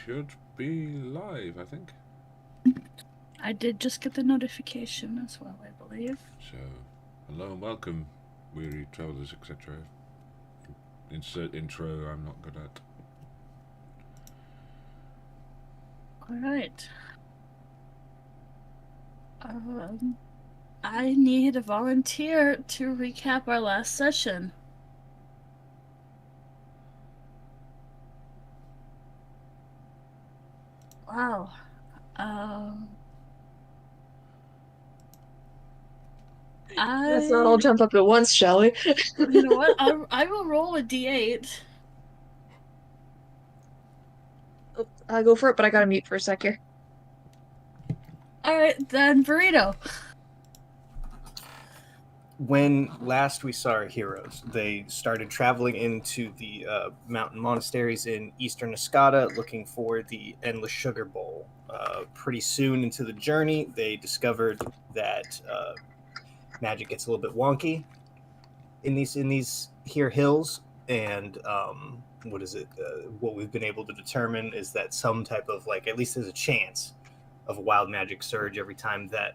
should be live, I think. I did just get the notification as well, I believe. So, hello and welcome, weary travelers, etc. Insert intro I'm not good at. Alright. I need a volunteer to recap our last session. Wow. Let's not all jump up at once, shall we? You know what? I will roll a d8. I'll go for it, but I gotta mute for a sec here. Alright, then Burrito. When last we saw our heroes, they started traveling into the mountain monasteries in eastern Escada looking for the Endless Sugar Bowl. Pretty soon into the journey, they discovered that magic gets a little bit wonky in these here hills, and what we've been able to determine is that some type of, like, at least there's a chance of a wild magic surge every time that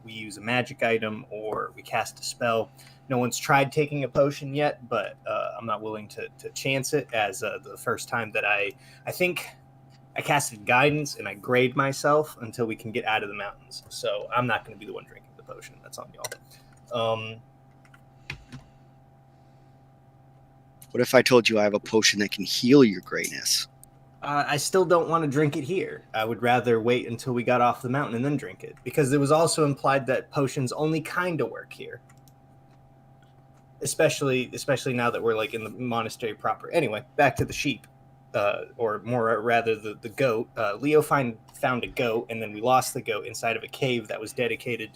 we use a magic item or we cast a spell. No one's tried taking a potion yet, but I'm not willing to chance it, as the first time that I think I casted guidance and I grayed myself until we can get out of the mountains. So I'm not going to be the one drinking the potion. That's on y'all. What if I told you I have a potion that can heal your grayness? I still don't want to drink it here. I would rather wait until we got off the mountain and then drink it, because it was also implied that potions only kind of work here. Especially now that we're like in the monastery proper. Anyway, back to the sheep, or more rather the goat. Leo found a goat, and then we lost the goat inside of a cave that was dedicated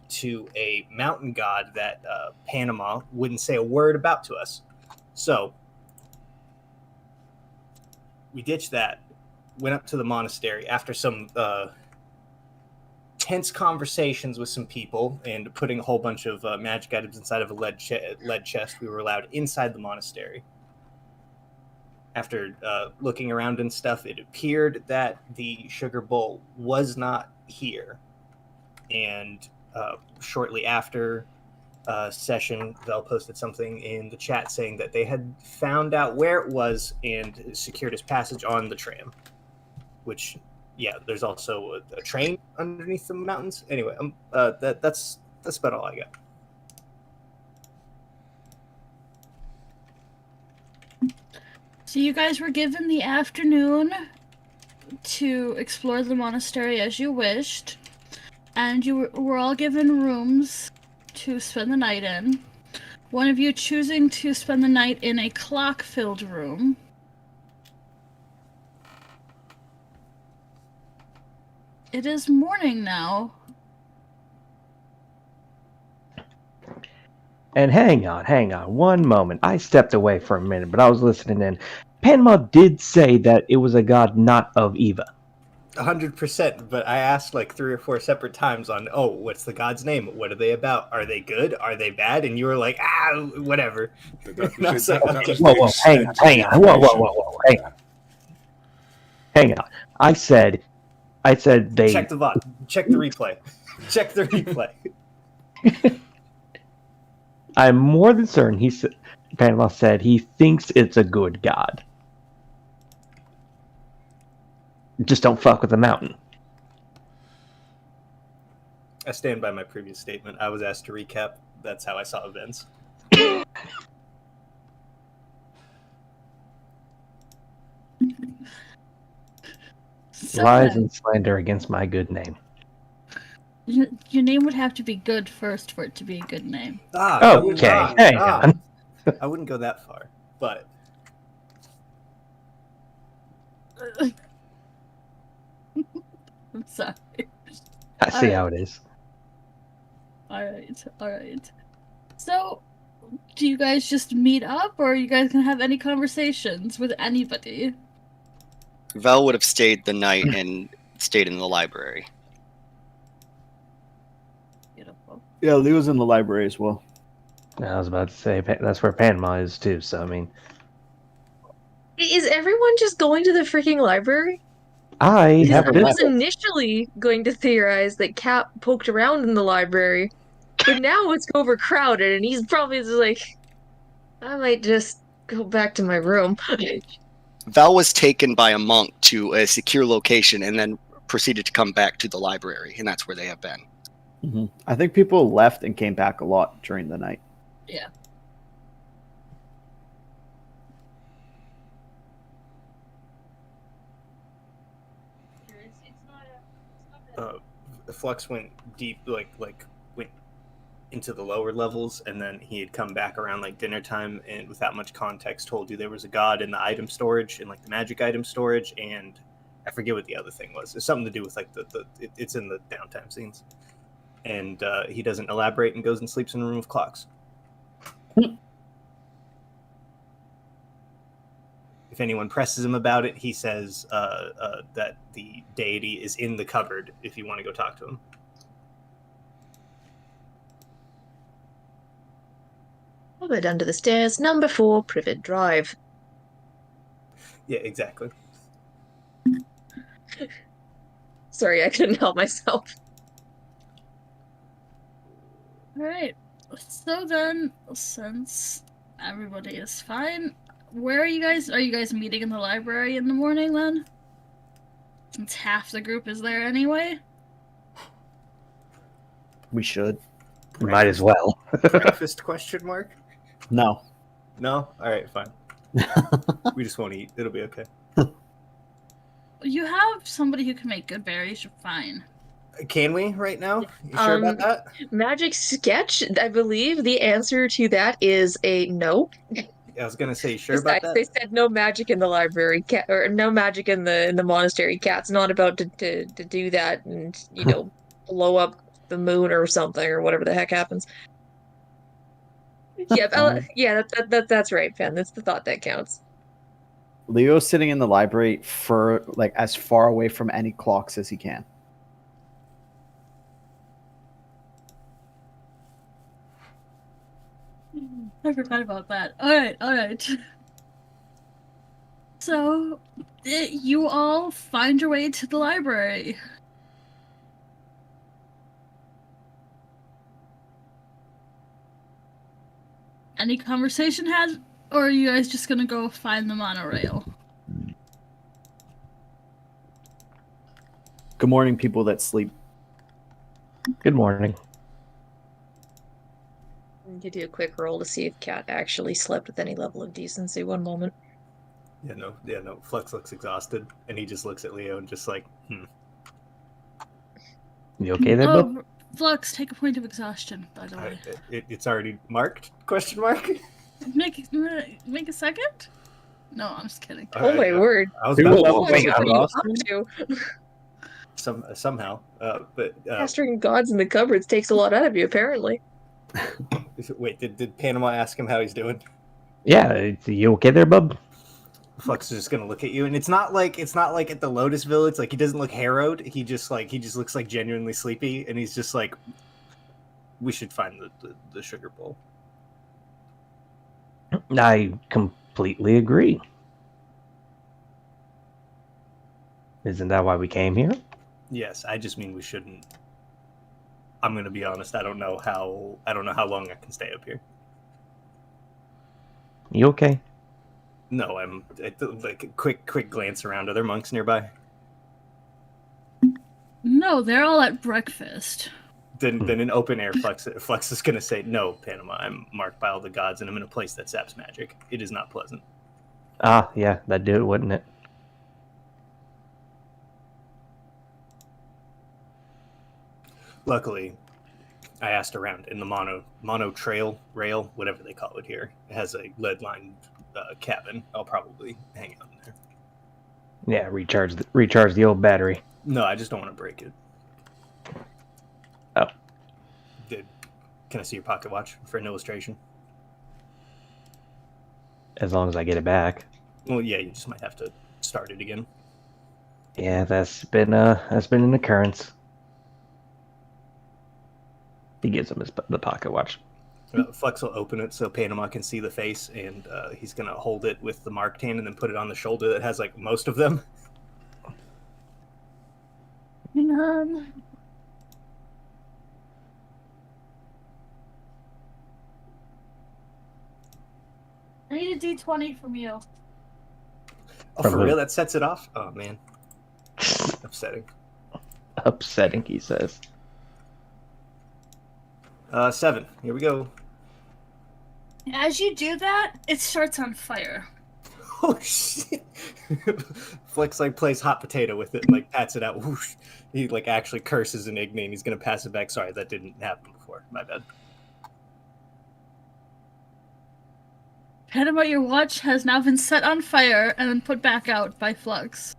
to a mountain god that Panama wouldn't say a word about to us. So we ditched that, went up to the monastery after some tense conversations with some people and putting a whole bunch of magic items inside of a lead chest. We were allowed inside the monastery. After looking around and stuff, it appeared that the sugar bowl was not here. And shortly after session, Vel posted something in the chat saying that they had found out where it was and secured his passage on the tram. Which, yeah, there's also a train underneath the mountains. Anyway, that's about all I got. So you guys were given the afternoon to explore the monastery as you wished, and you were all given rooms to spend the night in. One of you choosing to spend the night in a clock-filled room. It is morning now. And hang on one moment. I stepped away for a minute, but I was listening in. Panama did say that it was a god not of Eva. 100%, but I asked like 3 or 4 separate times on, what's the god's name? What are they about? Are they good? Are they bad? And you were like, whatever. Whoa, hang on. Whoa, hang on. I said they... Check the VOD. Check the replay. Check the replay. I'm more than certain Panama said he thinks it's a good god. Just don't fuck with the mountain. I stand by my previous statement. I was asked to recap. That's how I saw events. Lies and slander against my good name. Your name would have to be good first for it to be a good name. Okay, hang on. I wouldn't go that far, but... I'm sorry. I see how it is. Alright. So, do you guys just meet up, or are you guys gonna have any conversations with anybody? Vel would have stayed the night and stayed in the library. Beautiful. Yeah, Leo's in the library as well. I was about to say, that's where Panama is too, so I mean... Is everyone just going to the freaking library? I Because have I been. was initially going to theorize that Cap poked around in the library, but now it's overcrowded, and he's probably just like, I might just go back to my room. Val was taken by a monk to a secure location and then proceeded to come back to the library, and that's where they have been. Mm-hmm. I think people left and came back a lot during the night. Yeah. Flux went deep, like went into the lower levels, and then he had come back around like dinner time, and without much context, told you there was a god in the item storage, in like the magic item storage, and I forget what the other thing was. It's something to do with like it's in the downtime scenes, and he doesn't elaborate and goes and sleeps in a room of clocks. If anyone presses him about it, he says that the deity is in the cupboard if you want to go talk to him. I'll go down to the stairs, number 4, Privet Drive. Yeah, exactly. Sorry, I couldn't help myself. Alright. So then, since everybody is fine, where are you guys? Are you guys meeting in the library in the morning then? Since half the group is there anyway? We should. Might as well. Breakfast question mark? No. No? Alright, fine. We just won't eat. It'll be okay. You have somebody who can make good berries, you're fine. Can we right now? You sure about that? Magic sketch, I believe the answer to that is a no. I was gonna say, sure about that? They said no magic in the library, cat, or no magic in the monastery. Cat's not about to do that and blow up the moon or something or whatever the heck happens. Yeah, that's right, Pen. That's the thought that counts. Leo's sitting in the library for like as far away from any clocks as he can. I forgot about that. Alright. So, you all find your way to the library. Any conversation had, or are you guys just gonna go find the monorail? Good morning, people that sleep. Good morning. You do a quick roll to see if Cat actually slept with any level of decency. One moment. Yeah, no. Flux looks exhausted, and he just looks at Leo and just like, You okay there, bub? Flux, take a point of exhaustion, by the way. It's already marked? Question mark? Make a second? No, I'm just kidding. Oh my word. I was about Whoa, to wait, say I'm What are lost. you up to? somehow, but Casting gods in the cupboards takes a lot out of you, apparently. wait, did Panama ask him how he's doing? Yeah, you okay there, bub? Flux is just gonna look at you, and it's not like at the Lotus Village. Like, he doesn't look harrowed. He just looks like genuinely sleepy, and he's just like, we should find the sugar bowl. I completely agree. Isn't that why we came here? Yes, I just mean we shouldn't. I'm gonna be honest. I don't know how long I can stay up here. You okay? No, I'm like a quick glance around. Are there monks nearby? No, they're all at breakfast. Then in open air, Flux is gonna say, "No, Panama. I'm marked by all the gods, and I'm in a place that saps magic. It is not pleasant." Ah, yeah, that'd do it, wouldn't it? Luckily, I asked around in the mono trail rail, whatever they call it here. It has a lead lined cabin. I'll probably hang out in there. Yeah, recharge the old battery. No, I just don't want to break it. Oh. Can I see your pocket watch for an illustration? As long as I get it back. Well, yeah, you just might have to start it again. Yeah, that's been an occurrence. He gives him the pocket watch. Flex will open it so Panama can see the face, and he's gonna hold it with the marked hand and then put it on the shoulder that has like most of them. Hang on. I need a D20 from you. Oh, From for who? real? That sets it off? Oh man, upsetting. Upsetting, he says. 7. Here we go. As you do that, it starts on fire. Oh shit! Flex like plays hot potato with it and like pats it out. Whoosh. He like actually curses in Igni and he's gonna pass it back. Sorry, that didn't happen before. My bad. Panama, your watch has now been set on fire and then put back out by Flux.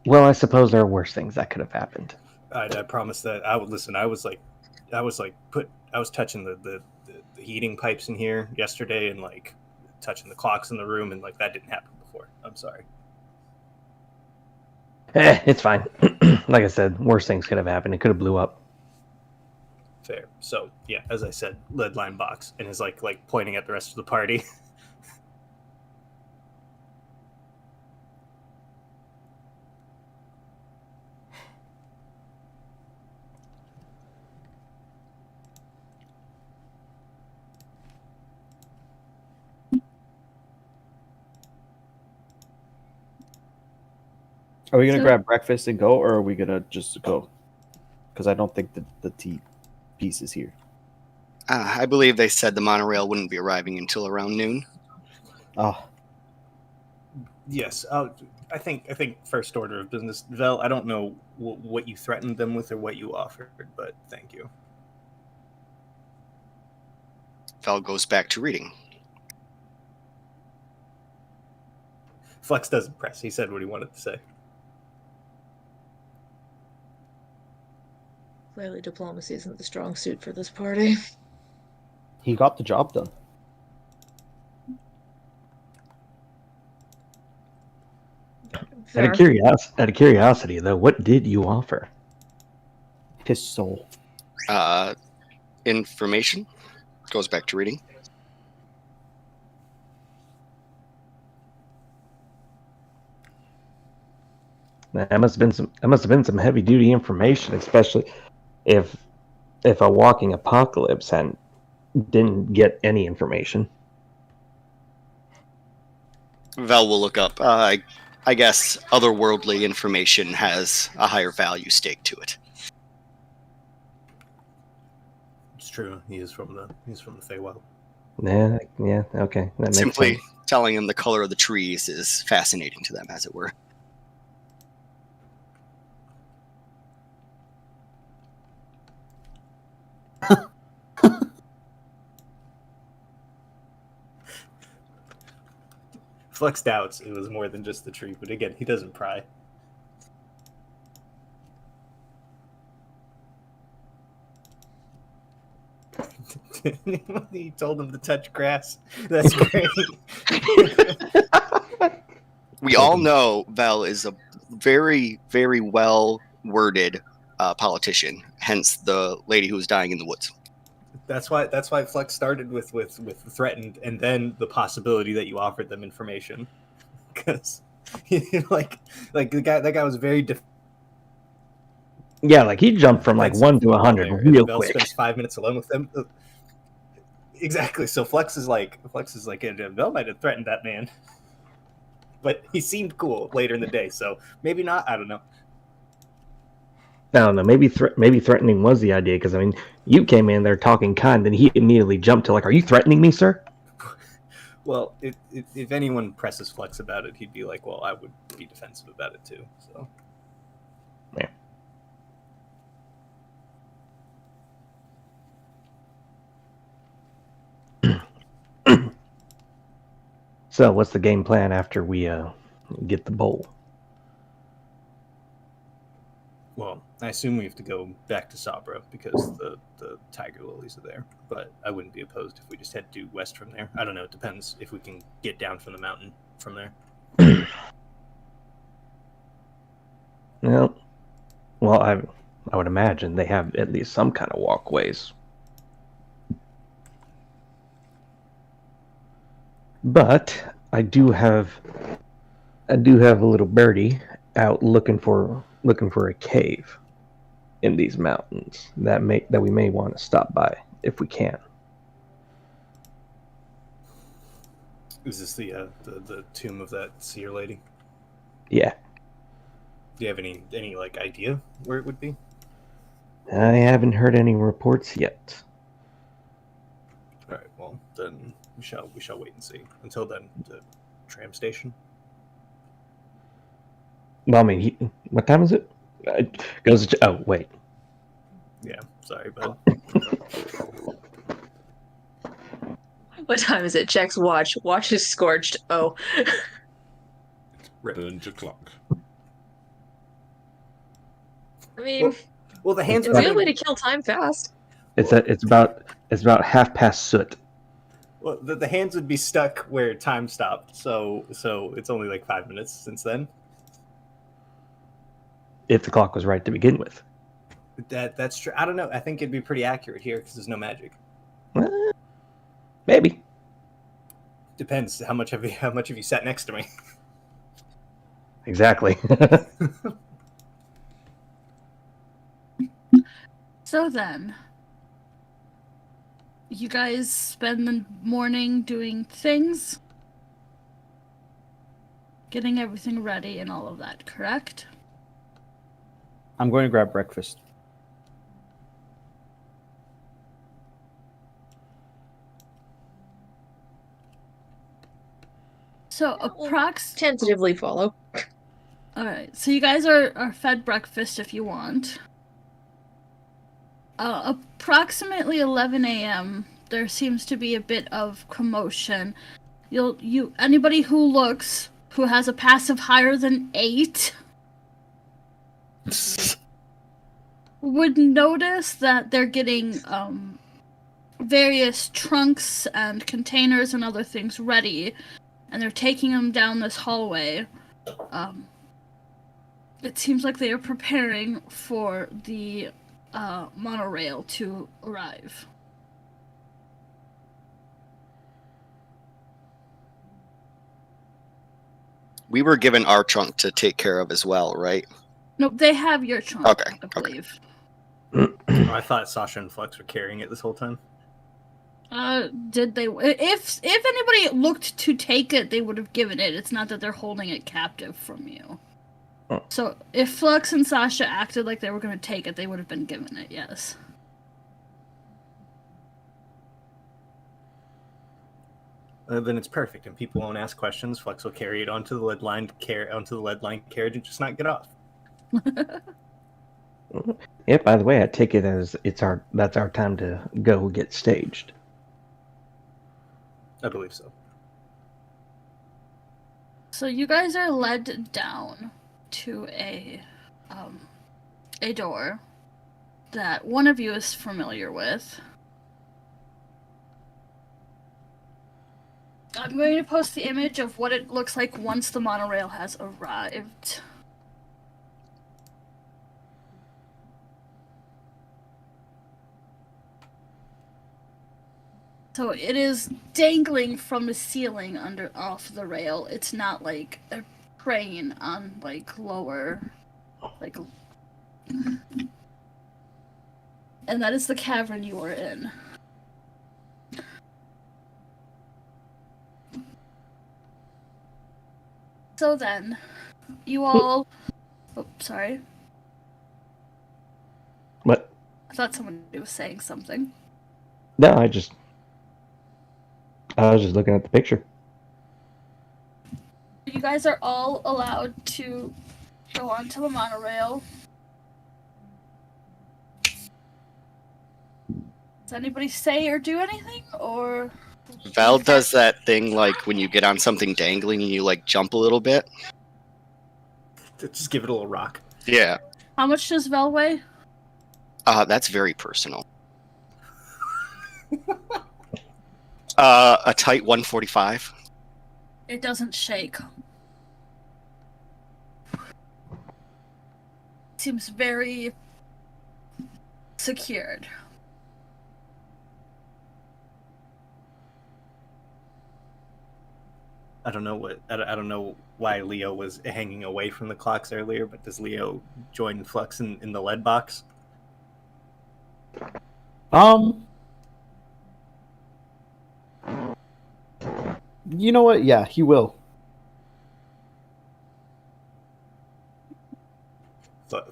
Well, I suppose there are worse things that could have happened. I promise that I would listen. I was touching the heating pipes in here yesterday and like touching the clocks in the room and like that didn't happen before. I'm sorry. It's fine. Like I said, worse things could have happened. It could have blew up. Fair. So yeah, as I said, lead line box and is like pointing at the rest of the party. Are we gonna So- grab breakfast and go, or are we gonna just go? Because I don't think the tea piece is here. I believe they said the monorail wouldn't be arriving until around noon. Oh, Yes. I think first order of business, Vel. I don't know what you threatened them with or what you offered, but thank you. Val goes back to reading. Flex doesn't press. He said what he wanted to say. Clearly, diplomacy isn't the strong suit for this party. he got the job done. Fair. Out of curiosity, though, what did you offer? His soul. Information. Goes back to reading. That must have been some heavy duty information, especially if a walking apocalypse didn't get any information. Val will look up. I guess otherworldly information has a higher value stake to it. It's true. He's from the Feywild. Yeah, okay. That makes Simply sense. telling them the color of the trees is fascinating to them, as it were. Flex doubts it was more than just the tree, but again, he doesn't pry. He told him to touch grass. That's great. We all know Val is a very, very well worded politician. Hence, the lady who was dying in the woods. That's why Flex started with threatened, and then the possibility that you offered them information, because like that guy was very. Yeah, like he jumped from like 1 to 100 real Bell quick. spends 5 minutes alone with them. Exactly. So Flex is like, Bell might have threatened that man, but he seemed cool later in the day. So maybe not. I don't know. I don't know. Maybe threatening was the idea, because I mean, you came in there talking kind, then he immediately jumped to like, "Are you threatening me, sir?" Well, if anyone presses Flex about it, he'd be like, "Well, I would be defensive about it too." So. Yeah. So, what's the game plan after we get the bowl? Well, I assume we have to go back to Sabra because the tiger lilies are there. But I wouldn't be opposed if we just head due west from there. I don't know. It depends if we can get down from the mountain from there. Well, I would imagine they have at least some kind of walkways. But I do have a little birdie out looking for a cave in these mountains that we may want to stop by if we can. Is this the tomb of that seer lady? Yeah, Do you have any like idea where it would be? I haven't heard any reports yet. All right, well then we shall wait and see. Until then, the tram station. Well, I mean, what time is it? It goes. Oh, wait. Yeah, sorry, bud. What time is it? Checks watch. Watch is scorched. Oh. Rip. Burns your clock. I mean, Well, the hands it's are a good way to kill time fast. It's about 1/2 suit. Well, the hands would be stuck where time stopped, so it's only like 5 minutes since then. If the clock was right to begin with. That's true. I don't know. I think it'd be pretty accurate here because there's no magic. Maybe. Depends how much have you sat next to me. Exactly. So then, you guys spend the morning doing things, getting everything ready and all of that, correct? I'm going to grab breakfast. So Tentatively follow. Alright, so you guys are fed breakfast if you want. Approximately 11 a.m. there seems to be a bit of commotion. Anybody who has a passive higher than 8 would notice that they're getting various trunks and containers and other things ready, and they're taking them down this hallway. It seems like they are preparing for the monorail to arrive. We were given our trunk to take care of as well, right? Nope, they have your trunk, Okay, I believe. I thought Sasha and Flex were carrying it this whole time. Did they? If anybody looked to take it, they would have given it. It's not that they're holding it captive from you. Oh. So if Flux and Sasha acted like they were going to take it, they would have been given it. Yes. Then it's perfect, and people won't ask questions. Flex will carry it onto the lead line carriage and just not get off. Yeah, by the way, I take it as that's our time to go get staged. I believe so. So you guys are led down to a door that one of you is familiar with. I'm going to post the image of what it looks like once the monorail has arrived. So it is dangling from the ceiling off the rail. It's not like a crane on lower, and that is the cavern you are in. So then, you all... Oh, sorry. What? I thought somebody was saying something. No, I was just looking at the picture. You guys are all allowed to go onto the monorail. Does anybody say or do anything, or... Val does that thing like when you get on something dangling and you jump a little bit. Just give it a little rock. Yeah. How much does Vel weigh? That's very personal. A tight 145. It doesn't shake. Seems very secured. I don't know why Leo was hanging away from the clocks earlier, but does Leo join Flux in the lead box? You know what? Yeah, he will.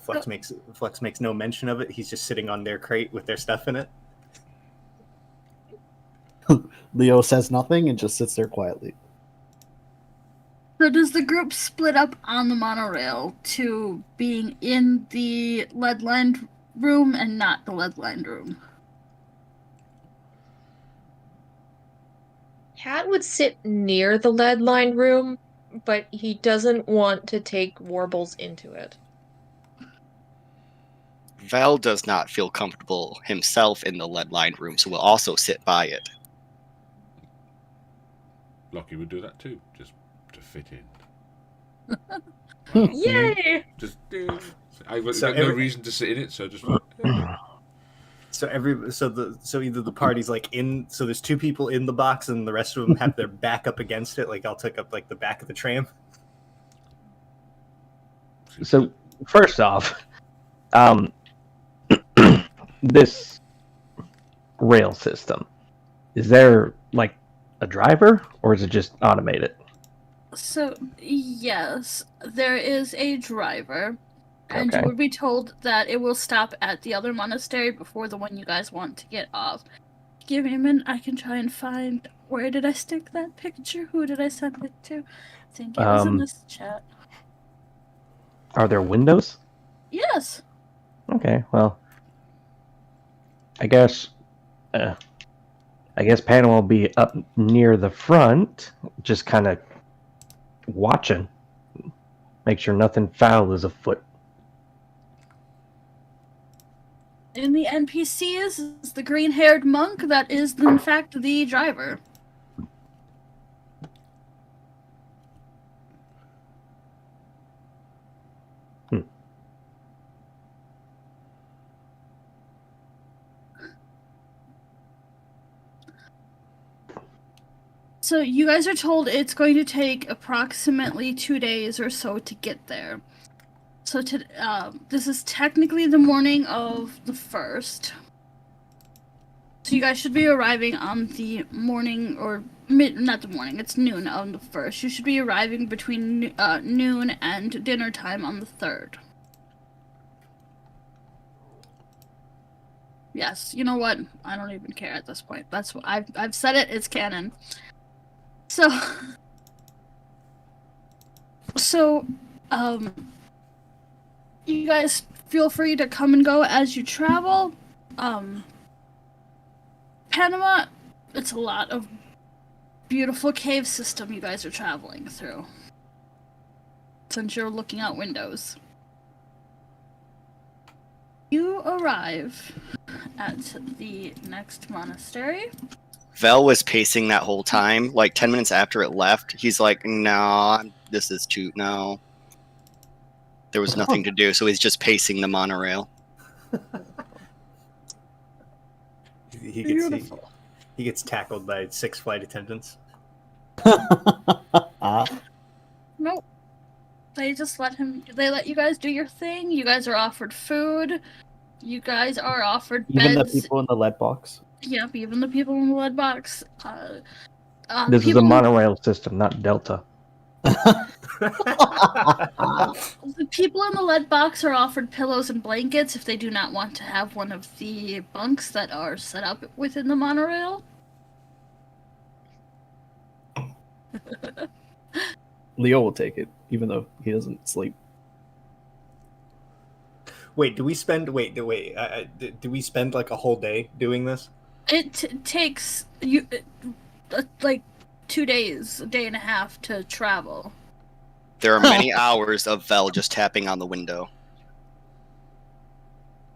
Flux makes no mention of it. He's just sitting on their crate with their stuff in it. Leo says nothing and just sits there quietly. So does the group split up on the monorail to being in the lead-lined room and not the lead-lined room? Cat would sit near the lead-lined room, but he doesn't want to take Warbles into it. Val does not feel comfortable himself in the lead-lined room, so will also sit by it. Lockie would do that too, just to fit in. Yay! Just I've got no reason to sit in it, so just. So either the party's like in, so there's two people in the box and the rest of them have their back up against it. Like I'll take up like the back of the tram. So first off, this rail system, is there like a driver or is it just automated? So, yes, there is a driver, and Okay. you would be told that it will stop at the other monastery before the one you guys want to get off. Give me a minute, I can try and find, where did I stick that picture? Who did I send it to? I think it was in this chat. Are there windows? Yes! Okay, well, I guess Panna will be up near the front, just kind of watching. Make sure nothing foul is afoot. In the NPCs is the green-haired monk that is, in fact, the driver. So you guys are told it's going to take approximately 2 days or so to get there. So this is technically the morning of the 1st. So you guys should be arriving on the morning, or not the morning, it's noon on the 1st. You should be arriving between noon and dinner time on the 3rd. Yes, you know what? I don't even care at this point. That's what I've said it, it's canon. So, you guys feel free to come and go as you travel. Panama, it's a lot of beautiful cave system you guys are traveling through. Since you're looking out windows. You arrive at the next monastery. Vel was pacing that whole time. Like 10 minutes after it left, he's like, "No, this is too no." There was nothing to do, so he's just pacing the monorail. He gets tackled by 6 flight attendants. Nope. They just let you guys do your thing. You guys are offered food. You guys are offered Even beds. the people in the lead box. Yep, even the people in the lead box. This is a monorail system, not Delta. The people in the lead box are offered pillows and blankets if they do not want to have one of the bunks that are set up within the monorail. Leo will take it, even though he doesn't sleep. Wait, do we spend like a whole day doing this? It takes you like 2 days, a day and a half to travel. There are many hours of Vel just tapping on the window.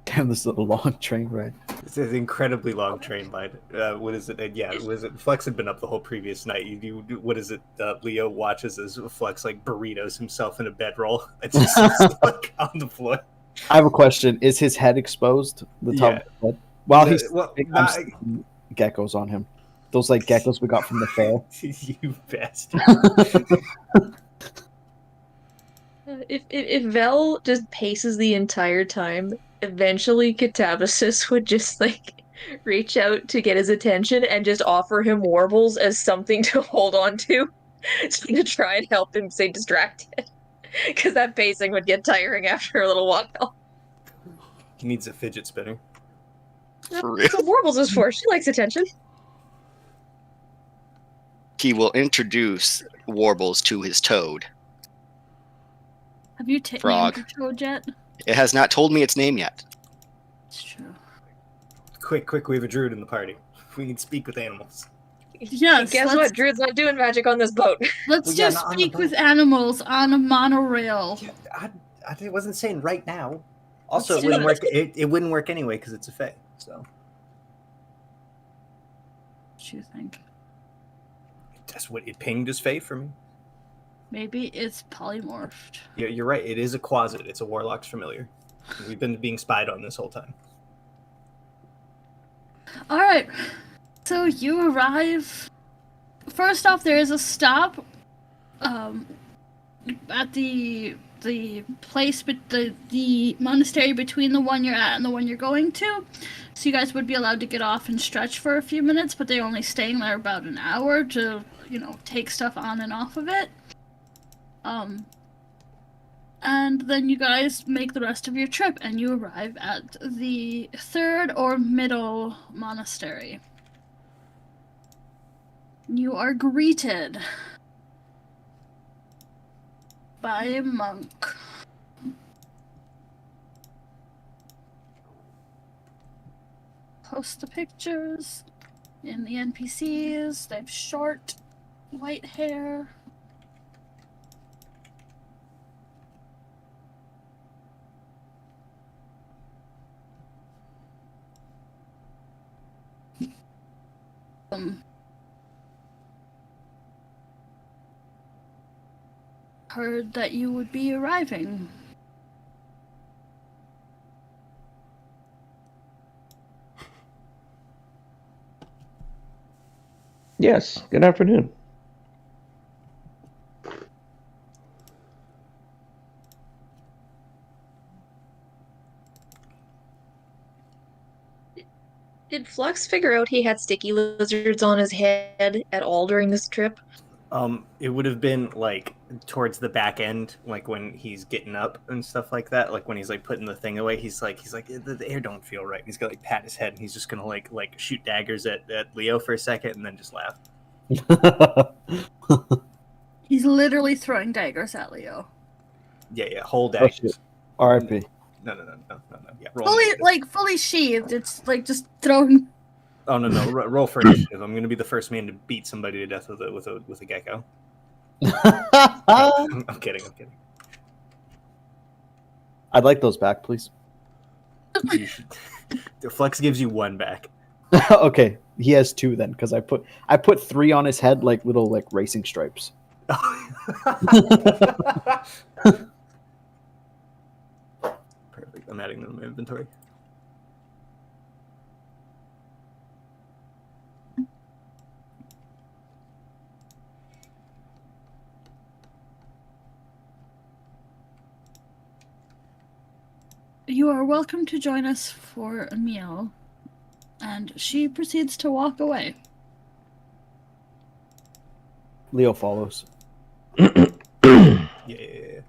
Damn, this is a long train ride. It's an incredibly long train ride. What is it? Flex had been up the whole previous night. What is it? Leo watches as Flex like burritos himself in a bedroll. It's just like on the floor. I have a question. Is his head exposed? The top Yeah. of his head? Well, No, he's well, I'm not- seeing geckos on him. Those like geckos we got from the fair. You bastard. If Vel just paces the entire time, eventually Catabasis would just like reach out to get his attention and just offer him warbles as something to hold on to, to try and help him stay distracted. Because that pacing would get tiring after a little while. He needs a fidget spinner. For real. That's what warbles is for. She likes attention. He will introduce Warbles to his toad. Have you Frog. named your toad yet? It has not told me its name yet. It's true. Quick, we have a druid in the party. We need to speak with animals. Yes. Guess what? Druid's not doing magic on this boat. Let's Well, yeah, do not on the speak boat. with animals on a monorail. I wasn't saying right now. Also, Let's it do wouldn't work. It wouldn't work anyway because it's a fae. So What do you think? that's what it pinged as fae for me. Maybe it's polymorphed. Yeah, you're right. It is a quasit. It's a warlock's familiar. We've been being spied on this whole time. All right. So you arrive. First off, there is a stop at the place, but the monastery between the one you're at and the one you're going to. So you guys would be allowed to get off and stretch for a few minutes, but they're only staying there about an hour to, take stuff on and off of it. And then you guys make the rest of your trip, and you arrive at the third or middle monastery. You are greeted by a monk. Post the pictures in the NPCs. They have short, white hair. Heard that you would be arriving. Yes, good afternoon. Did Flux figure out he had sticky lizards on his head at all during this trip? It would have been like towards the back end, like when he's getting up and stuff like that. Like when he's like putting the thing away, he's like the air don't feel right. He's gonna like pat his head, and he's just gonna like shoot daggers at Leo for a second, and then just laugh. He's literally throwing daggers at Leo. Yeah, whole Oh, shit. daggers. R.I.P. No. Yeah, roll initiative. Fully sheathed. It's like just throwing. Oh no, roll for initiative. I'm gonna be the first man to beat somebody to death with a gecko. I'm kidding. I'd like those back, please. You should. The Flex gives you one back. Okay, he has two then, because I put three on his head like little like racing stripes. Perfect. I'm adding them to my inventory. You are welcome to join us for a meal. And she proceeds to walk away. Leo follows. Yeah.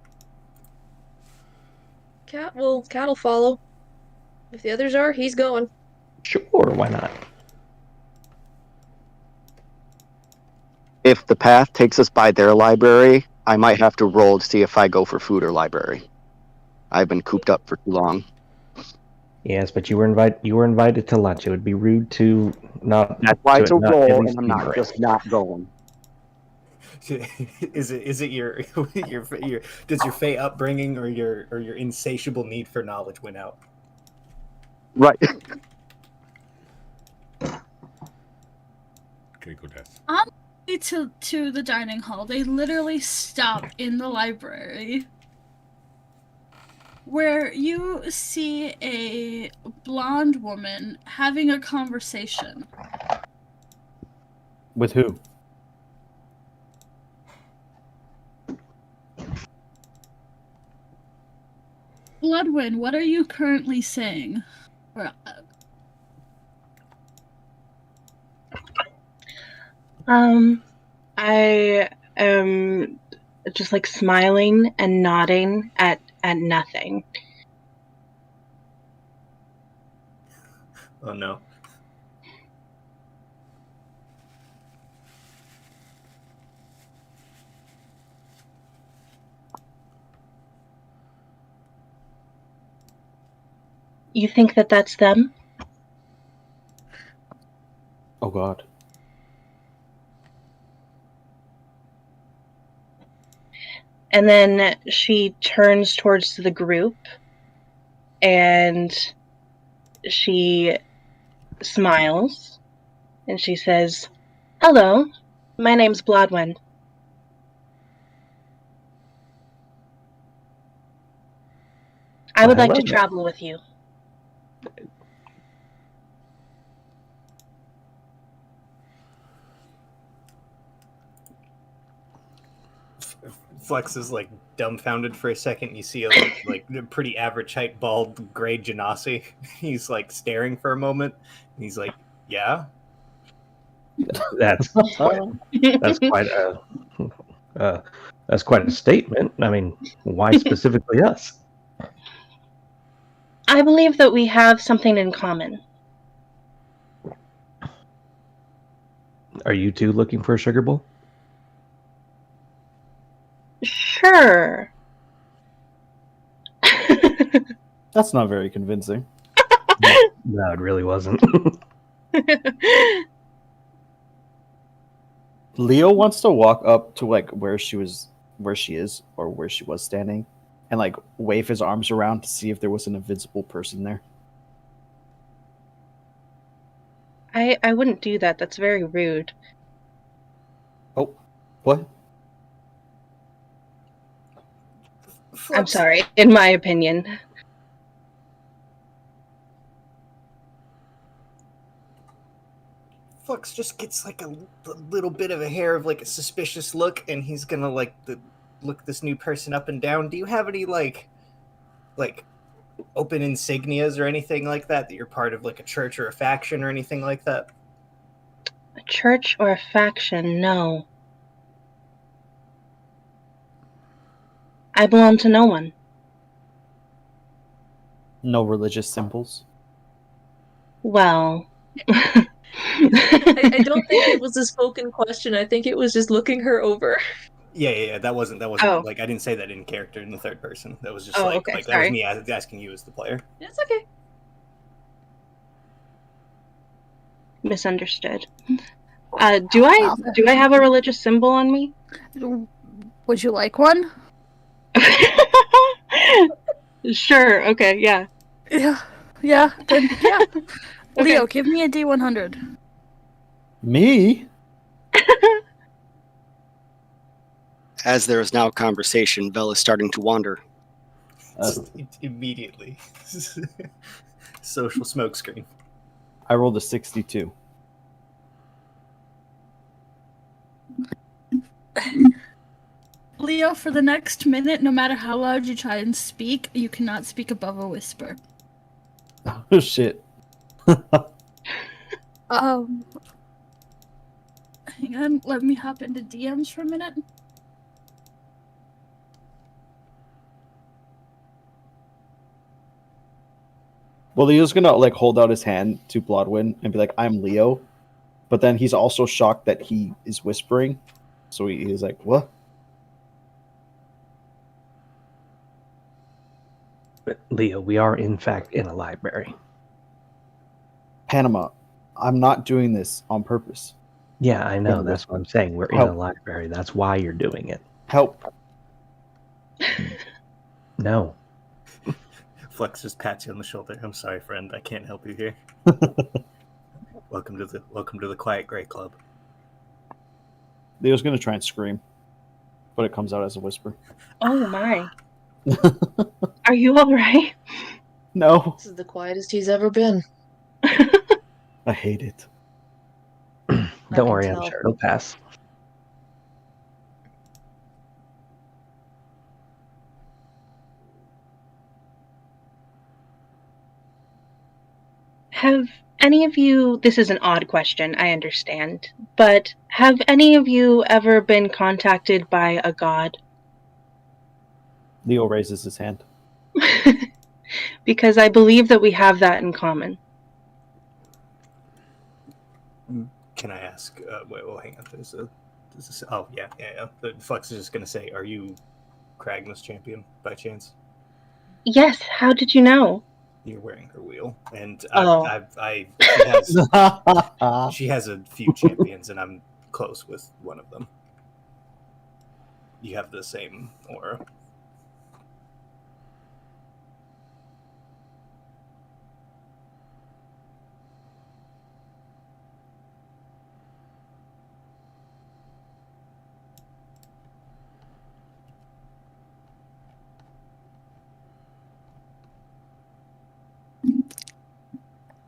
Cat'll follow. If the others are, he's going. Sure, why not? If the path takes us by their library, I might have to roll to see if I go for food or library. I've been cooped up for too long. Yes, but you were invited to lunch. It would be rude to not. That's why it's a not at roll, least and I'm be not direct. just not going. Is it your does your Fey upbringing or your insatiable need for knowledge win out? Right. Critical death. To the dining hall. They literally stop in the library. where you see a blonde woman having a conversation. With who? Bloodwind, what are you currently saying? Or, I am just like smiling and nodding at nothing. Oh no. You think that that's them? Oh God. And then she turns towards the group and she smiles and she says, "Hello, my name's Bloodwind. I would like to Hello there. travel with you." Flex is like dumbfounded for a second. You see a like a pretty average height, bald, gray Genasi. He's like staring for a moment. And he's like, "Yeah." That's that's quite a that's quite a statement. I mean, why specifically us? I believe that we have something in common. Are you two looking for a sugar bowl? Sure. That's not very convincing. No, it really wasn't. Leo wants to walk up to like where she is, or where she was standing, and like wave his arms around to see if there was an invisible person there. I wouldn't do that. That's very rude. Oh, what? I'm sorry, in my opinion. Flux just gets like a little bit of a hair of like a suspicious look, and he's gonna like look this new person up and down. Do you have any like open insignias or anything like that you're part of like a church or a faction or anything like that? A church or a faction? No. I belong to no one. No religious symbols. Well. I don't think it was a spoken question. I think it was just looking her over. Yeah. That wasn't Oh. like I didn't say that in character in the third person. That was just Oh, like okay, that was sorry. me asking you as the player. It's okay. Misunderstood. Do I have a religious symbol on me? would you like one? Sure. Okay. Yeah. Yeah. Then yeah. Okay. Leo, give me a D100. Me? As there is now conversation, Vel is starting to wander. Immediately. Social smokescreen. I rolled a 62. Leo, for the next minute, no matter how loud you try and speak, you cannot speak above a whisper. Oh shit. Hang on, let me hop into DMs for a minute. Well, Leo's gonna like hold out his hand to Bloodwind and be like, "I'm Leo," but then he's also shocked that he is whispering, so he's like, "What?" But Leo, we are in fact in a library. Panama, I'm not doing this on purpose. Yeah, I know. Yeah, That's what I'm saying. We're in a library. That's why you're doing it. Help. No. Flex just pats you on the shoulder. I'm sorry, friend. I can't help you here. Welcome to the Quiet Gray Club. Leo's gonna try and scream, but it comes out as a whisper. Oh my. Are you all right? No, This is the quietest he's ever been. I hate it. Don't can worry, I'm tell. sure it'll pass. Have any of you, this is an odd question, I understand, but have any of you ever been contacted by a god? Leo raises his hand. Because I believe that we have that in common. Can I ask? Wait, well, hang on. Oh, yeah. The Flex is just going to say, are you Kragma's champion by chance? Yes, how did you know? You're wearing her wheel. And Oh. she has a few champions, and I'm close with one of them. You have the same aura.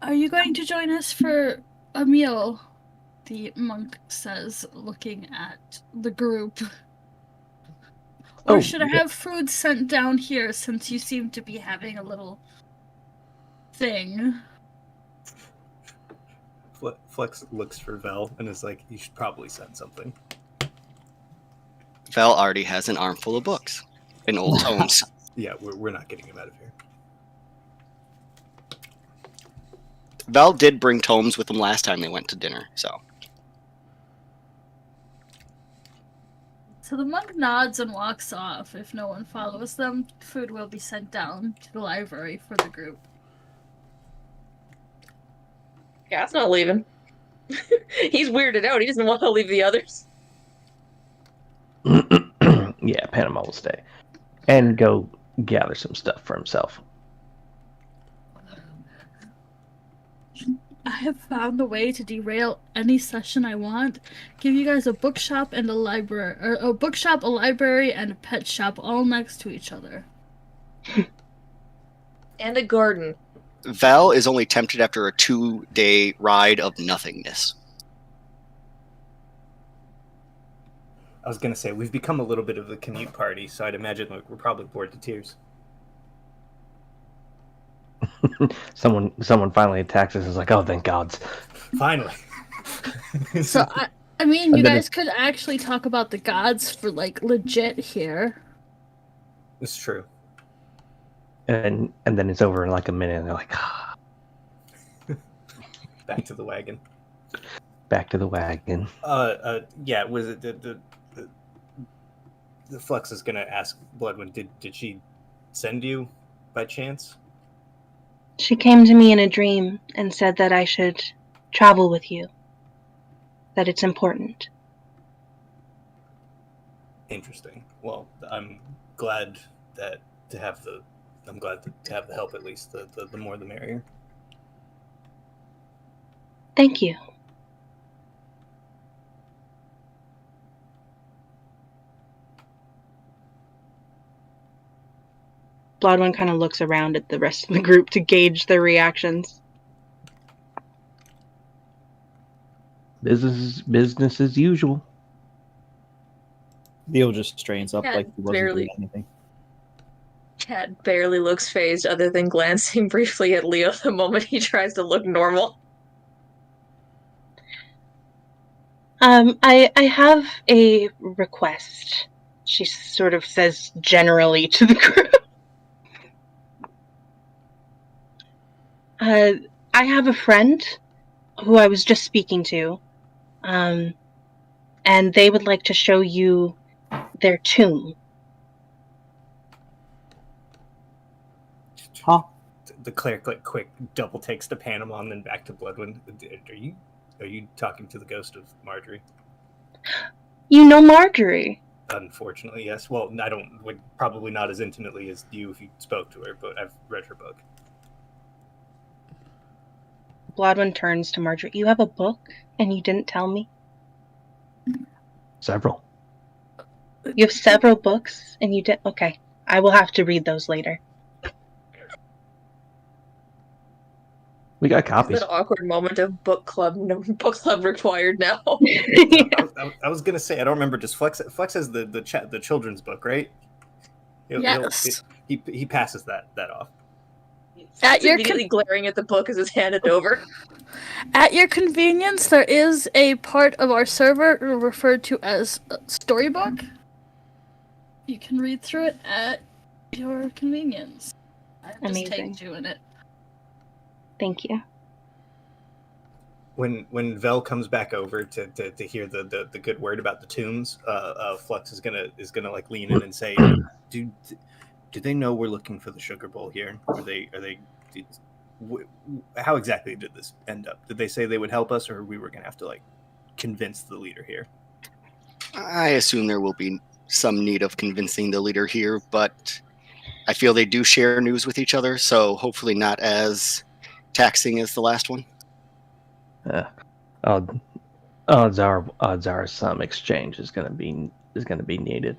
Are you going to join us for a meal? The monk says, looking at the group. Or Oh, should I have food sent down here since you seem to be having a little thing? Flex looks for Vel and is like, you should probably send something. Val already has an armful of books and old tomes. Yeah, we're not getting him out of here. Val did bring tomes with him last time they went to dinner, so. So the monk nods and walks off. If no one follows them, food will be sent down to the library for the group. Yeah, it's not leaving. He's weirded out. He doesn't want to leave the others. Yeah, Panama will stay. And go gather some stuff for himself. I have found a way to derail any session I want. Give you guys a bookshop and a library, or a bookshop, a library, and a pet shop all next to each other. And a garden. Val is only tempted after a 2-day ride of nothingness. I was going to say, we've become a little bit of a commute party, so I'd imagine we're probably bored to tears. Someone finally attacks us and is like, oh, thank gods. Finally. So, I mean, you And then guys could actually talk about the gods for, like, legit here. It's true. And then it's over in like a minute and they're like, ah. Back to the wagon. Back to the wagon. Yeah, was it the Flex is gonna ask Bloodwind, did she send you by chance? She came to me in a dream and said that I should travel with you. That it's important. Interesting. Well, I'm glad to have the help at least. The more the merrier. Thank you. Bloodwind kind of looks around at the rest of the group to gauge their reactions. Business as usual. Leo just strains up Yeah, like he wasn't barely. doing anything. Cat barely looks phased other than glancing briefly at Leo the moment he tries to look normal. I have a request. She sort of says generally to the group. I have a friend who I was just speaking to, and they would like to show you their tomb. Huh? The cleric quick double takes to Panama and then back to Bloodwind. Are you talking to the ghost of Marjorie? You know Marjorie. Unfortunately, yes. Well, probably not as intimately as you if you spoke to her, but I've read her book. Bloodwind turns to Marjorie. You have a book and you didn't tell me? Several. You have several books and you did? Okay. I will have to read those later. We got It's copies. that awkward moment of book club required now. I was gonna say I don't remember. Just Flex has the children's book, right? Yes. He passes that off. At He's your immediately glaring at the book as it's handed over. At your convenience, there is a part of our server referred to as Storybook. You can read through it at your convenience. I've just Amazing. tagged you in it. Thank you. When Vel comes back over to hear the good word about the tombs, Flux is gonna like lean in and say, "Do they know we're looking for the sugar bowl here? Are they? How exactly did this end up? Did they say they would help us, or we were gonna have to like convince the leader here?" I assume there will be some need of convincing the leader here, but I feel they do share news with each other, so hopefully not as taxing as the last one. Odds are some exchange is gonna be needed.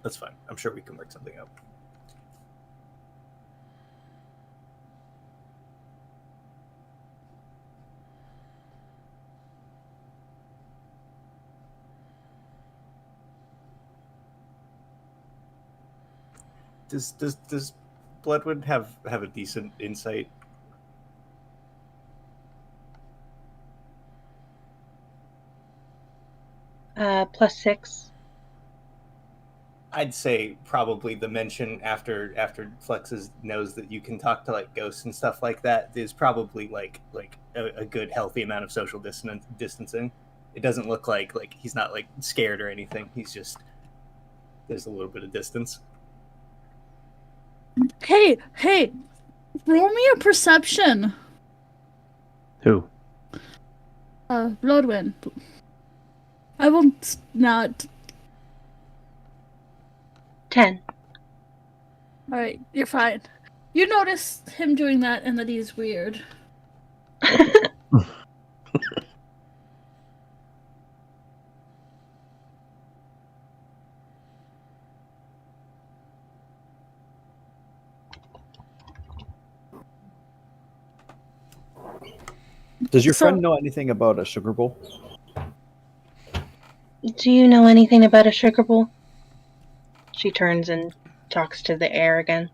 That's fine. I'm sure we can work something out. Does Bloodwood have a decent insight? +6. I'd say probably the mention after Flexes knows that you can talk to like ghosts and stuff like that is probably like a good healthy amount of social distancing. It doesn't look like he's not like scared or anything. He's just there's a little bit of distance. Hey, roll me a perception. Who? Bloodwind. I will not. 10. Alright, you're fine. You notice him doing that and that he's weird. Does your So- friend know anything about a sugar bowl? Do you know anything about a sugar bowl? She turns and talks to the air again.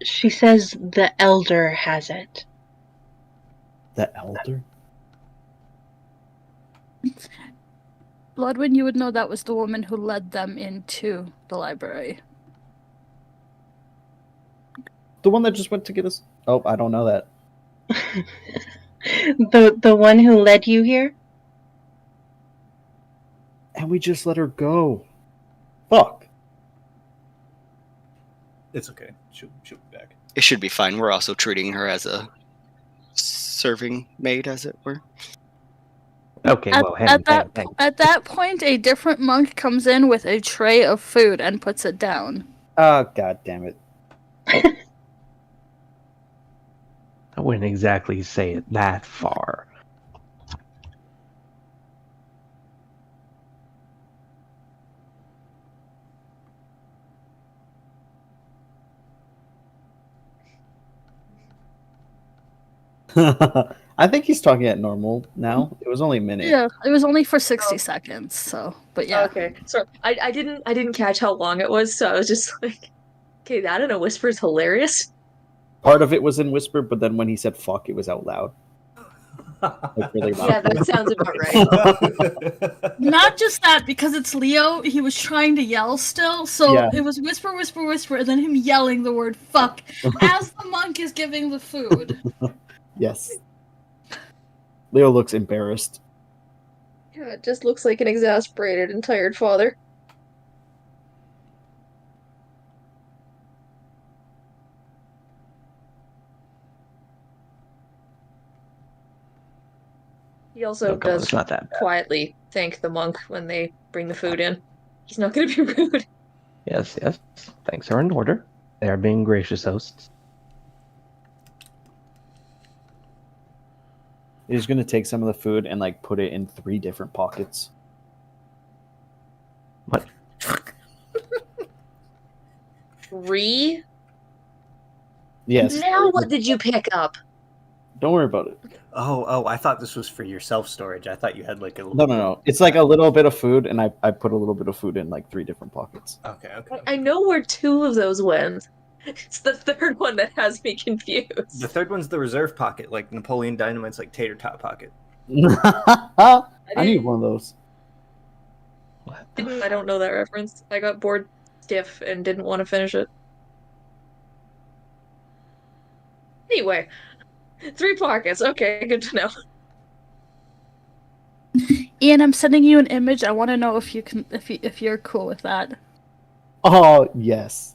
She says the elder has it. The elder? Bloodwind, you would know that was the woman who led them into the library. The one that just went to get us. Oh, I don't know that. The one who led you here? And we just let her go. Fuck. It's okay. She'll be back. It should be fine. We're also treating her as a serving maid, as it were. Okay, At, well, at that point, a different monk comes in with a tray of food and puts it down. Oh, god damn it. I wouldn't exactly say it that far. I think he's talking at normal now. It was only a minute. Yeah, it was only for 60 seconds, so, but yeah. Okay, so I didn't catch how long it was, so I was just like, okay, that in a whisper is hilarious. Part of it was in whisper, but then when he said fuck, it was out loud. Like, really loud. Yeah, that sounds about right. Not just that, because it's Leo, he was trying to yell still, so Yeah. it was whisper, whisper, whisper, and then him yelling the word fuck as the monk is giving the food. Yes. Leo looks embarrassed. Yeah, it just looks like an exasperated and tired father. He also Oh, come on, does it's not that bad. quietly thank the monk when they bring the food in. He's not going to be rude. Yes. Thanks are in order. They are being gracious hosts. He's gonna take some of the food and like put it in 3 different pockets. What? 3? Yes. Now what did you pick up? Don't worry about it. Oh, I thought this was for your self-storage. I thought you had like a... No. It's like a little bit of food, and I put a little bit of food in like 3 different pockets. Okay. I know where 2 of those went. It's the third one that has me confused. The third one's the reserve pocket, like Napoleon Dynamite's like tater tot pocket. I need one of those. I don't know that reference. I got bored stiff and didn't want to finish it. Anyway, 3 pockets. Okay, good to know. Ian, I'm sending you an image. I want to know if you can, if you're cool with that. Oh yes.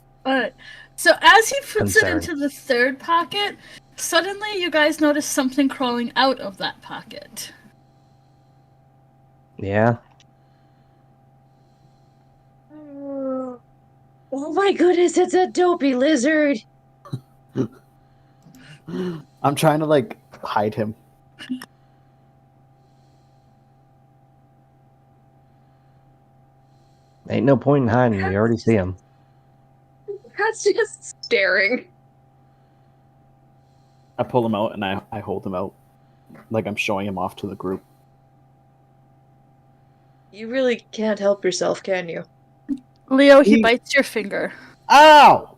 So as he puts it Concerned. into the third pocket, suddenly you guys notice something crawling out of that pocket. Yeah. Oh my goodness, it's a dopey lizard. I'm trying to like hide him. Ain't no point in hiding. We already see him. That's just staring. I pull him out and I hold him out. Like I'm showing him off to the group. You really can't help yourself, can you? Leo, he bites your finger. Ow!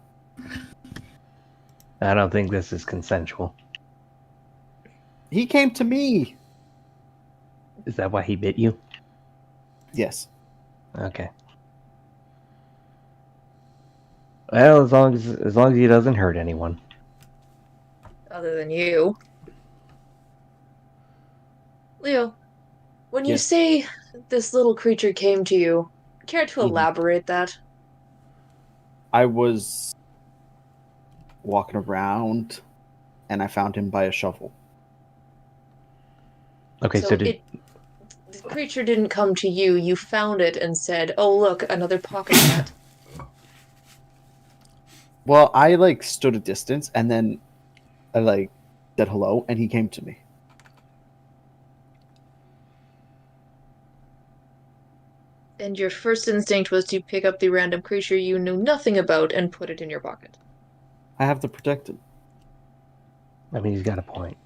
I don't think this is consensual. He came to me. Is that why he bit you? Yes. Okay. Well, as long as he doesn't hurt anyone. Other than you. Leo, when you Yes. say this little creature came to you, care to elaborate that? I was walking around and I found him by a shovel. Okay, so did the creature didn't come to you, you found it and said, oh look, another pocket cat. Well, I like stood a distance and then I like said hello and he came to me. And your first instinct was to pick up the random creature you knew nothing about and put it in your pocket. I have to protect him. I mean, he's got a point.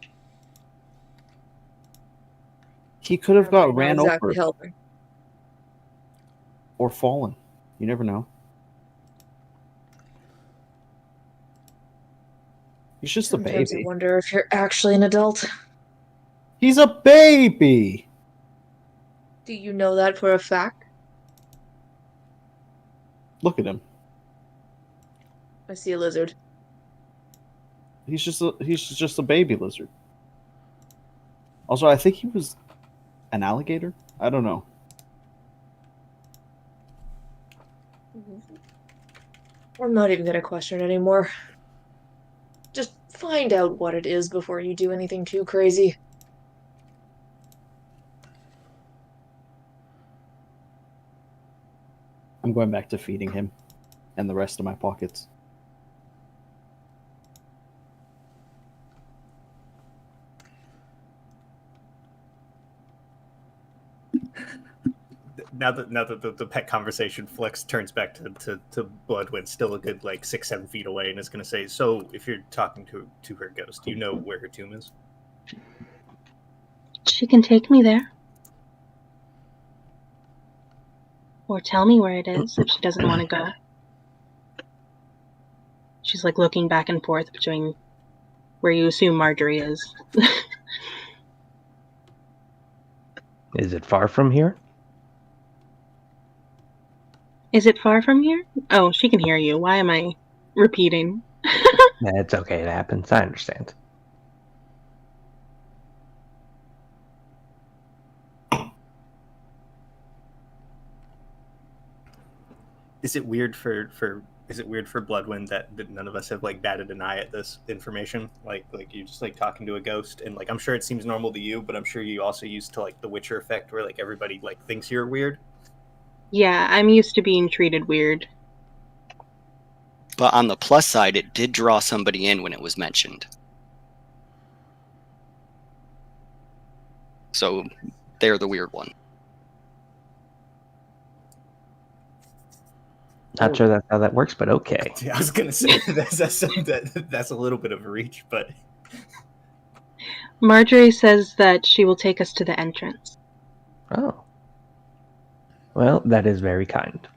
He could have got Not ran exactly over helping. or fallen. You never know. He's just Sometimes a I baby. wonder if you're actually an adult. He's a baby! Do you know that for a fact? Look at him. I see a lizard. He's just a baby lizard. Also, I think he was an alligator. I don't know. I'm not even gonna question it anymore. Just find out what it is before you do anything too crazy. I'm going back to feeding him and the rest of my pockets. Now that the pet conversation flicks turns back to Bloodwind, still a good like 6-7 feet away, and is going to say, "So, if you're talking to her ghost, do you know where her tomb is?" She can take me there. Or tell me where it is if she doesn't want to go. She's like looking back and forth between where you assume Marjorie is. Is it far from here? Is it far from here? Oh, she can hear you. Why am I repeating? It's okay. It happens. I understand. Is it weird for Bloodwind that none of us have like batted an eye at this information? Like you just like talking to a ghost, and like I'm sure it seems normal to you, but I'm sure you also used to like the Witcher effect where like everybody like thinks you're weird. Yeah, I'm used to being treated weird. But on the plus side, it did draw somebody in when it was mentioned. So they're the weird one. Not sure that's how that works, but okay. I was gonna say that's a little bit of a reach, but Marjorie says that she will take us to the entrance. Oh. Well, that is very kind.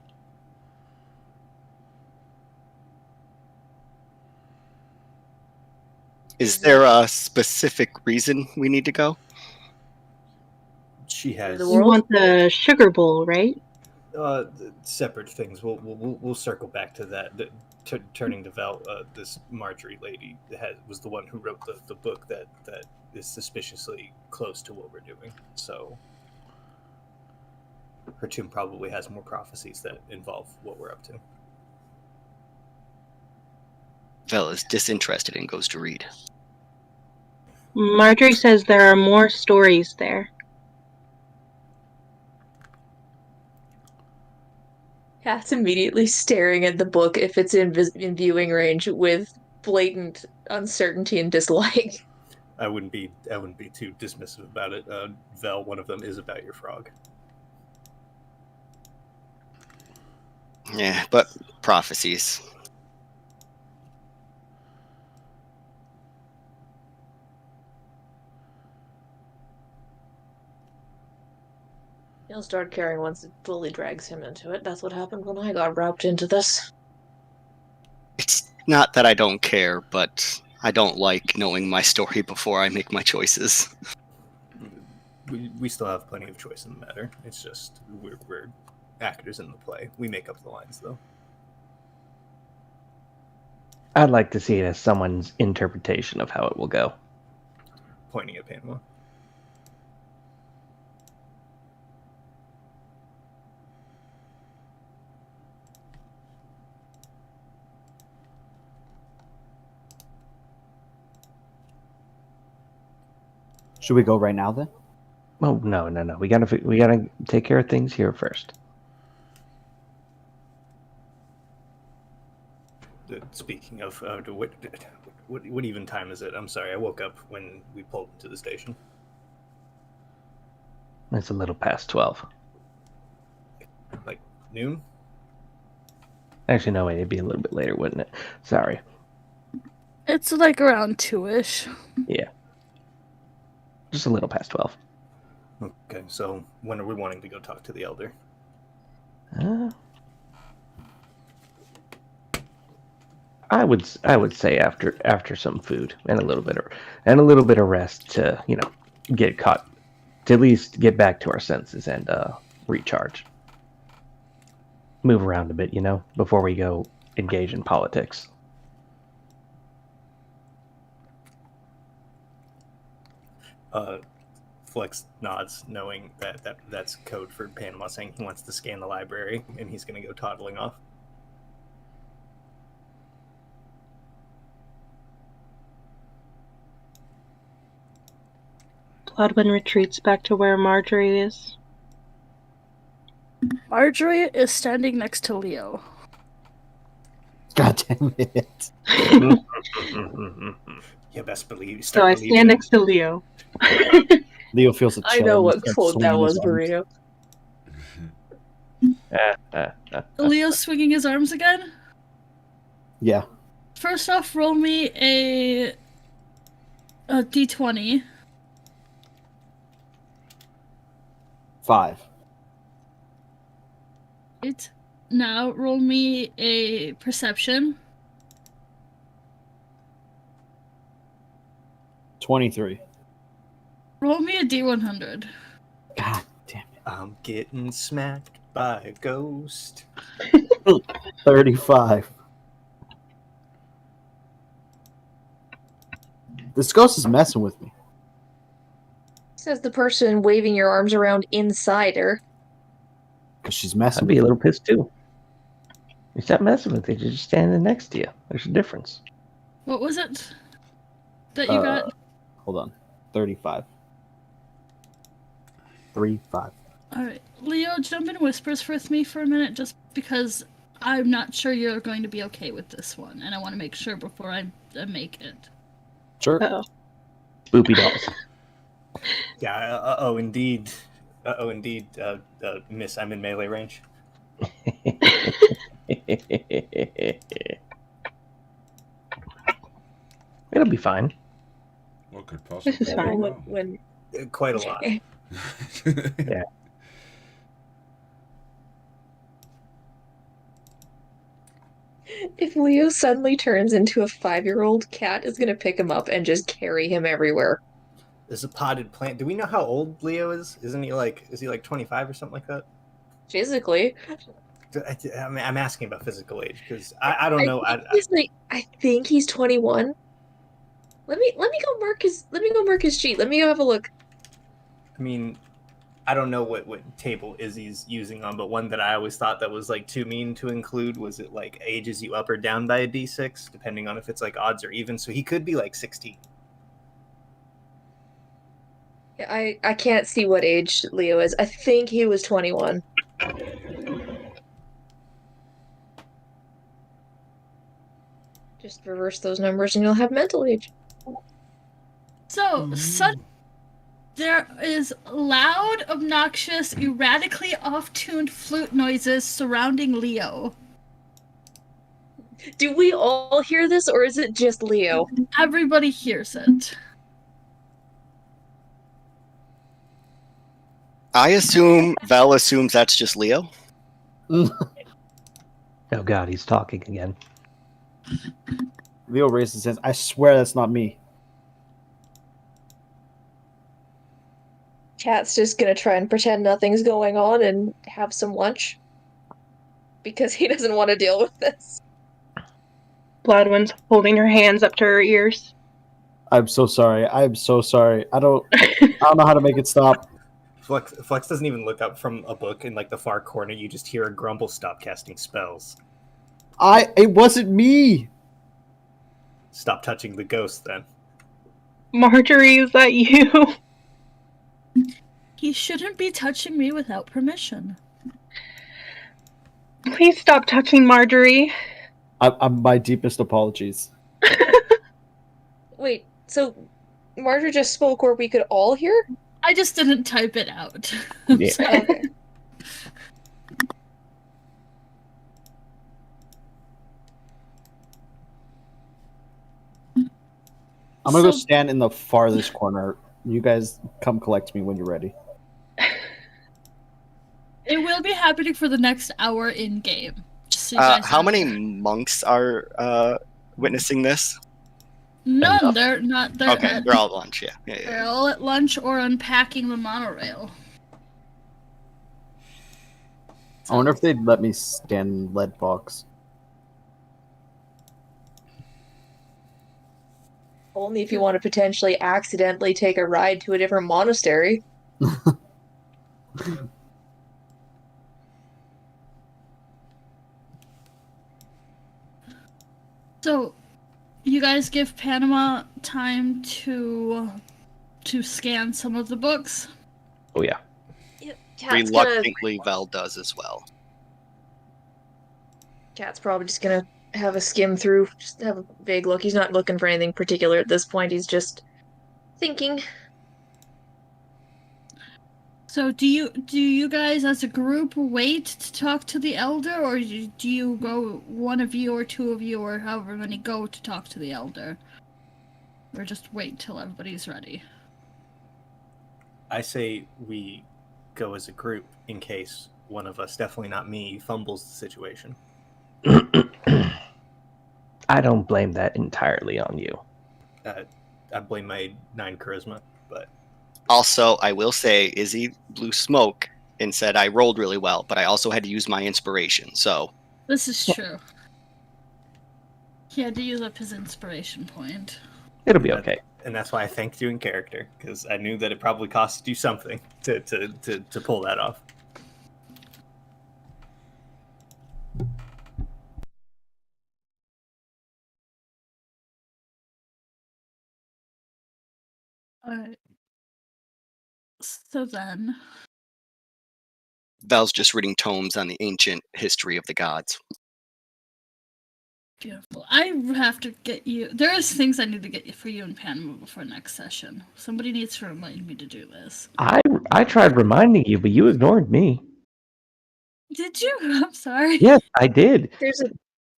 Is there a specific reason we need to go? she has The You world? want the sugar bowl, right? separate things. We'll circle back to that. Turning to Val, this Marjorie lady was the one who wrote the book that is suspiciously close to what we're doing. So her tomb probably has more prophecies that involve what we're up to. Vel is disinterested and goes to read. Marjorie says there are more stories there. Cat's immediately staring at the book if it's in viewing range with blatant uncertainty and dislike. I wouldn't be too dismissive about it. Vel, one of them is about your frog. Yeah, but prophecies. He'll start caring once it fully drags him into it. That's what happened when I got wrapped into this. It's not that I don't care, but I don't like knowing my story before I make my choices. We still have plenty of choice in the matter. It's just we're actors in the play. We make up the lines, though. I'd like to see it as someone's interpretation of how it will go. Pointing at Panama. Should we go right now then? Oh no. We gotta take care of things here first. Speaking of, what even time is it? I'm sorry, I woke up when we pulled into the station. It's a little past 12. Like noon? Actually, no, wait, it'd be a little bit later, wouldn't it? Sorry. It's like around 2-ish. Yeah. Just a little past 12. Okay, so when are we wanting to go talk to the elder? I would say after some food and a little bit of rest to get caught, to at least get back to our senses and recharge. Move around a bit, before we go engage in politics. Flex nods, knowing that's code for Panama saying he wants to scan the library and he's going to go toddling off. Bloodwind retreats back to where Marjorie is. Marjorie is standing next to Leo. God damn it. You best believe. So I stand next to Leo. Leo feels a chill. I know what Starts quote that swinging was, his arms. Burrito. Leo's swinging his arms again. Yeah. First off, roll me a d20. 5. Right. Now roll me a perception. 23. Roll me a d100. God damn it. I'm getting smacked by a ghost. 35. This ghost is messing with me. Says the person waving your arms around inside her. Because she's messing I'd with be a me. little pissed too. He's not messing with you, just standing next to you. There's a difference. What was it that you got? Hold on. 35. 35. Alright. Leo, jump in whispers with me for a minute, just because I'm not sure you're going to be okay with this one, and I want to make sure before I make it. Sure. Uh-oh. Spoopy dolls. Yeah. Indeed. Indeed. Miss, I'm in melee range. It'll be fine. What could possibly is go fine. wrong? when Quite a lot. Yeah. if Leo suddenly turns into a 5-year-old, Cat is gonna pick him up and just carry him everywhere. There's a potted plant. Do we know how old Leo is? Is he like 25 or something like that? Physically. I'm asking about physical age because I don't know. I think he's 21. Let me go mark his sheet. Let me go have a look. I mean, I don't know what table Izzy's using on, but one that I always thought that was like too mean to include was it like ages you up or down by a d6, depending on if it's like odds or even. So he could be like 16. I can't see what age Leo is. I think he was 21. Just reverse those numbers and you'll have mental age. So, there is loud, obnoxious, erratically off-tuned flute noises surrounding Leo. Do we all hear this or is it just Leo? Everybody hears it. I assume Vel assumes that's just Leo. Oh God, he's talking again. Leo raises his hands. I swear that's not me. Cat's just gonna try and pretend nothing's going on and have some lunch. Because he doesn't want to deal with this. Bloodwind's holding her hands up to her ears. I'm so sorry. I'm so sorry. I don't know how to make it stop. Flex doesn't even look up from a book in like the far corner. You just hear a grumble stop casting spells. It wasn't me. Stop touching the ghost then. Marjorie, is that you? He shouldn't be touching me without permission. Please stop touching Marjorie. I'm my deepest apologies. Wait, so Marjorie just spoke where we could all hear? I just didn't type it out. Yeah. Okay. I'm gonna go So- stand in the farthest corner. You guys come collect me when you're ready. It will be happening for the next hour in game. Just so you guys How know. many monks are witnessing this? None. They're not. They're Okay, at, they're all at lunch. Yeah. they're all at lunch or unpacking the monorail. I wonder if they'd let me stand in lead box. Only if you want to potentially accidentally take a ride to a different monastery. So, you guys give Panama time to scan some of the books. Oh yeah. Cat's gonna, Reluctantly, Vel does as well. Cat's probably just gonna have a skim through, just have a vague look. He's not looking for anything particular at this point. He's just thinking. So, do you guys as a group wait to talk to the elder, or do you go, one of you or two of you or however many go to talk to the elder, or just wait till everybody's ready? I say we go as a group in case one of us, definitely not me, fumbles the situation. I don't blame that entirely on you. I blame my 9 charisma, but Also, I will say Izzy blew smoke and said I rolled really well, but I also had to use my inspiration. So This is true. He had to use up his inspiration point. It'll be okay. and that's why I thanked you in character, because I knew that it probably cost you something to pull that off. Alright. So then, Vel's just reading tomes on the ancient history of the gods. Beautiful. I have to get you. There's things I need to get you for you and Panama before next session. Somebody needs to remind me to do this. I tried reminding you, but you ignored me. Did you? I'm sorry. Yes, I did.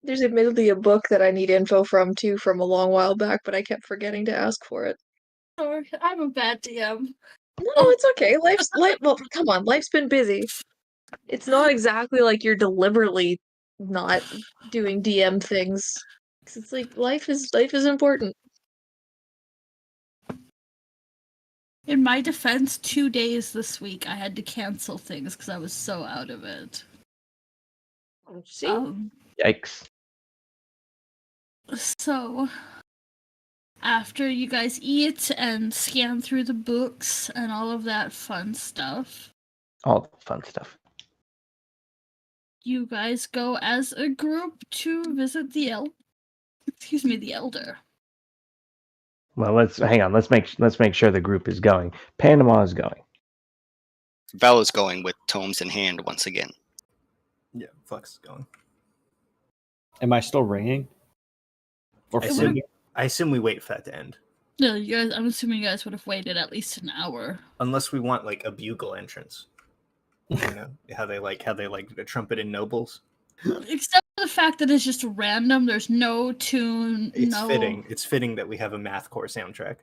There's admittedly a book that I need info from too from a long while back, but I kept forgetting to ask for it. Sorry, I'm a bad DM. No, Oh. it's okay. Well, come on, life's been busy. It's not exactly like you're deliberately not doing DM things. 'Cause it's like life is important. In my defense, 2 days this week I had to cancel things because I was so out of it. See? Yikes. So, after you guys eat and scan through the books and all of that fun stuff, All the fun stuff. you guys go as a group to visit the elder. Well, let's hang on. Let's make sure the group is going. Panama is going. Val is going with tomes in hand once again. Yeah, Flux is going. Am I still ringing? Or I assume we wait for that to end. No, you guys. I'm assuming you guys would have waited at least an hour. Unless we want like a bugle entrance. You know how they like the trumpet in nobles. Except for the fact that it's just random. There's no tune. It's no. fitting. It's fitting that we have a math core soundtrack.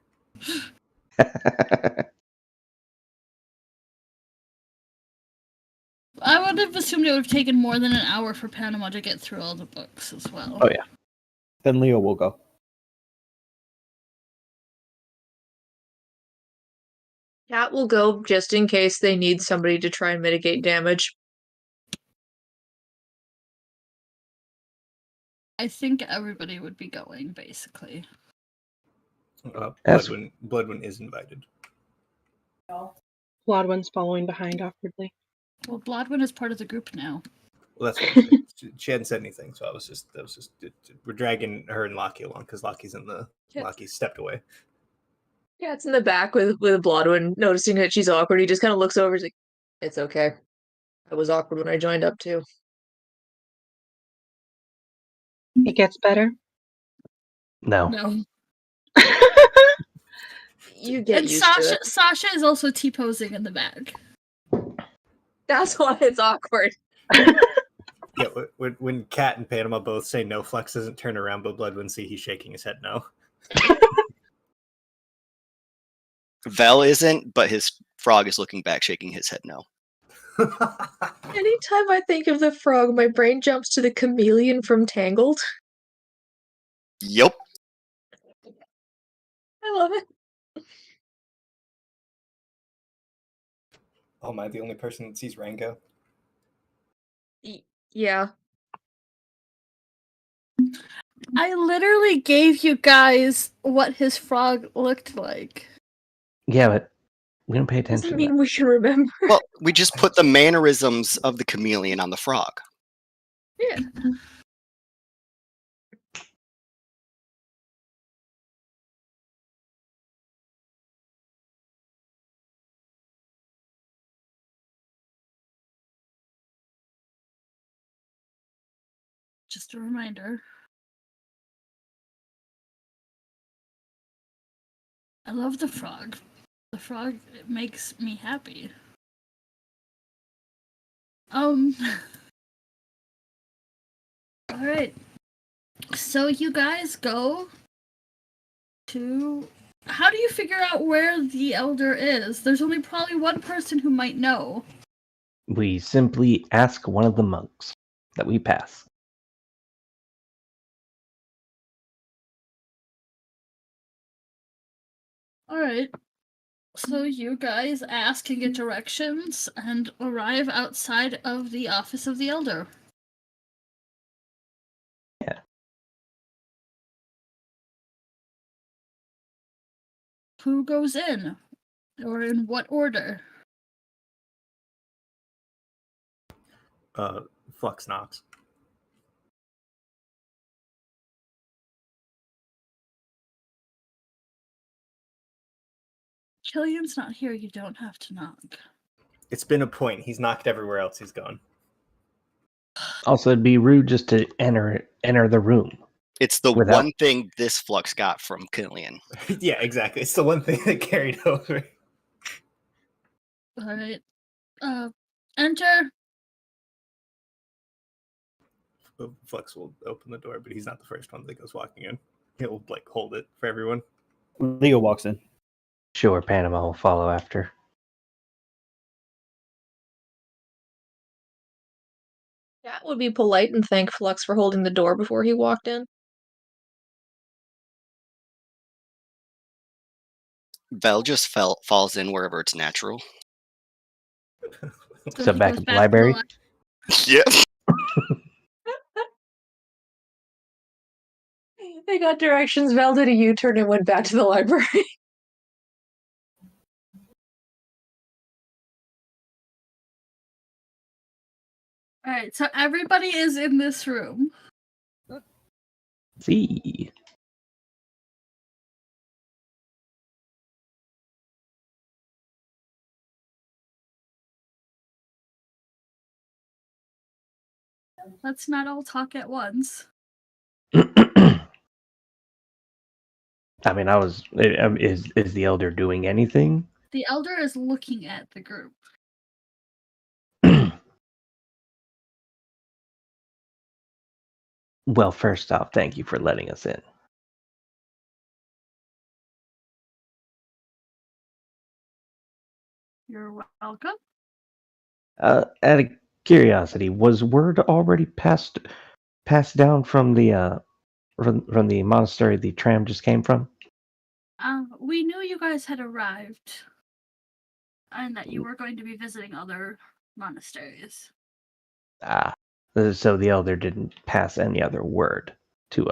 I would have assumed it would have taken more than an hour for Panama to get through all the books as well. Oh yeah. Then Leo will go. Cat will go just in case they need somebody to try and mitigate damage. I think everybody would be going, basically. Bloodwind is invited. Blodwin's following behind awkwardly. Well, Blodwin is part of the group now. Well, that's what I'm saying. She hadn't said anything, so we're dragging her and Lockie along because Lockie's Lockie's stepped away. Cat's in the back with Blodwin, noticing that she's awkward. He just kind of looks over. He's like, "It's okay. I was awkward when I joined up too." It gets better. No. No. You get And used to it. Sasha is also T-posing in the back. That's why it's awkward. Yeah, when Cat and Panama both say no, Flux doesn't turn around, but Bloodwind see he's shaking his head no. Val isn't, but his frog is looking back, shaking his head no. Anytime I think of the frog, my brain jumps to the chameleon from Tangled. Yup. I love it. Oh, am I the only person that sees Rango? Yeah. I literally gave you guys what his frog looked like. Yeah, but we don't pay attention. Doesn't mean we can remember. Well, we just put the mannerisms of the chameleon on the frog. Yeah. Just a reminder. I love the frog. The frog makes me happy. Alright. So you guys go to... How do you figure out where the elder is? There's only probably one person who might know. We simply ask one of the monks that we pass. Alright. So you guys ask and get directions and arrive outside of the office of the elder. Yeah. Who goes in? Or in what order? Flux knocks. Killian's not here, you don't have to knock. It's been a point. He's knocked everywhere else he's gone. Also, it'd be rude just to enter the room. It's the Without- one thing this flux got from Killian. Yeah, exactly. It's the one thing that carried over. All right. Enter. Flux will open the door, but he's not the first one that goes walking in. He'll like hold it for everyone. Leo walks in. Sure, Panama will follow after. Cat would be polite and thank Flux for holding the door before he walked in. Vel just falls in wherever it's natural. So he back goes at the back library? Yep. They got directions. Vel did a U-turn and went back to the library. All right. So everybody is in this room. See. Let's not all talk at once. I mean, is the elder doing anything? The elder is looking at the group. Well, first off, thank you for letting us in. You're welcome. Out of curiosity, was word already passed down from the from the monastery the tram just came from? We knew you guys had arrived, and that you were going to be visiting other monasteries. Ah, so the elder didn't pass any other word to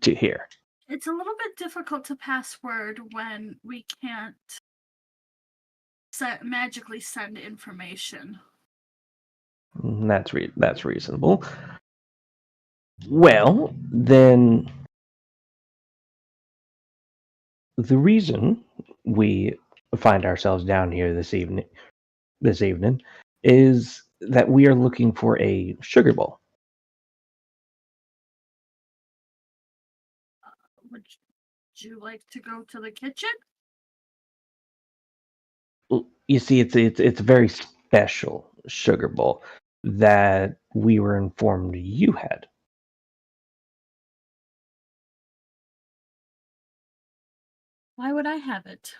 here. It's a little bit difficult to pass word when we can't magically send information. That's reasonable. Well, then the reason we find ourselves down here this evening is that we are looking for a sugar bowl. Would you like to go to the kitchen? You see, it's a very special sugar bowl that we were informed you had. Why would I have it?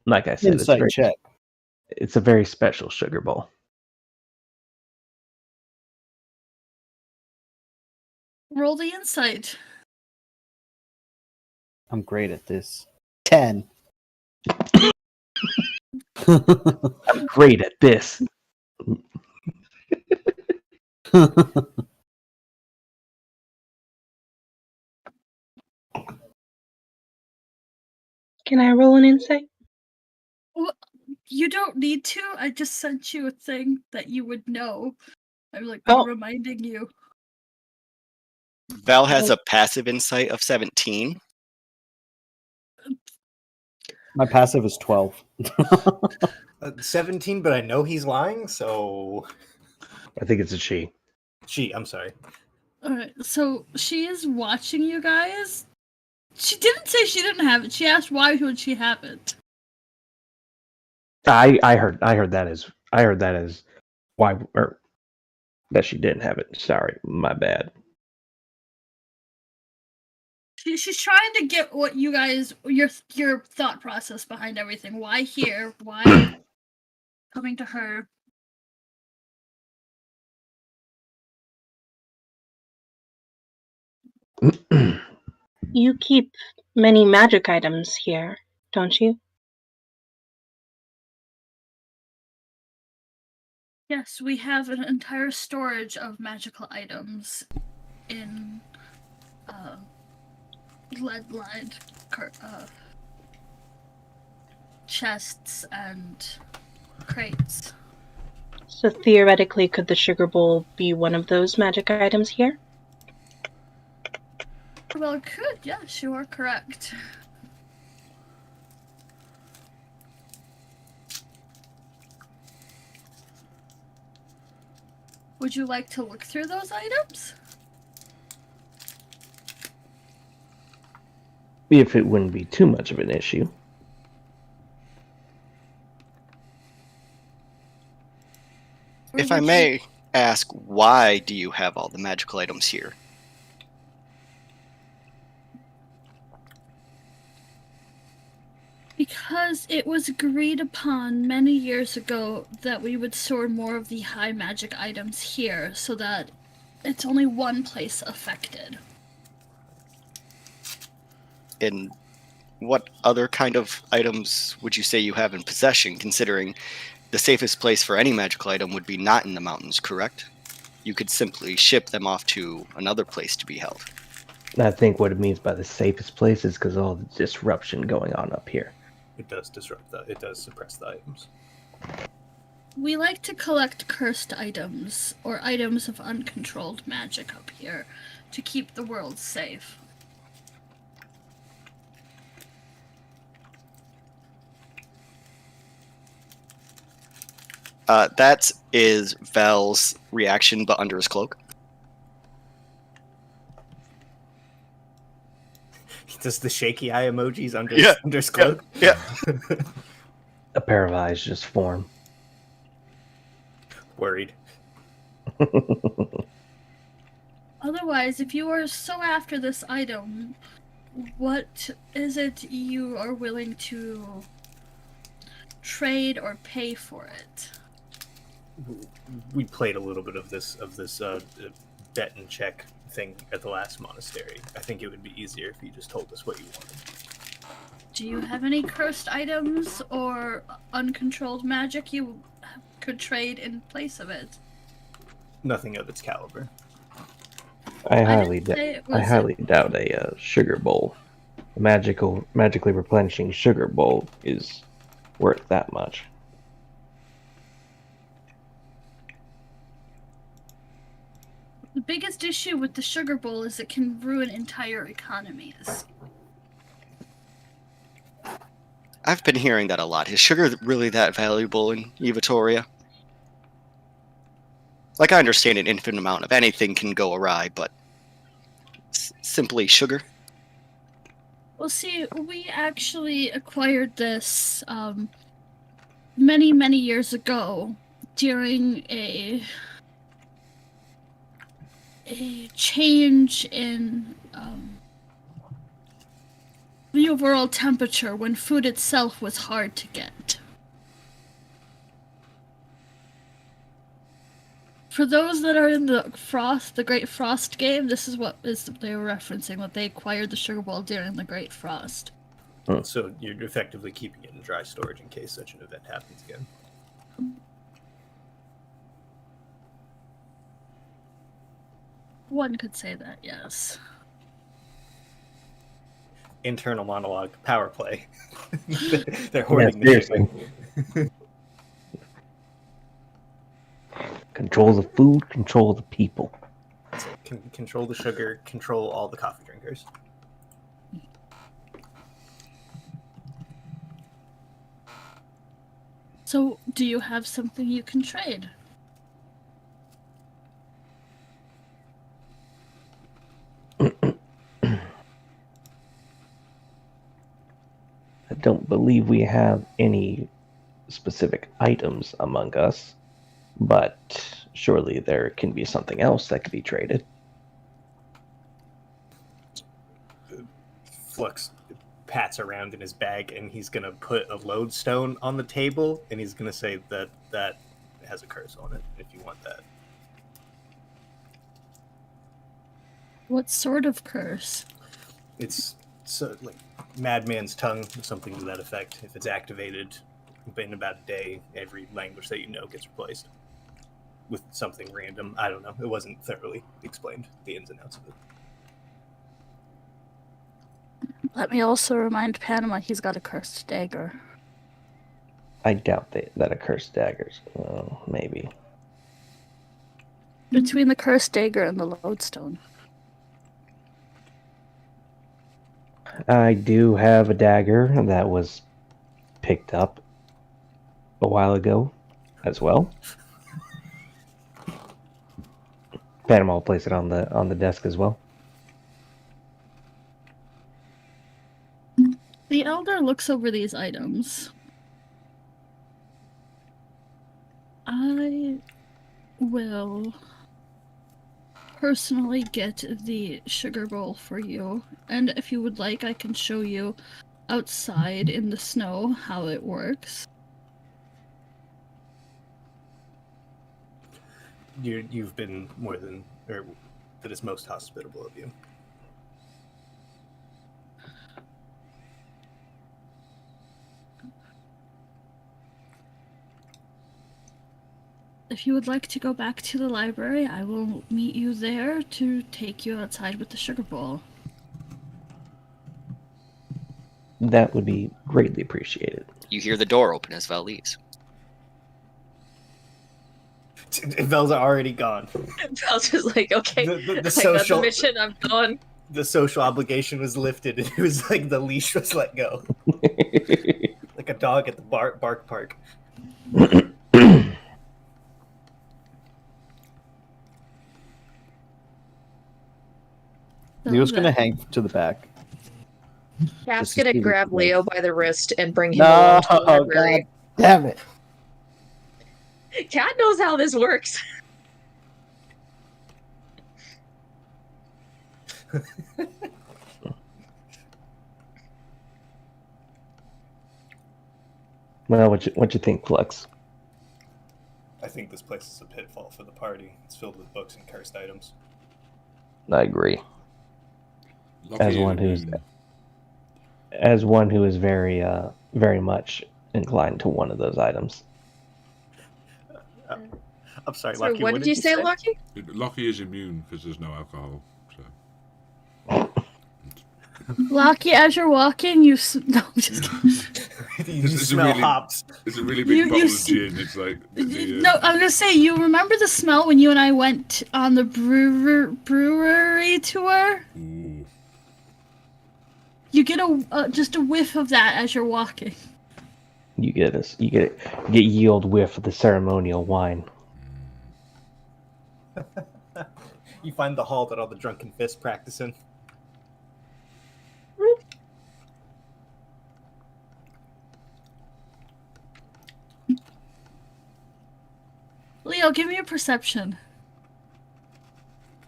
Like I said, Insight check. it's a very special sugar bowl. Roll the insight. I'm great at this. 10. I'm great at this. Can I roll an insight? Well, you don't need to. I just sent you a thing that you would know. I'm like reminding you. Val has a passive insight of 17. My passive is 12. 17, but I know he's lying, so I think it's a she. I'm sorry. Alright, so she is watching you guys. She didn't say she didn't have it. She asked why would she have it. I heard that as why, or that she didn't have it. Sorry, my bad. She's trying to get what you guys your thought process behind everything. Why here? Why coming to her? You keep many magic items here, don't you? Yes, we have an entire storage of magical items in lead-lined chests and crates. So theoretically, could the sugar bowl be one of those magic items here? Well, it could, yes, you are correct. Would you like to look through those items? If it wouldn't be too much of an issue. Or If I would you- may ask, why do you have all the magical items here? Because it was agreed upon many years ago that we would store more of the high magic items here so that it's only one place affected. And what other kind of items would you say you have in possession, considering the safest place for any magical item would be not in the mountains, correct? You could simply ship them off to another place to be held. I think what it means by the safest place is because all the disruption going on up here. It does disrupt the. It does suppress the items. We like to collect cursed items or items of uncontrolled magic up here to keep the world safe. That is Val's reaction, but under his cloak. He does the shaky eye emojis under Yeah, under his cloak. Yeah. A pair of eyes just form. Worried. Otherwise, if you are so after this item, what is it you are willing to trade or pay for it? We played a little bit of this bet and check thing at the last monastery. I think it would be easier if you just told us what you wanted. Do you have any cursed items or uncontrolled magic you could trade in place of it? Nothing of its caliber. I didn't say it was highly doubt a sugar bowl. A magically replenishing sugar bowl is worth that much. The biggest issue with the sugar bowl is it can ruin entire economies. I've been hearing that a lot. Is sugar really that valuable in Evatoria? Like, I understand an infinite amount of anything can go awry, but simply sugar? Well, see, we actually acquired this many, many years ago during a change in the overall temperature when food itself was hard to get. For those that are in the Great Frost game, this is what they were referencing, that they acquired the sugar bowl during the Great Frost. So you're effectively keeping it in dry storage in case such an event happens again. One could say that, yes. Internal monologue, power play. They're hoarding the seriously. Control the food, control the people. Control the sugar, control all the coffee drinkers. So, do you have something you can trade? I don't believe we have any specific items among us, but surely there can be something else that could be traded. Flux pats around in his bag and he's gonna put a lodestone on the table and he's gonna say that has a curse on it if you want that. What sort of curse? It's like madman's tongue, something to that effect. If it's activated in about a day, every language that you know gets replaced with something random. I don't know. It wasn't thoroughly explained, the ins and outs of it. Let me also remind Panama he's got a cursed dagger. I doubt that a cursed dagger's. Maybe. Between the cursed dagger and the lodestone. I do have a dagger that was picked up a while ago as well. Panama will place it on the desk as well. The elder looks over these items. I will personally get the sugar bowl for you, and if you would like, I can show you outside in the snow how it works. You've been more than, or that is most hospitable of you. If you would like to go back to the library, I will meet you there to take you outside with the sugar bowl. That would be greatly appreciated. You hear the door open as Val leaves. Vel's already gone. Val's just like, okay, The I got social the mission, I'm gone. the social obligation was lifted, and it was like the leash was let go, like a dog at the bark park. Leo's So gonna that- hang to the back. Cat's This is gonna really grab cool. Leo by the wrist and bring him No, along to the God library. damn it! Cat knows how this works. Well, what you think, Flux? I think this place is a pitfall for the party. It's filled with books and cursed items. I agree. Lucky As is one who's immune. as one who is very very much inclined to one of those items. I'm sorry, Sorry, Lucky. what did you say, Lucky? Lucky is immune because there's no alcohol. So Lucky, as you're walking, you no, I'm just kidding. You This is a smell really- hops. it's a really big You bottle of see- gin. It's like No, I'm gonna say, you remember the smell when you and I went on the brewery tour? Ooh. You get just a whiff of that as you're walking. You get ye old whiff of the ceremonial wine. You find the hall that all the drunken fists practice in. Leo, give me a perception.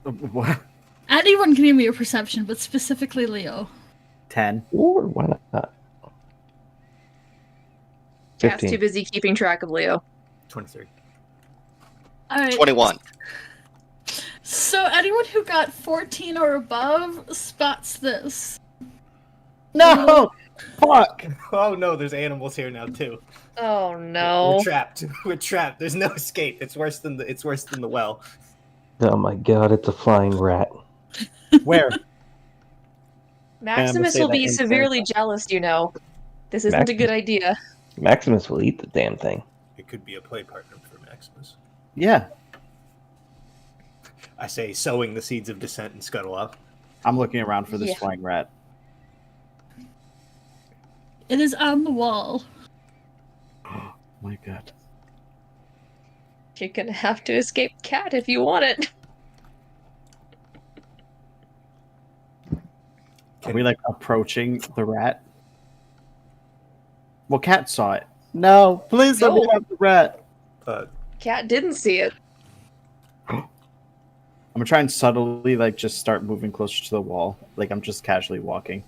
What? Anyone can give me a perception, but specifically Leo. 10. Or why not? Cat's 15. too busy keeping track of Leo. 23. All right. 21. So anyone who got 14 or above spots this. No! Fuck! Oh no, there's animals here now too. Oh no. We're trapped. We're trapped. There's no escape. It's worse than the well. Oh my god, it's a flying rat. Where? Maximus say will that be in severely jealous, you know. This isn't a Maximus. good idea. Maximus will eat the damn thing. It could be a play partner for Maximus. Yeah. I say, sowing the seeds of dissent and scuttle up. I'm looking around for this Yeah. flying rat. It is on the wall. My god. You're gonna have to escape Cat if you want it. Are we like approaching the rat? Well, Cat saw it. No, please let me No. have the rat. Cat didn't see it. I'm gonna try and subtly like just start moving closer to the wall. Like I'm just casually walking.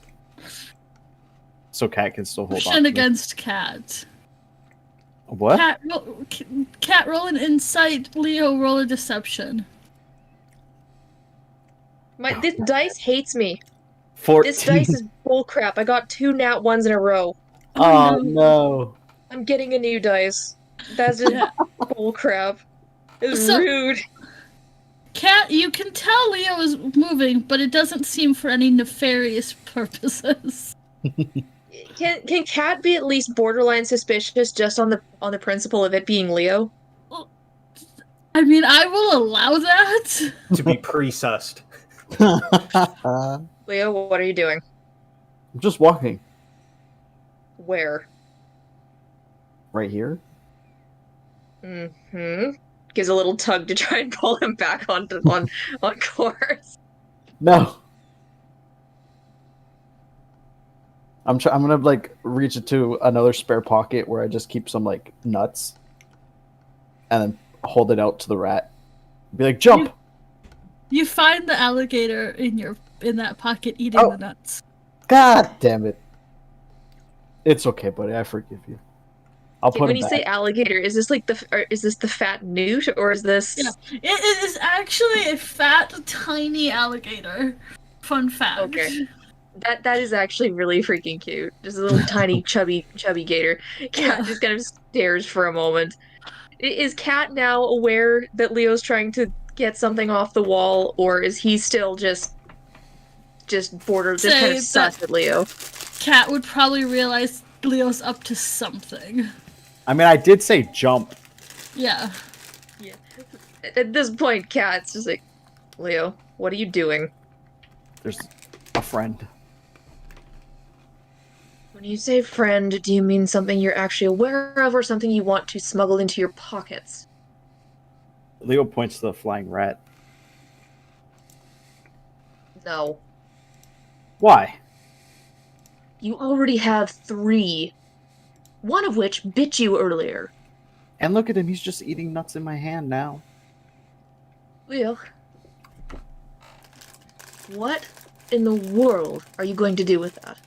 So Cat can still hold on. Pushing to me. against Cat. What? Cat, roll an insight. Leo, roll a deception. This dice hates me. 14. This dice is bullcrap. I got 2 nat 1s in a row. Oh no. I'm getting a new dice. That's just bullcrap. It's So- rude. Cat, you can tell Leo is moving, but it doesn't seem for any nefarious purposes. Can Cat be at least borderline suspicious just on the principle of it being Leo? I mean, I will allow that. To be pre-sussed. I'm Leo, what are you doing? just walking Where? right here. Mm-hmm. Gives a little tug to try and pull him back on course. No. I'm gonna like reach into another spare pocket where I just keep some like nuts, and then hold it out to the rat. Be like, jump! You find the alligator in that pocket eating Oh. the nuts. God damn it! It's okay, buddy. I forgive you. I'll put When him you back. say alligator, is this like is this the fat newt, or is this? Yeah, it is actually a fat, tiny alligator. Fun fact. Okay. That is actually really freaking cute. Just a little tiny chubby gator. Cat Yeah. just kind of stares for a moment. Is Cat now aware that Leo's trying to get something off the wall, or is he still just kind Say of sus that at Leo? Cat would probably realize Leo's up to something. I mean, I did say jump. Yeah. Yeah. At this point, Cat's just like, Leo, what are you doing? There's a friend. When you say friend, do you mean something you're actually aware of, or something you want to smuggle into your pockets? Leo points to the flying rat. No. Why? You already have 3. One of which bit you earlier. And look at him. He's just eating nuts in my hand now. Leo, what in the world are you going to do with that?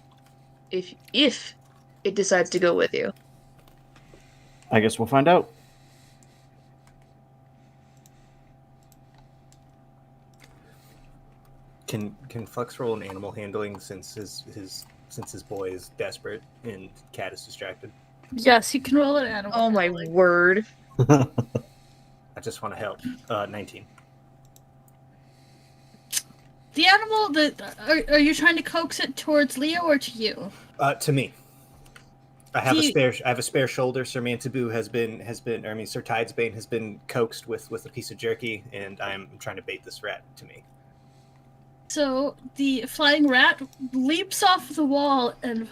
If it decides to go with you. I guess we'll find out. Can Flex roll an animal handling since his boy is desperate and Cat is distracted? Yes, you can roll an animal. Oh my handling. word. I just want to help. 19. The animal that are you trying to coax it towards Leo or to you? To me. I have Do you- I have a spare shoulder. Sir Mantaboo Sir Tidesbane has been coaxed with a piece of jerky, and I'm trying to bait this rat to me. So the flying rat leaps off the wall and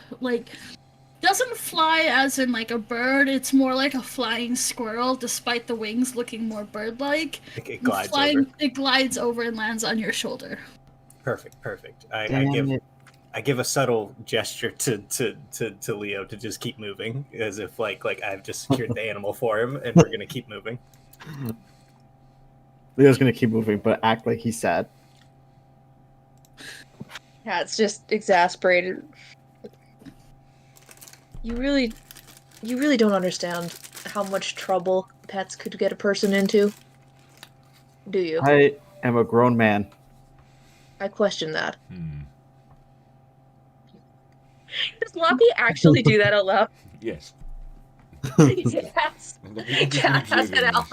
doesn't fly as in like a bird. It's more like a flying squirrel, despite the wings looking more bird-like. It glides over. It glides over and lands on your shoulder. Perfect. I Damn it. give a subtle gesture to Leo to just keep moving, as if like I've just secured the animal for him, and we're gonna keep moving. Leo's gonna keep moving, but act like he's sad. Cat's just exasperated. You really don't understand how much trouble pets could get a person into. Do you? I am a grown man. I question that. Hmm. Does Loppy actually do that out loud? Yes. Yes. Cat has an ally.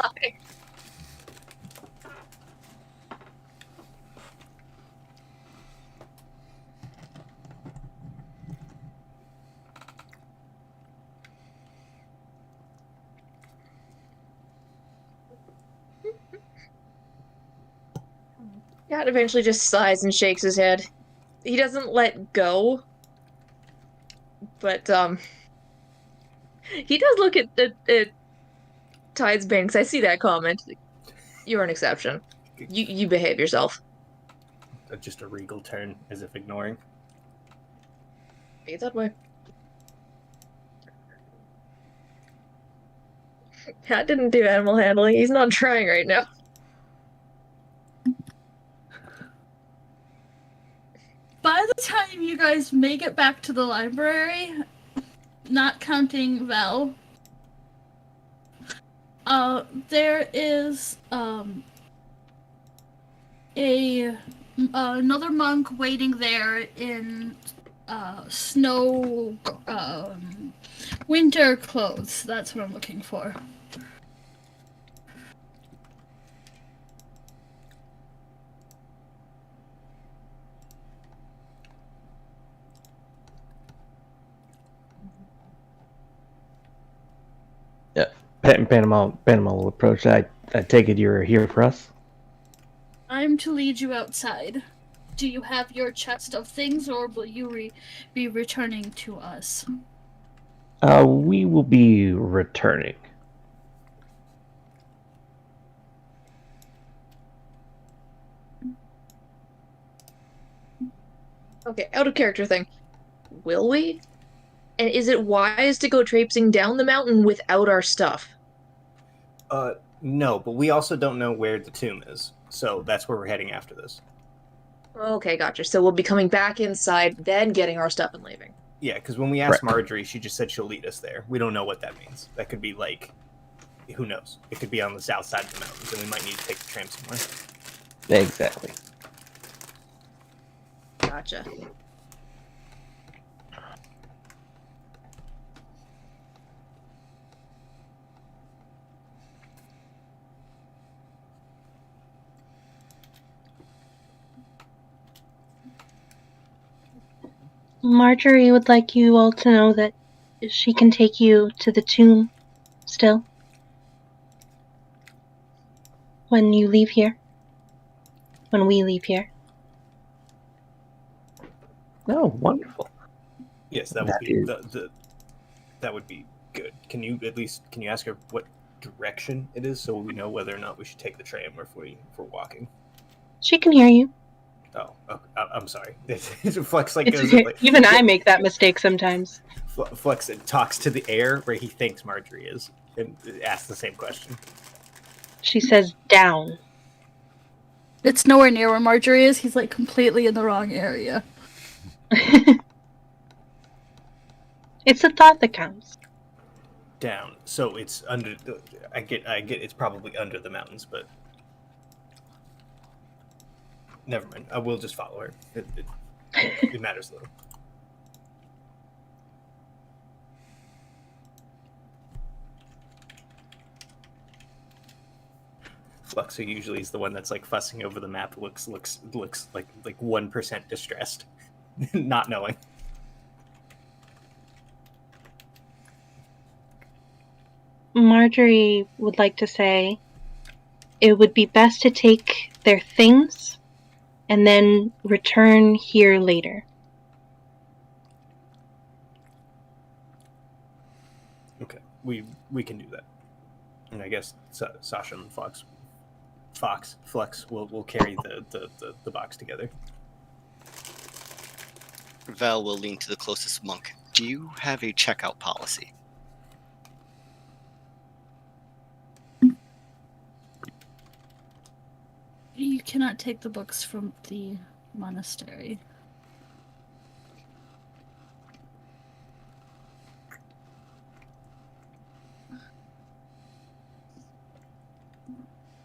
Cat eventually just sighs and shakes his head. He doesn't let go, but he does look at Tidesbane, because I see that comment. You're an exception. You behave yourself. Just a regal turn, as if ignoring. Be that way. Cat didn't do animal handling. He's not trying right now. By the time you guys make it back to the library, not counting Vel, there is another monk waiting there in snow winter clothes. That's what I'm looking for. Panama will approach. I take it you're here for us? I'm to lead you outside. Do you have your chest of things, or will you be returning to us? We will be returning. Okay, out of character thing. will we? And is it wise to go traipsing down the mountain without our stuff? No, but we also don't know where the tomb is, so that's where we're heading after this. Okay, gotcha. So we'll be coming back inside, then getting our stuff and leaving. Yeah, because when we asked Correct. Marjorie, she just said she'll lead us there. We don't know what that means. That could be like, who knows? It could be on the south side of the mountains, and we might need to take the tram somewhere. Exactly. Gotcha. Marjorie would like you all to know that she can take you to the tomb still when you leave here. When we leave here. Oh, wonderful. Yes, that would That be is- that would be good. Can you ask her what direction it is so we know whether or not we should take the tram or if we're walking? She can hear you. Oh, I'm sorry. Flex like It's goes okay. like, Even I make that mistake sometimes. Flex talks to the air where he thinks Marjorie is and asks the same question. She says down. It's nowhere near where Marjorie is. He's like completely in the wrong area. It's a thought that counts. Down. So it's under. I get. It's probably under the mountains, but never mind. I will just follow her. It matters little. Flux, who usually is the one that's like fussing over the map, looks like 1% distressed, not knowing. Marjorie would like to say it would be best to take their things and then return here later. Okay, we can do that, and I guess Sasha and Flux will carry the box together. Val will lean to the closest monk. Do you have a checkout policy? You cannot take the books from the monastery.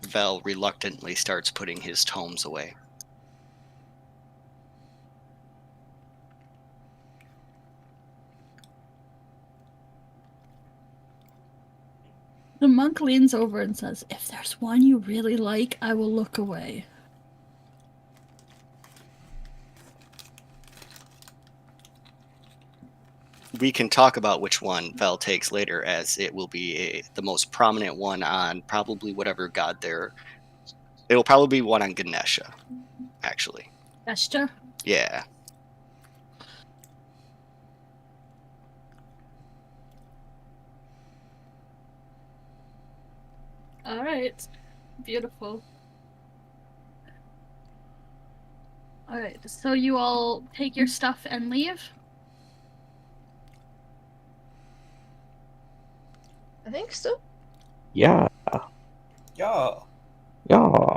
Val reluctantly starts putting his tomes away. The monk leans over and says, "If there's one you really like, I will look away." We can talk about which one Val takes later, as it will be the most prominent one on probably whatever god there. It'll probably be one on Ganesha, actually. Esther? Yeah. Alright. Beautiful. Alright, so you all take your stuff and leave? I think so. Yeah. Yeah. Yeah.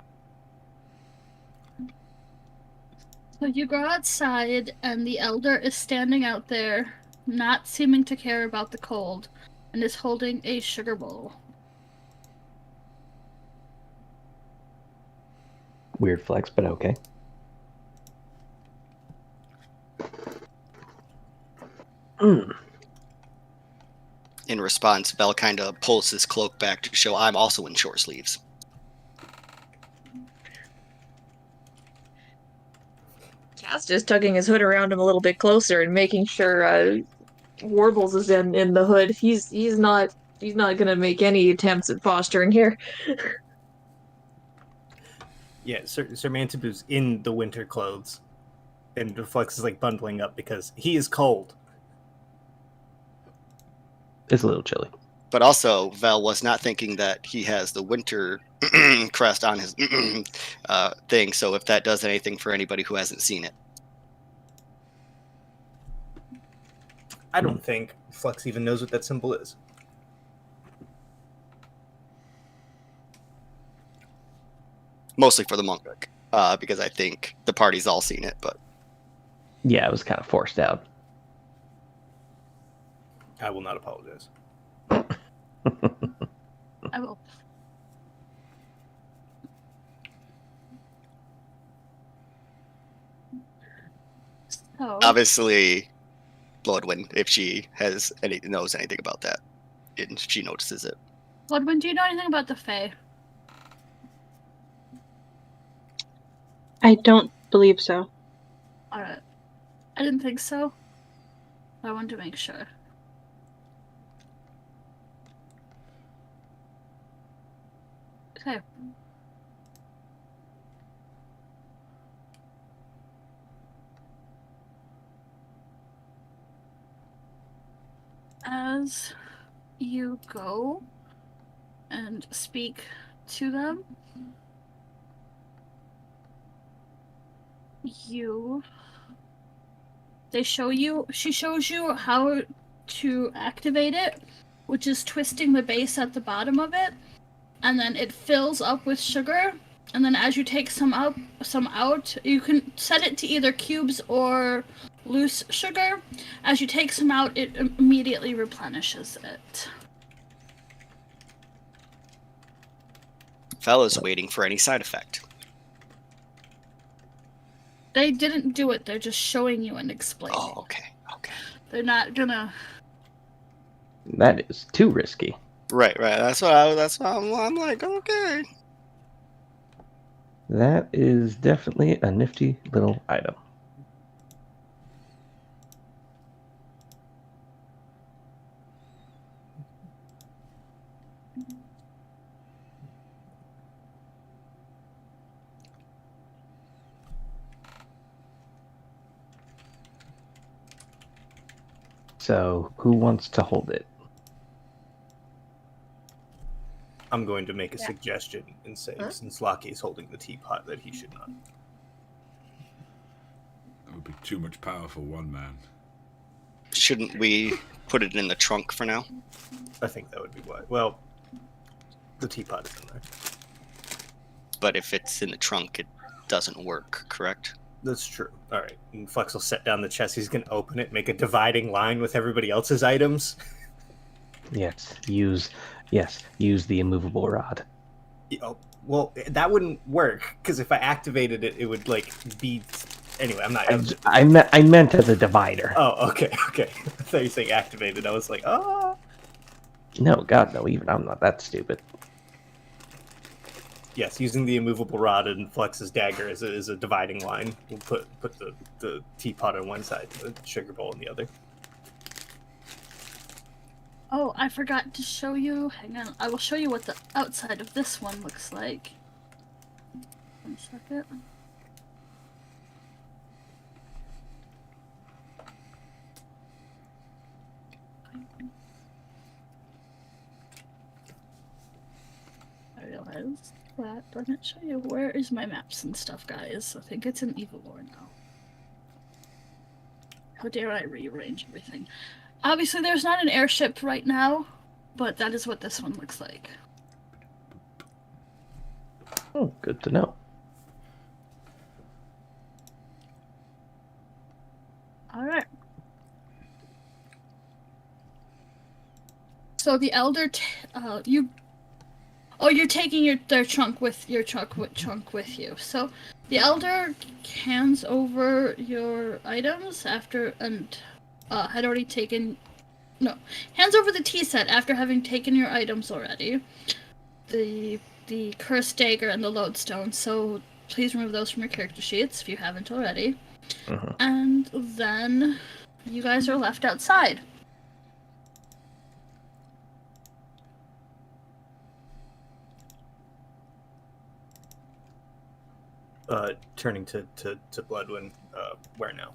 So you go outside, and the elder is standing out there, not seeming to care about the cold, and is holding a sugar bowl. Weird flex, but okay. In response, Val kind of pulls his cloak back to show I'm also in short sleeves. Cass just tugging his hood around him a little bit closer and making sure Warbles is in the hood. He's not gonna make any attempts at posturing here. Yeah, Sir Mantibu's in the winter clothes, and Flex is like bundling up because he is cold. It's a little chilly. But also, Val was not thinking that he has the winter crest on his thing, so if that does anything for anybody who hasn't seen it. I don't think Flux even knows what that symbol is. Mostly for the monk, because I think the party's all seen it, but Yeah, it was kind of forced out. I will not apologize. I will. So, obviously Bloodwind, if she knows anything about that, and she notices it. Bloodwind, do you know anything about the Fae? I don't believe so. Alright. I didn't think so. I wanted to make sure. Okay. As you go and speak to them, she shows you how to activate it, which is twisting the base at the bottom of it, and then it fills up with sugar, and then as you take some out, you can set it to either cubes or loose sugar. As you take some out, it immediately replenishes it. Fella's waiting for any side effect. They didn't do it, they're just showing you and explaining. Oh, okay. They're not gonna... That is too risky. Right. That's what I'm like, okay. That is definitely a nifty little item. So, who wants to hold it? I'm going to make a suggestion and say, since Lockie is holding the teapot, that he should not. That would be too much power for one man. Shouldn't we put it in the trunk for now? I think that would be wise. Well, the teapot is in there. But if it's in the trunk, it doesn't work, correct? That's true. All right. And Flex will set down the chest. He's going to open it, make a dividing line with everybody else's items. Yes, use the immovable rod. Oh, well, that wouldn't work, because if I activated it, it would, like, be... Anyway, I'm not... I meant as a divider. Oh, okay. I thought you were saying activated. I was like, oh... No, God, no, even I'm not that stupid. Yes, using the immovable rod and Flex's dagger is a dividing line. We'll put the teapot on one side, the sugar bowl on the other. Oh, I forgot to show you. Hang on, I will show you what the outside of this one looks like. 1 second. I realized that doesn't show you. Where is my maps and stuff, guys? I think it's in Evatoria now. How dare I rearrange everything? Obviously, there's not an airship right now, but that is what this one looks like. Oh, good to know. Alright. So the elder, you're taking their trunk with with you. So the elder hands over your items after had already taken. No, hands over the tea set after having taken your items already. The cursed dagger and the lodestone. So please remove those from your character sheets if you haven't already. Uh-huh. And then you guys are left outside. Turning to Bloodwind, where now?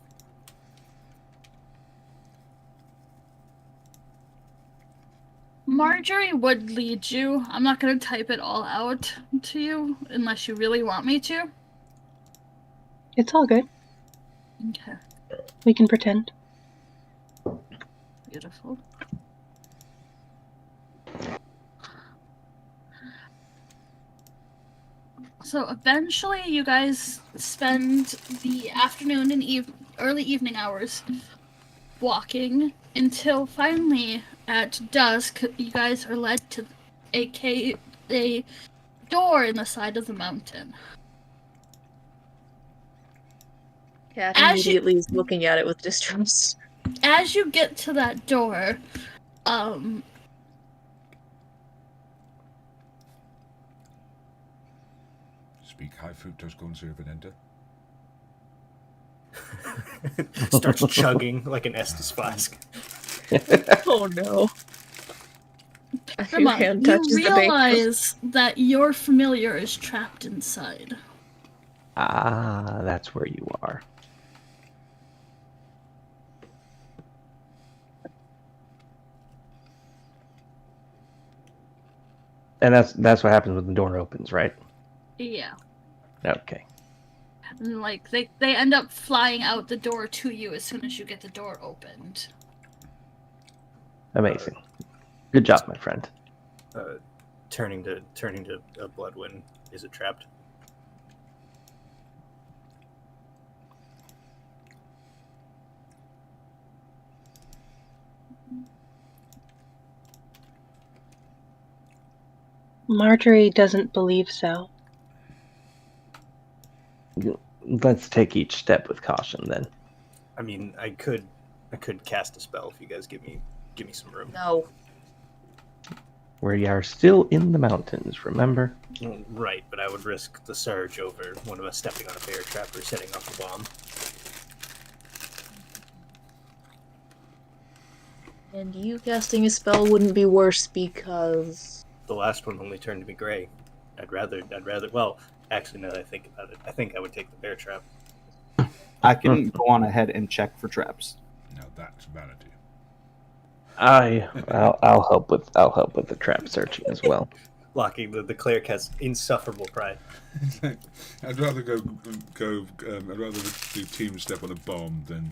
Marjorie would lead you. I'm not going to type it all out to you unless you really want me to. It's all good. Okay. We can pretend. Beautiful. So eventually, you guys spend the afternoon and early evening hours walking until finally, at dusk, you guys are led to a door in the side of the mountain. Cat As you- immediately is looking at it with distrust. As you get to that door, Speak high fructose corn syrup and enter. Starts chugging like an Estus flask. Oh no. Your Rima, hand you touches the bacon. realize that your familiar is trapped inside. Ah, that's where you are. And that's what happens when the door opens, right? Yeah. Okay. And like they end up flying out the door to you as soon as you get the door opened. Amazing. Good job, my friend. Turning to Bloodwind. Is it trapped? Marjorie doesn't believe so. Let's take each step with caution, then. I mean, I could cast a spell if you guys give me some room. No. We are still in the mountains, remember? Well, right, but I would risk the surge over one of us stepping on a bear trap or setting off a bomb. And you casting a spell wouldn't be worse because... The last one only turned me gray. I'd rather. Well, actually, now that I think about it, I think I would take the bear trap. I can go on ahead and check for traps. Now that's vanity. I'll help with the trap searching as well. Locking the cleric has insufferable pride. I'd rather go. I'd rather do team step on a bomb than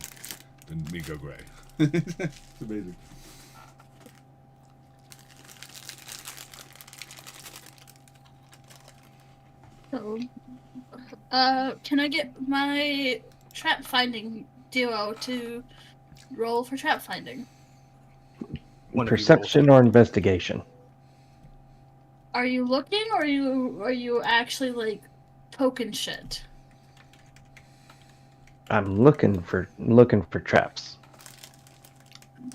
me go grey. It's amazing. So, can I get my trap finding duo to roll for trap finding? Perception or investigation? Are you looking, or are you actually like poking shit? I'm looking for traps.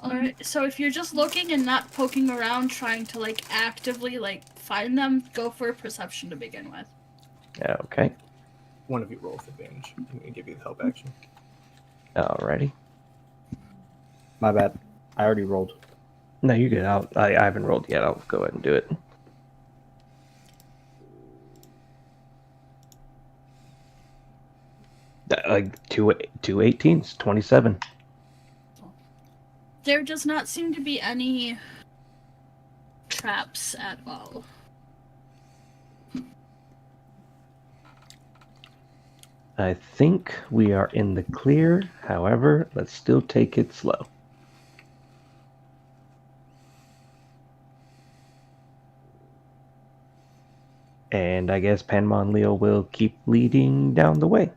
Alright, so if you're just looking and not poking around trying to like actively like find them, go for a perception to begin with. Okay. One of you roll with advantage. I'm going to give you the help action. Alrighty. My bad. I already rolled. No, you're good. I haven't rolled yet. I'll go ahead and do it. Like two 18s, 27. There does not seem to be any traps at all. I think we are in the clear. However, let's still take it slow. And I guess Panama and Leo will keep leading down the way.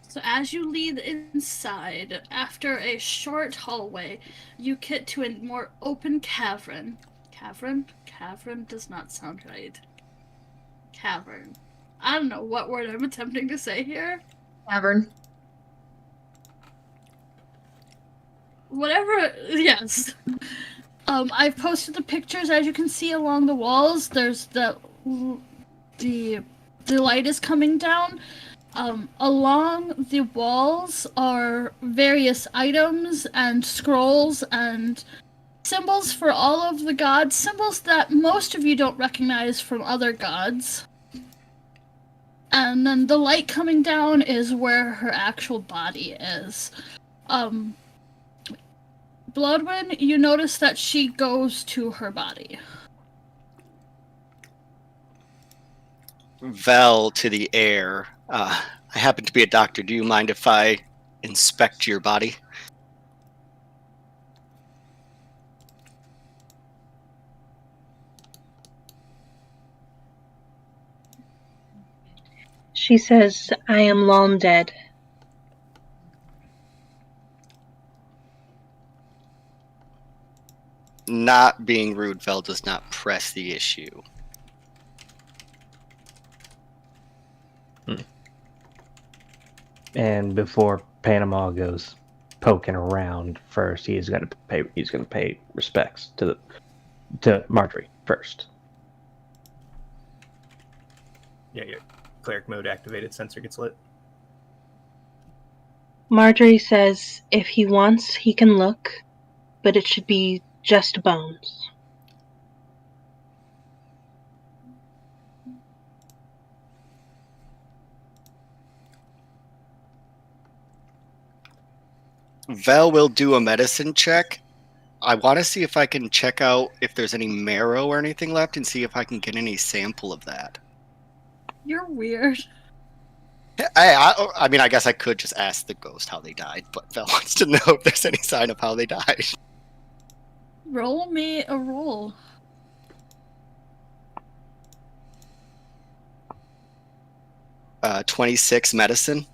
So as you lead inside, after a short hallway, you get to a more open cavern. Cavern? Cavern does not sound right. Cavern. I don't know what word I'm attempting to say here. Cavern. Whatever, yes. I've posted the pictures. As you can see along the walls, there's the light is coming down. Along the walls are various items and scrolls and symbols for all of the gods, symbols that most of you don't recognize from other gods. And then the light coming down is where her actual body is. Bloodwind, you notice that she goes to her body. Val to the air. I happen to be a doctor. Do you mind if I inspect your body? She says, I am long dead. Not being rude, Vel does not press the issue. And before Panama goes poking around first, he's gonna pay respects to Marjorie first. Yeah, your cleric mode activated sensor gets lit. Marjorie says, if he wants, he can look, but it should be just bones. Vel will do a medicine check. I want to see if I can check out if there's any marrow or anything left and see if I can get any sample of that. You're weird. I mean, I guess I could just ask the ghost how they died, but Vel wants to know if there's any sign of how they died. Roll me a roll. 26 medicine.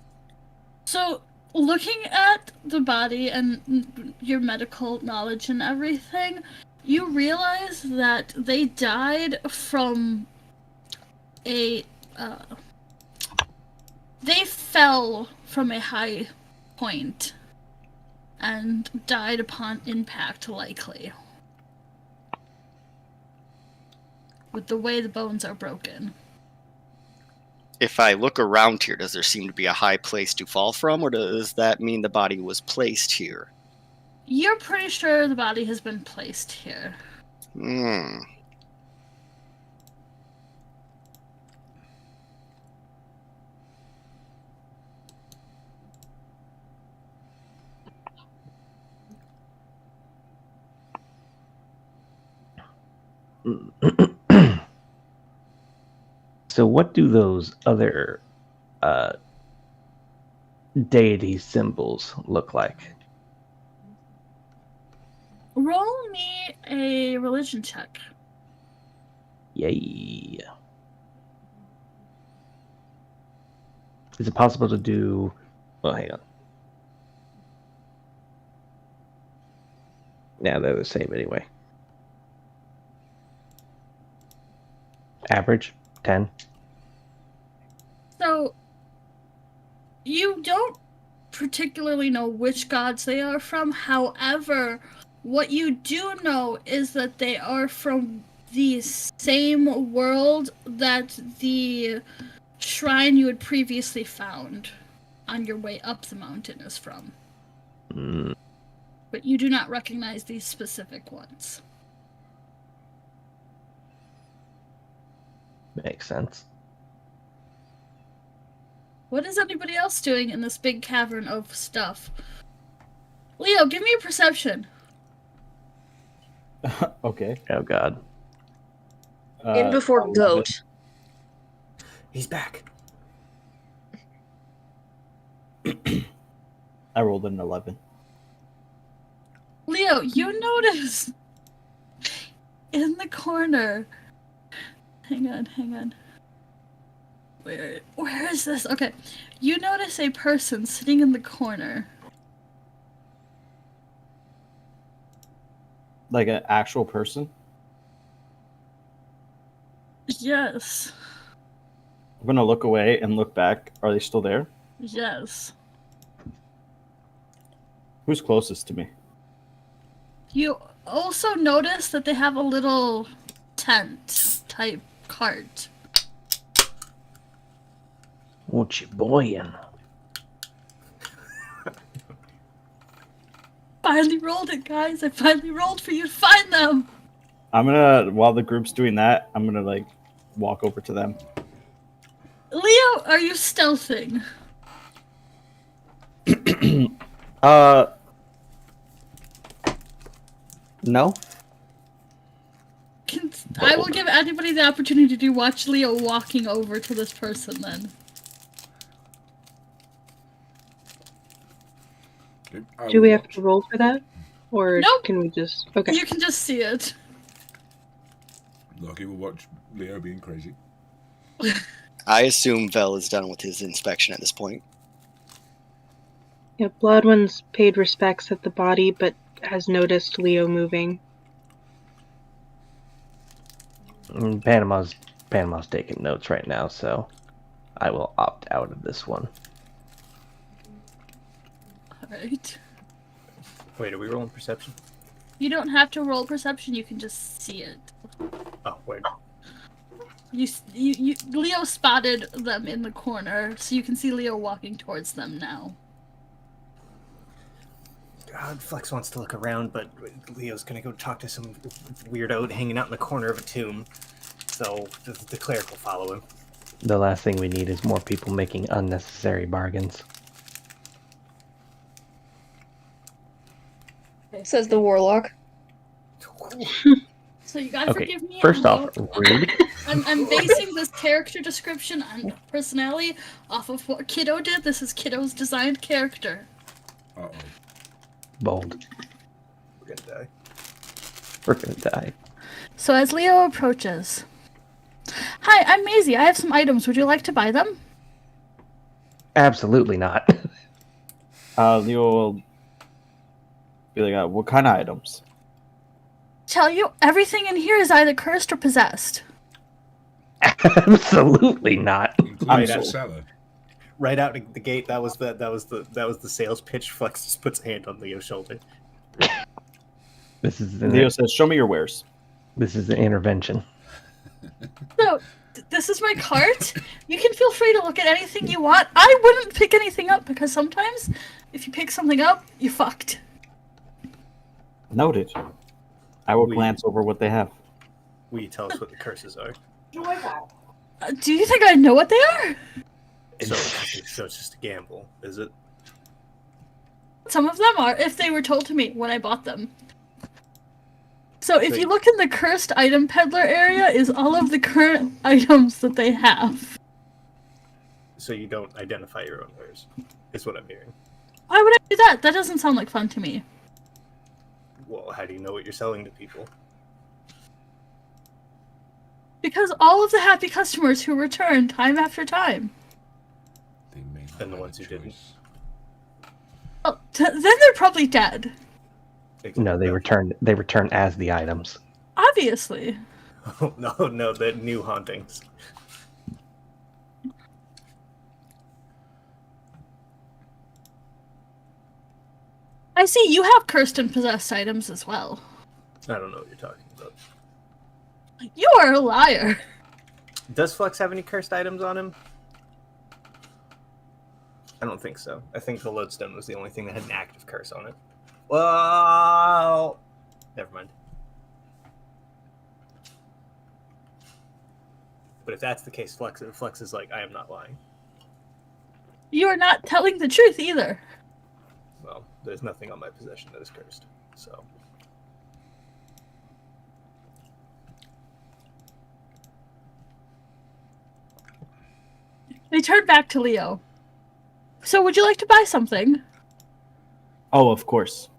So, looking at the body and your medical knowledge and everything, you realize that they died from a they fell from a high point and died upon impact, likely. With the way the bones are broken. If I look around here, does there seem to be a high place to fall from, or does that mean the body was placed here? You're pretty sure the body has been placed here. Hmm. So what do those other deity symbols look like? Roll me a religion check. Yay. Is it possible to do... Well, hang on. Yeah, they're the same anyway. Average 10. So, you don't particularly know which gods they are from. However, what you do know is that they are from the same world that the shrine you had previously found on your way up the mountain is from. Mm, But you do not recognize these specific ones. makes sense. What is anybody else doing in this big cavern of stuff? Leo, give me a perception. Okay. Oh god. In before 11. goat. He's back. I rolled an 11. Leo, you notice in the corner. Hang on. Where is this? Okay. You notice a person sitting in the corner. Like an actual person? Yes. I'm gonna look away and look back. Are they still there? Yes. Who's closest to me? You also notice that they have a little tent type cart. What you boyin'? Finally rolled it, guys. I finally rolled for you to find them. I'm gonna, while the group's doing that, I'm gonna like walk over to them. Leo, are you stealthing? No. I will give anybody the opportunity to watch Leo walking over to this person then. Okay, I Do will we have watch. to roll for that? Or Nope. can we just... Okay. You can just see it. Lucky will watch Leo being crazy. I assume Vel is done with his inspection at this point. Yeah, Bloodwin's paid respects at the body, but has noticed Leo moving. Panama's taking notes right now, so I will opt out of this one. Alright. Wait, are we rolling perception? You don't have to roll perception, you can just see it. Oh, wait. Leo spotted them in the corner, so you can see Leo walking towards them now. Flex wants to look around, but Leo's gonna go talk to some weirdo hanging out in the corner of a tomb. So the cleric will follow him. The last thing we need is more people making unnecessary bargains. Says the warlock. So you gotta Okay, forgive me. first off, rude. I'm basing this character description and personality off of what Kiddo did. This is Kiddo's designed character. Uh-oh. Bold. We're gonna die. We're gonna die. So as Leo approaches, "Hi, I'm Maisie. I have some items. Would you like to buy them?" Absolutely not. Leo will be like, what kind of items? Tell you, everything in here is either cursed or possessed. Absolutely not. Including sold. the cellar. Right out the gate, that was the sales pitch. Flex just puts a hand on Leo's shoulder. This is Leo says, "Show me your wares." This is an intervention. So, this is my cart. You can feel free to look at anything you want. I wouldn't pick anything up because sometimes if you pick something up, you're fucked. Noted. I will We- glance over what they have. Will you tell us what the curses are? Do you think I know what they are? So it's just a gamble, is it? Some of them are, if they were told to me when I bought them. So if you look in the cursed item peddler area, is all of the current items that they have. So you don't identify your own wares, is what I'm hearing. Why would I do that? That doesn't sound like fun to me. Well, how do you know what you're selling to people? Because all of the happy customers who return time after time. They may not And the have ones a who didn't. choice. Well, then they're probably dead. No, they return as the items. Obviously. Oh, no, the new hauntings. I see you have cursed and possessed items as well. I don't know what you're talking about. You are a liar. Does Flex have any cursed items on him? I don't think so. I think the lodestone was the only thing that had an active curse on it. Well, never mind. But if that's the case, Flex is like, I am not lying. You are not telling the truth either. Well, there's nothing on my possession that is cursed, so. They turn back to Leo. So would you like to buy something? Oh, of course.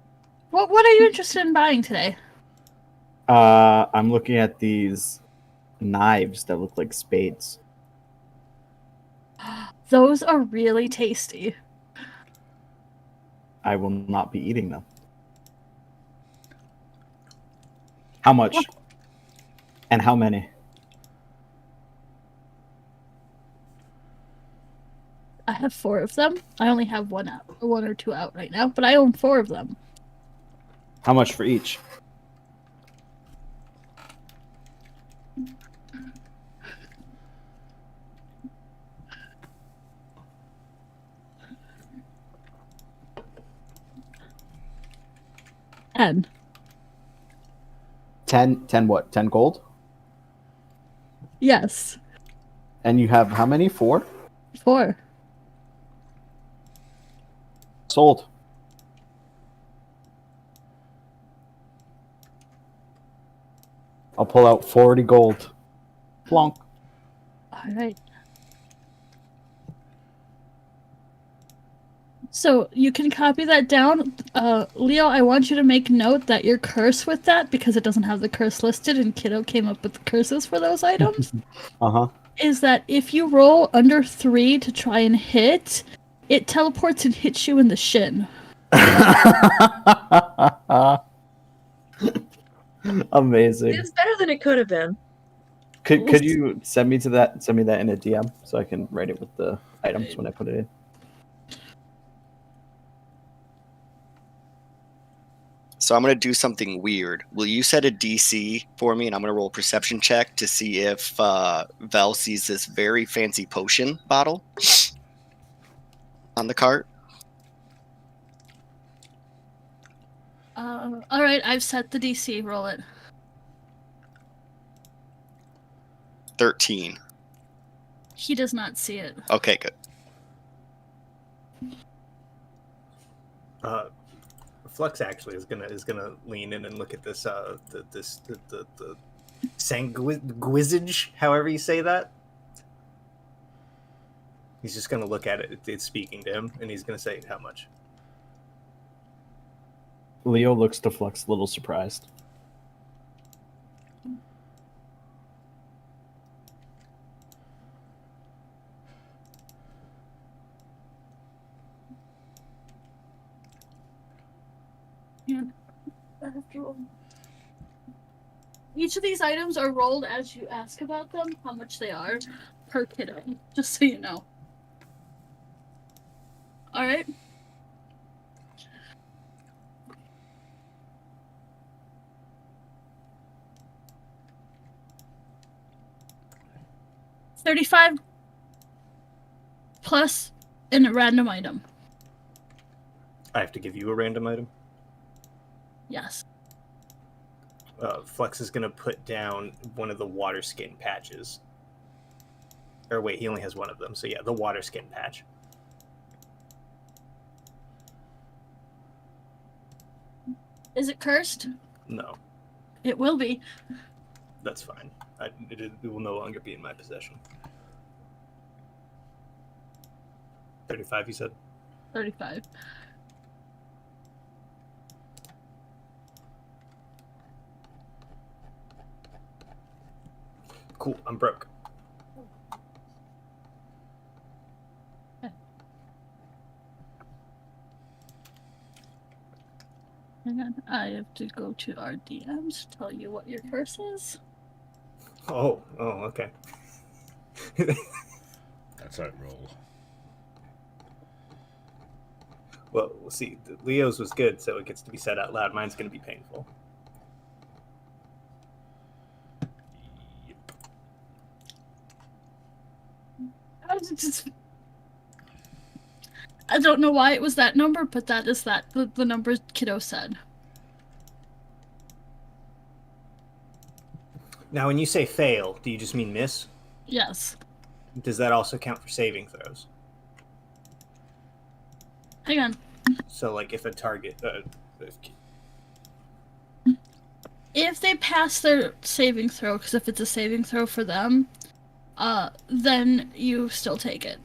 What are you interested in buying today? I'm looking at these knives that look like spades. Those are really tasty. I will not be eating them. How much? What? And how many? I have 4 of them. I only have one or two out right now, but I own 4 of them. How much for each? And 10 what? 10 gold? yes, And you have how many? 4? 4. Sold. I'll pull out 40 gold. Plonk. All right. So you can copy that down. Leo, I want you to make note that you're cursed with that because it doesn't have the curse listed and Kiddo came up with the curses for those items. Uh-huh. is that if you roll under 3 to try and hit, it teleports and hits you in the shin. Amazing. It's better than it could have been. Could you send me that in a DM so I can write it with the items when I put it in? So I'm going to do something weird. Will you set a DC for me, and I'm going to roll a perception check to see if Vel sees this very fancy potion bottle on the cart? Alright, I've set the DC. Roll it. 13. He does not see it. Okay, good. Flux actually is gonna lean in and look at this the sanguizage, however you say that. He's just gonna look at it. It's speaking to him, and he's gonna say, "How much?" Leo looks to Flux a little surprised. Each of these items are rolled as you ask about them, how much they are per kiddo, just so you know. Alright. $35 plus in a random item. I have to give you a random item. Yes. Flex is gonna put down one of the water skin patches. Or wait, he only has one of them. So yeah, the water skin patch. Is it cursed? No, It will be. that's fine. It will no longer be in my possession. 35, you said? 35. Cool, I'm broke. Hang on, I have to go to our DMs to tell you what your curse is. Oh, okay. That's how it roll. Well, we'll see. Leo's was good, so it gets to be said out loud. Mine's going to be painful. I don't know why it was that number, but that is the number kiddo said. Now, when you say fail, do you just mean miss? Yes. Does that also count for saving throws? Hang on. So, like, if a target... If they pass their saving throw, because if it's a saving throw for them, then you still take it.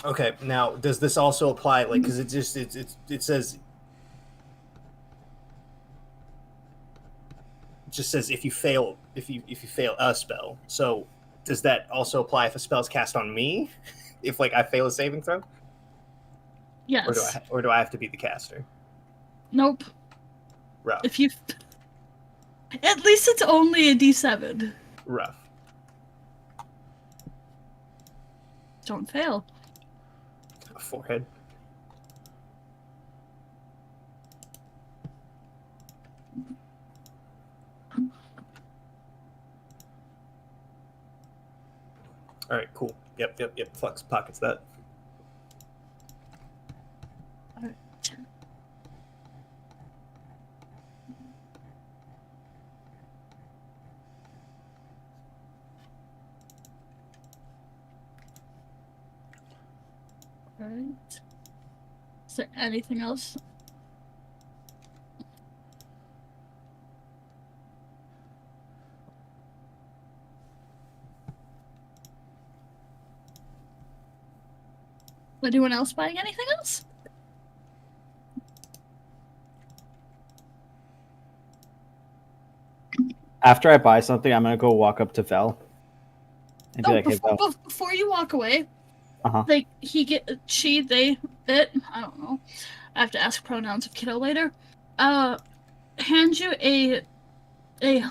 Okay, now, does this also apply, like, because it says... It just says if you fail a spell. So, does that also apply if a spell's cast on me? If, like, I fail a saving throw? Yes. Or do I have to be the caster? Nope. Rough. If you... At least it's only a D7. Rough. Don't fail. A forehead. All right, cool. Yep. Flux pockets that. Alright. Alright. Is there anything else? Anyone else buying anything else? After I buy something, I'm gonna go walk up to Vel And be like, hey, Val. Before you walk away, Uh-huh. like they, it, I don't know. I have to ask pronouns of kiddo later. Hand you a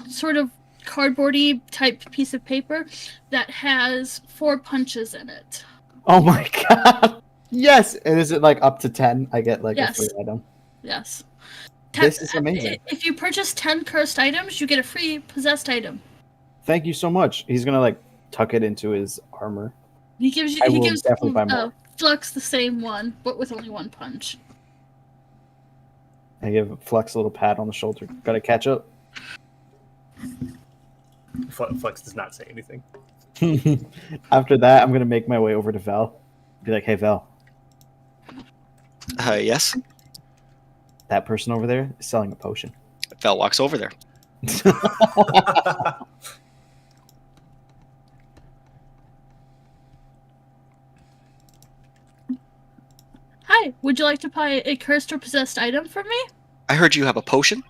sort of cardboardy type piece of paper that has 4 punches in it. Oh my god. Yes. And is it like up to 10? I get like Yes. a free item. Yes. This is amazing. If you purchase 10 cursed items, you get a free possessed item. Thank you so much. He's gonna like tuck it into his armor. He gives definitely buy more. Flux the same one, but with only 1 punch. I give Flux a little pat on the shoulder. Gotta catch up. Flux does not say anything. After that, I'm gonna make my way over to Val. Be like, hey Val, Yes. that person over there is selling a potion. Val walks over there. Hi, would you like to buy a cursed or possessed item from me? I heard you have a potion.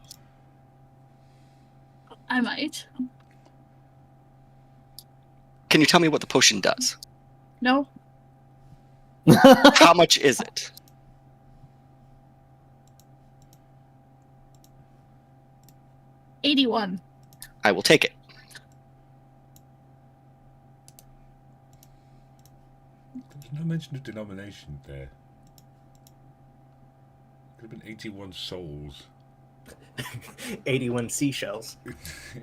I might. Can you tell me what the potion does? No. How much is it? $81. I will take it. There's no mention of denomination there. Could have been 81 souls. 81 seashells.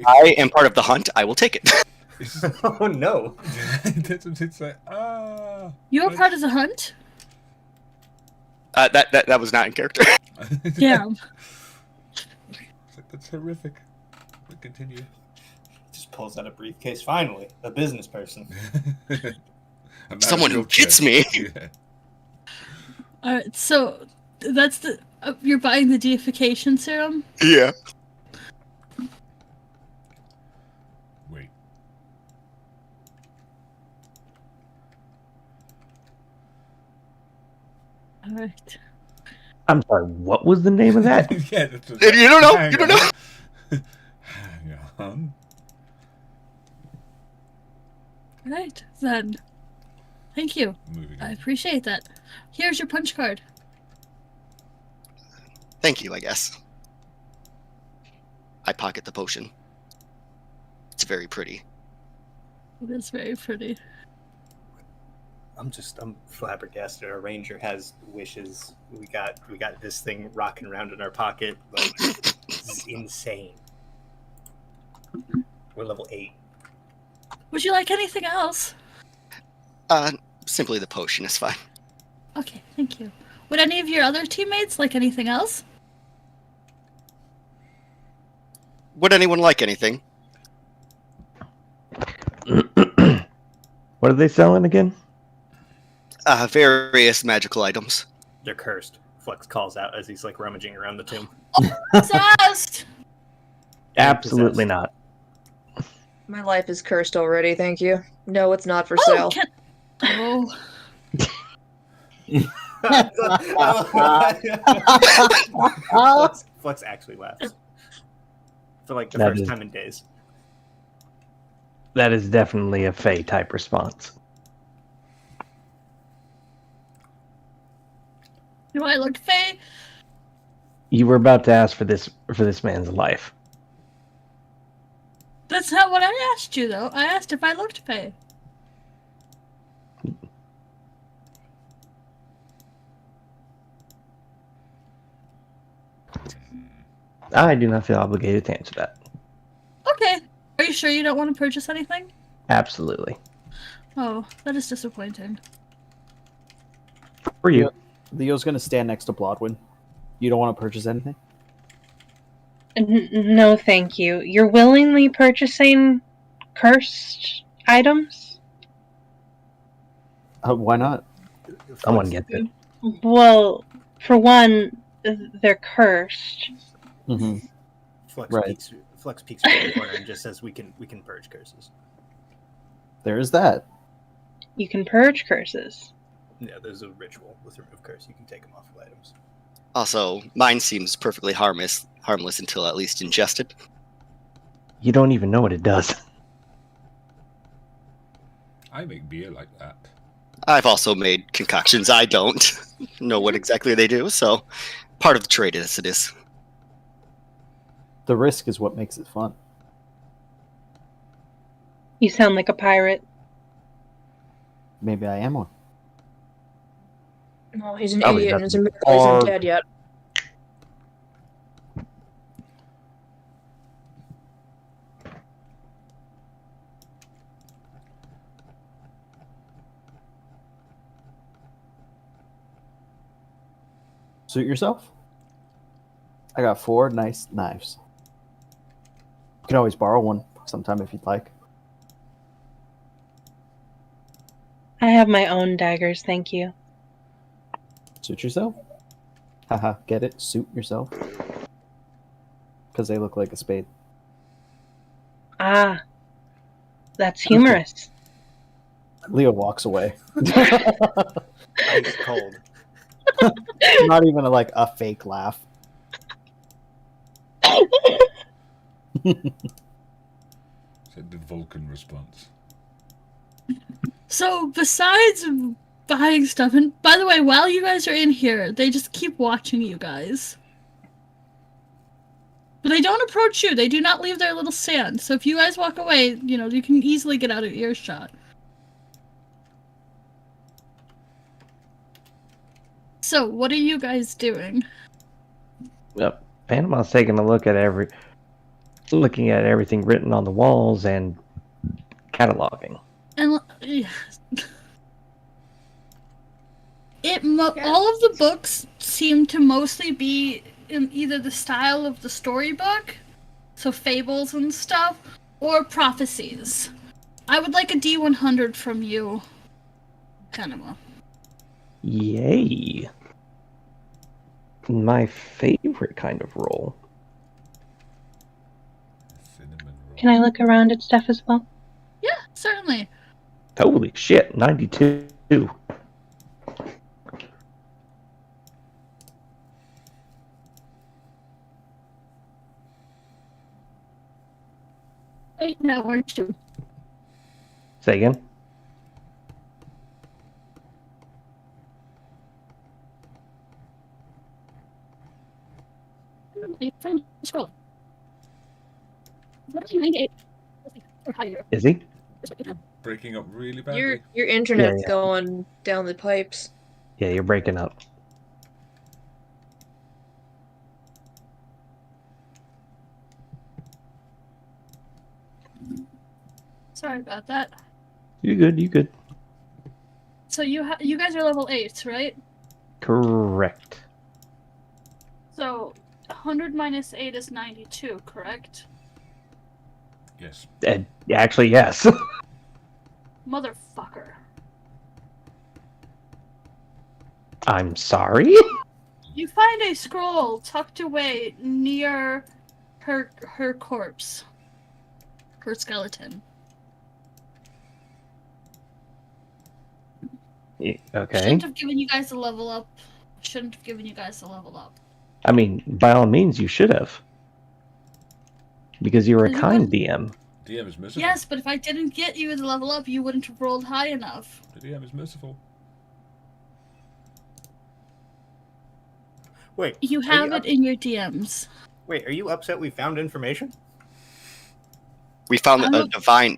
I am part of the hunt. I will take it. Oh no. It's like, You were part of the hunt? That was not in character. Yeah. That's horrific. But continue. Just pulls out a briefcase. Finally, a business person. Someone who gets me. Yeah. Alright, so that's the. You're buying the deification serum? Yeah. Wait. Alright. I'm sorry, what was the name of that? Yeah, You don't know? You don't know? Hang on. Right, then. Thank you. Moving I on. appreciate that. Here's your punch card. Thank you, I guess. I pocket the potion. It's very pretty. It is very pretty. I'm flabbergasted. Our ranger has wishes. We got this thing rocking around in our pocket. Like, this is insane. We're level 8. Would you like anything else? Simply the potion is fine. Okay, thank you. Would any of your other teammates like anything else? Would anyone like anything? What are they selling again? Various magical items. They're cursed. Flux calls out as he's like rummaging around the tomb. Possessed! Absolutely not. My life is cursed already, thank you. No, it's not for Oh, sale. oh. Flux actually laughs. For like the That first is- time in days. That is definitely a Fae type response. Do I look Faye? You were about to ask for this man's life. That's not what I asked you, though. I asked if I looked Faye. I do not feel obligated to answer that. Okay. Are you sure you don't want to purchase anything? Absolutely. Oh, that is disappointing. For you. Leo's gonna stand next to Blodwin. You don't want to purchase anything? No, thank you. You're willingly purchasing cursed items? Why not? Someone gets it. Well, for one, they're cursed. Mm-hmm. Flux Right. peeks around the corner and just says, "We can purge curses." There is that. You can purge curses. Yeah, there's a ritual with remove curse. You can take them off of items. Also, mine seems perfectly harmless until at least ingested. You don't even know what it does. I make beer like that. I've also made concoctions. I don't know what exactly they do, so part of the trade as it is. The risk is what makes it fun. You sound like a pirate. Maybe I am one. No, he's an Probably idiot and doesn't. his miracle isn't Or- dead yet. Suit yourself. I got 4 nice knives. You can always borrow one sometime if you'd like. I have my own daggers, thank you. Suit yourself. Haha, get it? Suit yourself. Because they look like a spade. Ah, that's humorous. Leo walks away. Ice cold. Not even like a fake laugh. Said the Vulcan response. So besides buying stuff, and by the way, while you guys are in here, they just keep watching you guys. But they don't approach you. They do not leave their little stand. So if you guys walk away, you know, you can easily get out of earshot. So what are you guys doing? Yep. Panama's taking a look at looking at everything written on the walls and cataloging. And all of the books seem to mostly be in either the style of the storybook, so fables and stuff, or prophecies. I would like a D100 from you, Panama. Yay. My favorite kind of roll. Cinnamon roll. Can I look around at stuff as well? Yeah, certainly. Holy shit, 92. Wait, no, weren't you? Say again? Scroll. What are you 98? Or higher. Is he? Breaking up really badly. Your internet's Yeah. going down the pipes. Yeah, you're breaking up. Sorry about that. You good, you good. So you guys are level 8, right? Correct. So 100 minus 8 is 92, correct? Yes. Actually, yes. Motherfucker. I'm sorry? You find a scroll tucked away near her corpse. Her skeleton. Okay. Shouldn't have given you guys a level up. Shouldn't have given you guys a level up. I mean, by all means, you should have. Because you were a Because you kind wouldn't- DM. The DM is merciful. Yes, but if I didn't get you the level up, you wouldn't have rolled high enough. The DM is merciful. Wait. You are have it up- in your DMs. Wait, are you upset we found information? We found I'm a not- divine,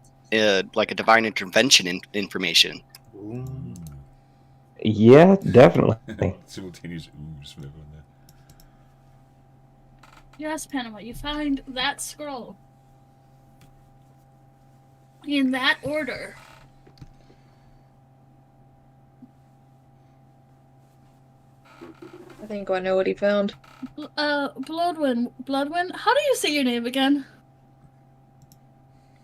like a divine intervention information. Ooh. Yeah, definitely. Simultaneous oohs from everyone there. Yes, Panama, you find that scroll. In that order. I think I know what he found. Bloodwin, how do you say your name again?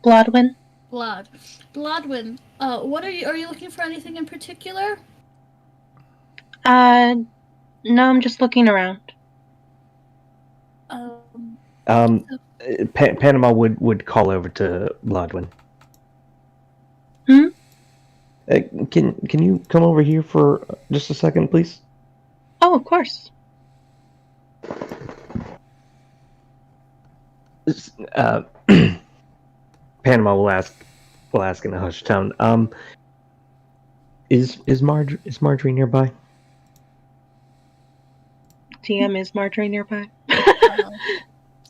Blodwin? Bloodwin, what are you looking for anything in particular? No, I'm just looking around. Panama would call over to Blodwin. Hmm? Can you come over here for just a second, please? Oh, of course. Panama will ask in a hushed tone. Is Marjorie nearby? TM, is Marjorie nearby?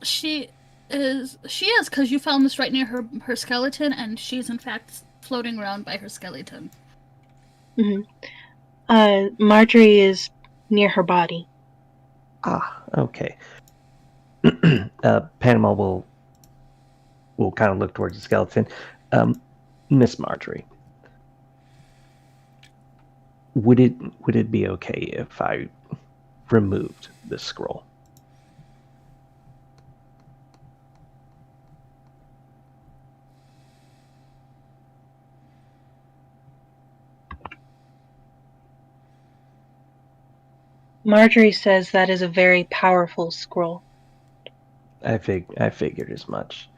She is, because you found this right near her skeleton, and she's in fact floating around by her skeleton. Marjorie is near her body. Ah, okay. Panama will kind of look towards the skeleton. Miss Marjorie, would it be okay if I removed this scroll? Marjorie says that is a very powerful scroll. I figured as much.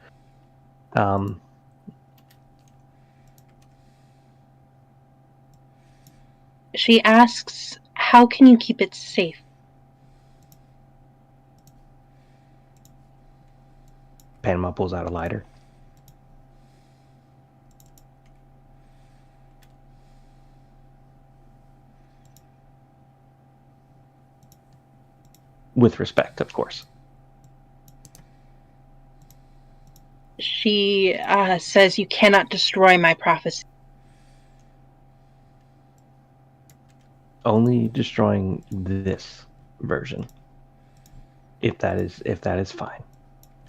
She asks, how can you keep it safe? Panama pulls out a lighter. With respect, of course. She says you cannot destroy my prophecy. Only destroying this version. If that is fine.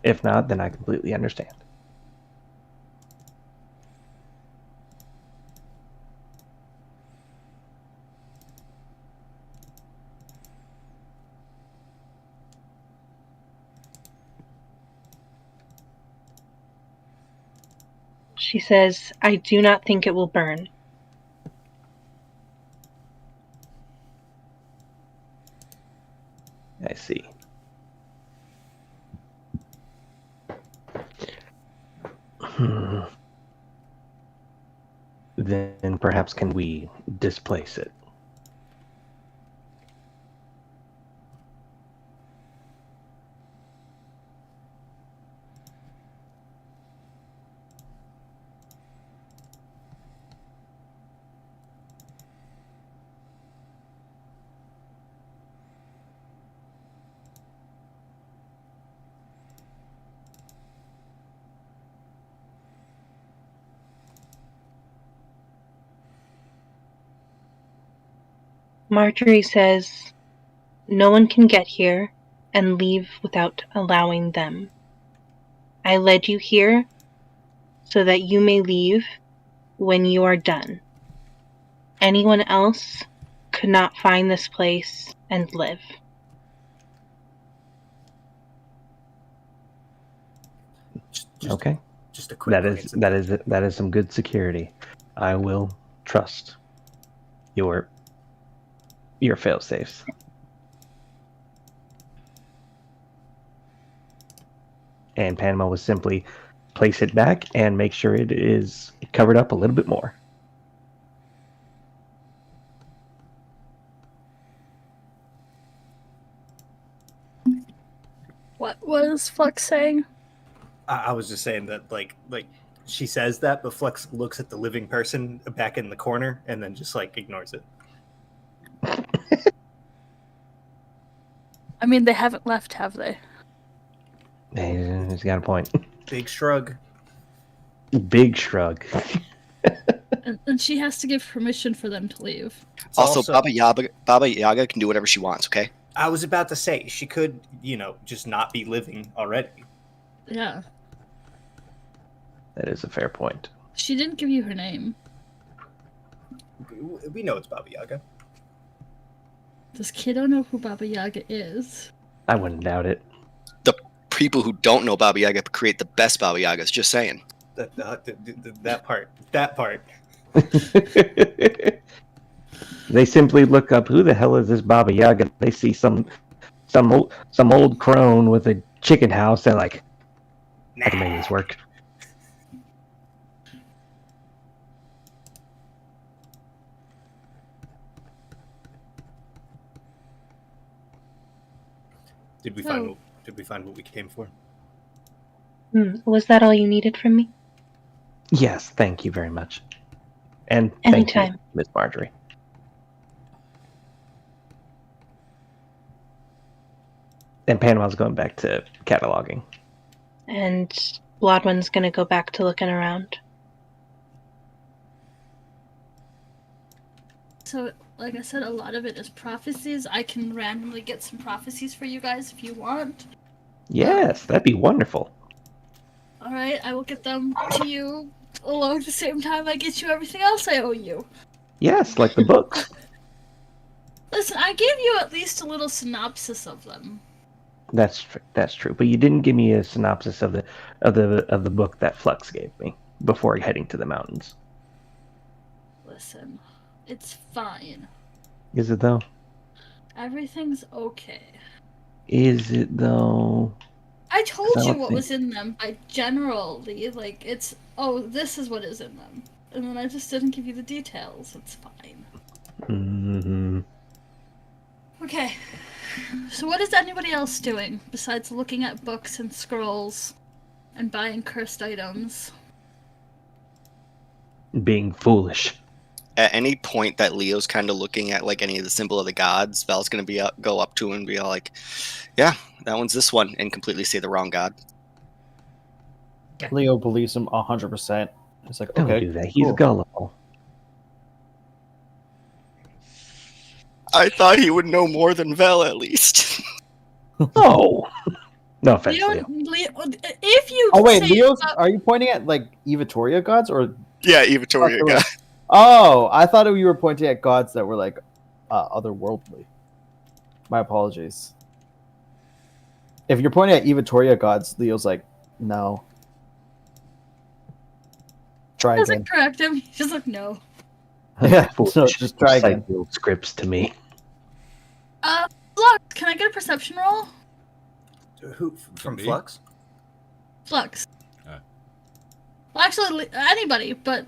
If not, then I completely understand. She says, I do not think it will burn. I see. Then perhaps can we displace it? Marjorie says, no one can get here and leave without allowing them. I led you here so that you may leave when you are done. Anyone else could not find this place and live. Okay. Just a quick. That is some good security. I will trust your fail-safes. And Panama will simply place it back and make sure it is covered up a little bit more. What was Flux saying? I was just saying that, like she says that, but Flux looks at the living person back in the corner and then just like ignores it. I mean, they haven't left, have they? He's got a point. Big shrug. Big shrug. And she has to give permission for them to leave. Also, Baba Yaga can do whatever she wants, okay? I was about to say, she could, just not be living already. Yeah. That is a fair point. She didn't give you her name. We know it's Baba Yaga. This kid don't know who Baba Yaga is. I wouldn't doubt it. The people who don't know Baba Yaga create the best Baba Yagas, just saying. That part. They simply look up, who the hell is this Baba Yaga? They see some old crone with a chicken house. They're like, I can make this work. Did we find what we came for? Was that all you needed from me? Yes, thank you very much. And thank you, Anytime. Miss Marjorie. And Panama's going back to cataloging. And Blodwin's gonna go back to looking around. So, like I said, a lot of it is prophecies. I can randomly get some prophecies for you guys if you want. Yes, that'd be wonderful. Alright, I will get them to you along the same time I get you everything else I owe you. Yes, like the books. Listen, I gave you at least a little synopsis of them. That's true. But you didn't give me a synopsis of the book that Flux gave me before heading to the mountains. Listen, it's fine. Is it though? Everything's okay. Is it though? I told I you don't what think- was in them by generally, like, it's, oh, this is what is in them. And then I just didn't give you the details. It's fine. Mm-hmm. Okay. So what is anybody else doing besides looking at books and scrolls and buying cursed items? Being foolish. At any point that Leo's kind of looking at like any of the symbol of the gods, Val's gonna go up to him and be all like, "Yeah, that one's this one," and completely say the wrong god. Leo believes him 100%. It's like, Don't okay, do that. He's cool. gullible. I thought he would know more than Val at least. Oh, no offense, Leo, Leo. if you Oh wait, say Leo's. about- Are you pointing at like Evatoria gods or? Yeah, Evatoria Oh, god. Oh, I thought you were pointing at gods that were like otherworldly. My apologies. If you're pointing at Evatoria gods, Leo's like, no. Try doesn't again. correct him, he's just like, no. Yeah, Foolish. so just try Recite again. the old scripts to me. Flux, can I get a perception roll? Who from me? Flux? Flux. Ah. Well, actually, anybody, but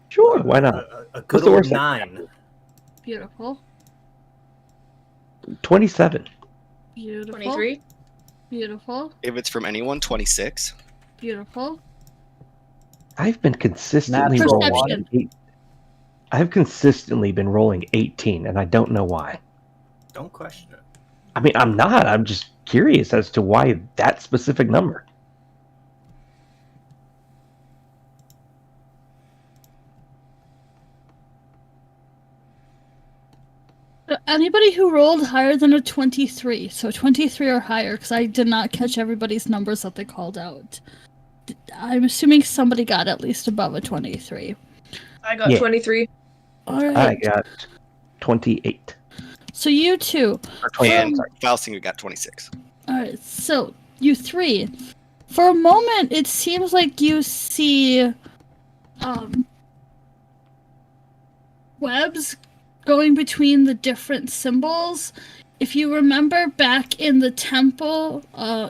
Sure, why not? A good What's the old worst that 9. beautiful. 27. Beautiful. 23. Beautiful. If it's from anyone, 26. Beautiful. I've been consistently Natural rolling. I've consistently been rolling 18, and I don't know why. Don't question it. I mean, I'm not. I'm just curious as to why that specific number. Anybody who rolled higher than a 23, so 23 or higher, because I did not catch everybody's numbers that they called out. I'm assuming somebody got at least above a 23. I got Yeah. 23. Alright. I got 28. So you two. Or 28, And sorry. Valsinger got 26. Alright, so you three. For a moment, it seems like you see webs going between the different symbols. If you remember back in the temple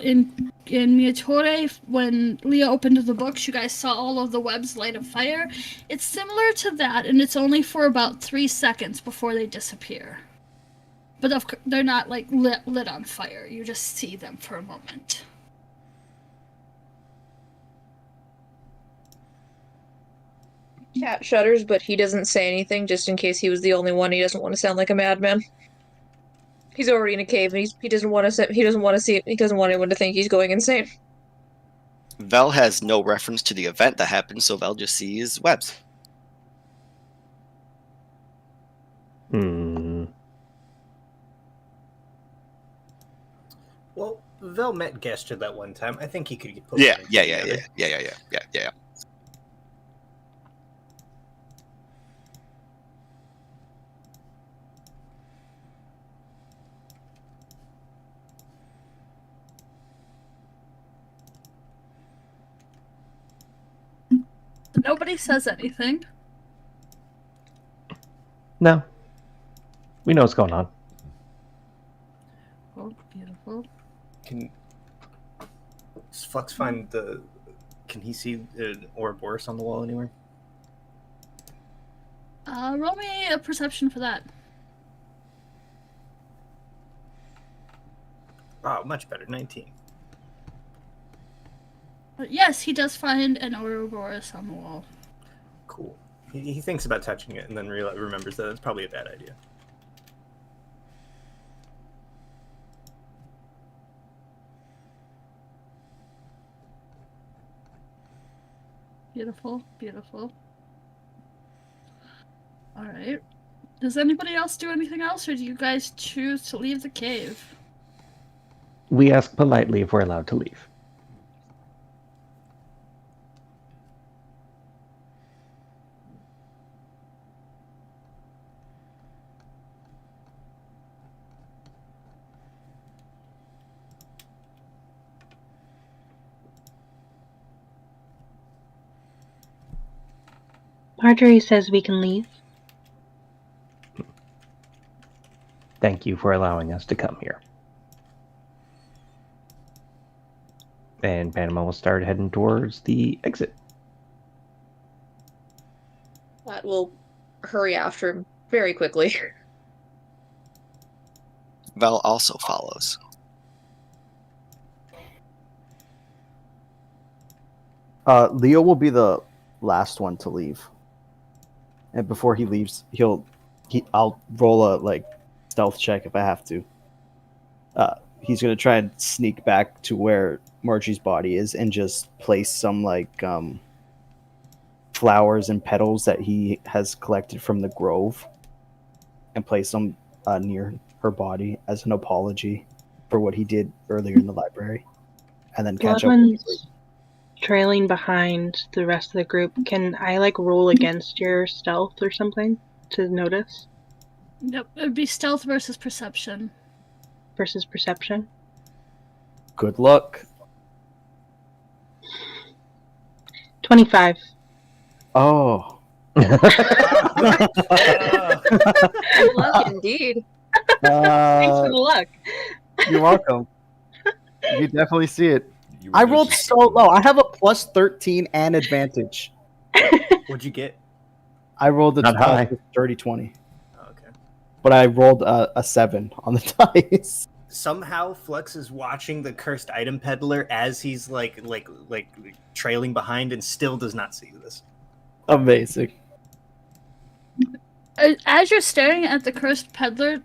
in Evatoria, when Leo opened the books, you guys saw all of the webs light a fire. It's similar to that, and it's only for about 3 seconds before they disappear. But they're not like lit on fire. You just see them for a moment. Cat shudders, but he doesn't say anything just in case he was the only one. He doesn't want to sound like a madman. He's already in a cave, and he doesn't want to. He doesn't want to see it. He doesn't want anyone to think he's going insane. Val has no reference to the event that happened, so Val just sees webs. Hmm. Well, Vel met Gesture that one time. I think he could get put. Yeah. one and two together. Yeah. Nobody says anything. No. We know what's going on. Oh, beautiful. Can does Flux find the? Can he see an Ouroboros on the wall anywhere? Roll me a perception for that. Oh, much better. 19. But yes, he does find an Ouroboros on the wall. cool. He thinks about touching it and then remembers that it's probably a bad idea. Beautiful, beautiful. All right. Does anybody else do anything else, or do you guys choose to leave the cave? We ask politely if we're allowed to leave. Marjorie says we can leave. Thank you for allowing us to come here. And Panama will start heading towards the exit. That will hurry after him very quickly. Val also follows. Leo will be the last one to leave. And before he leaves, I'll roll a stealth check if I have to. He's gonna try and sneak back to where Margie's body is and just place some flowers and petals that he has collected from the grove, and place them near her body as an apology for what he did earlier in the library, and then catch up. Bloodwind's trailing behind the rest of the group. Can I roll against your stealth or something to notice? Yep, it would be stealth versus perception. Versus perception? Good luck. 25. Oh. Good luck indeed. Thanks for the luck. You're welcome. You definitely see it. You I were rolled just- so low. I have a plus 13 and advantage. What'd you get? I rolled a Not high. dirty 20, Oh, okay. but I rolled a 7 on the dice. Somehow Flux is watching the cursed item peddler as he's like trailing behind and still does not see this. Amazing. As you're staring at the cursed peddler,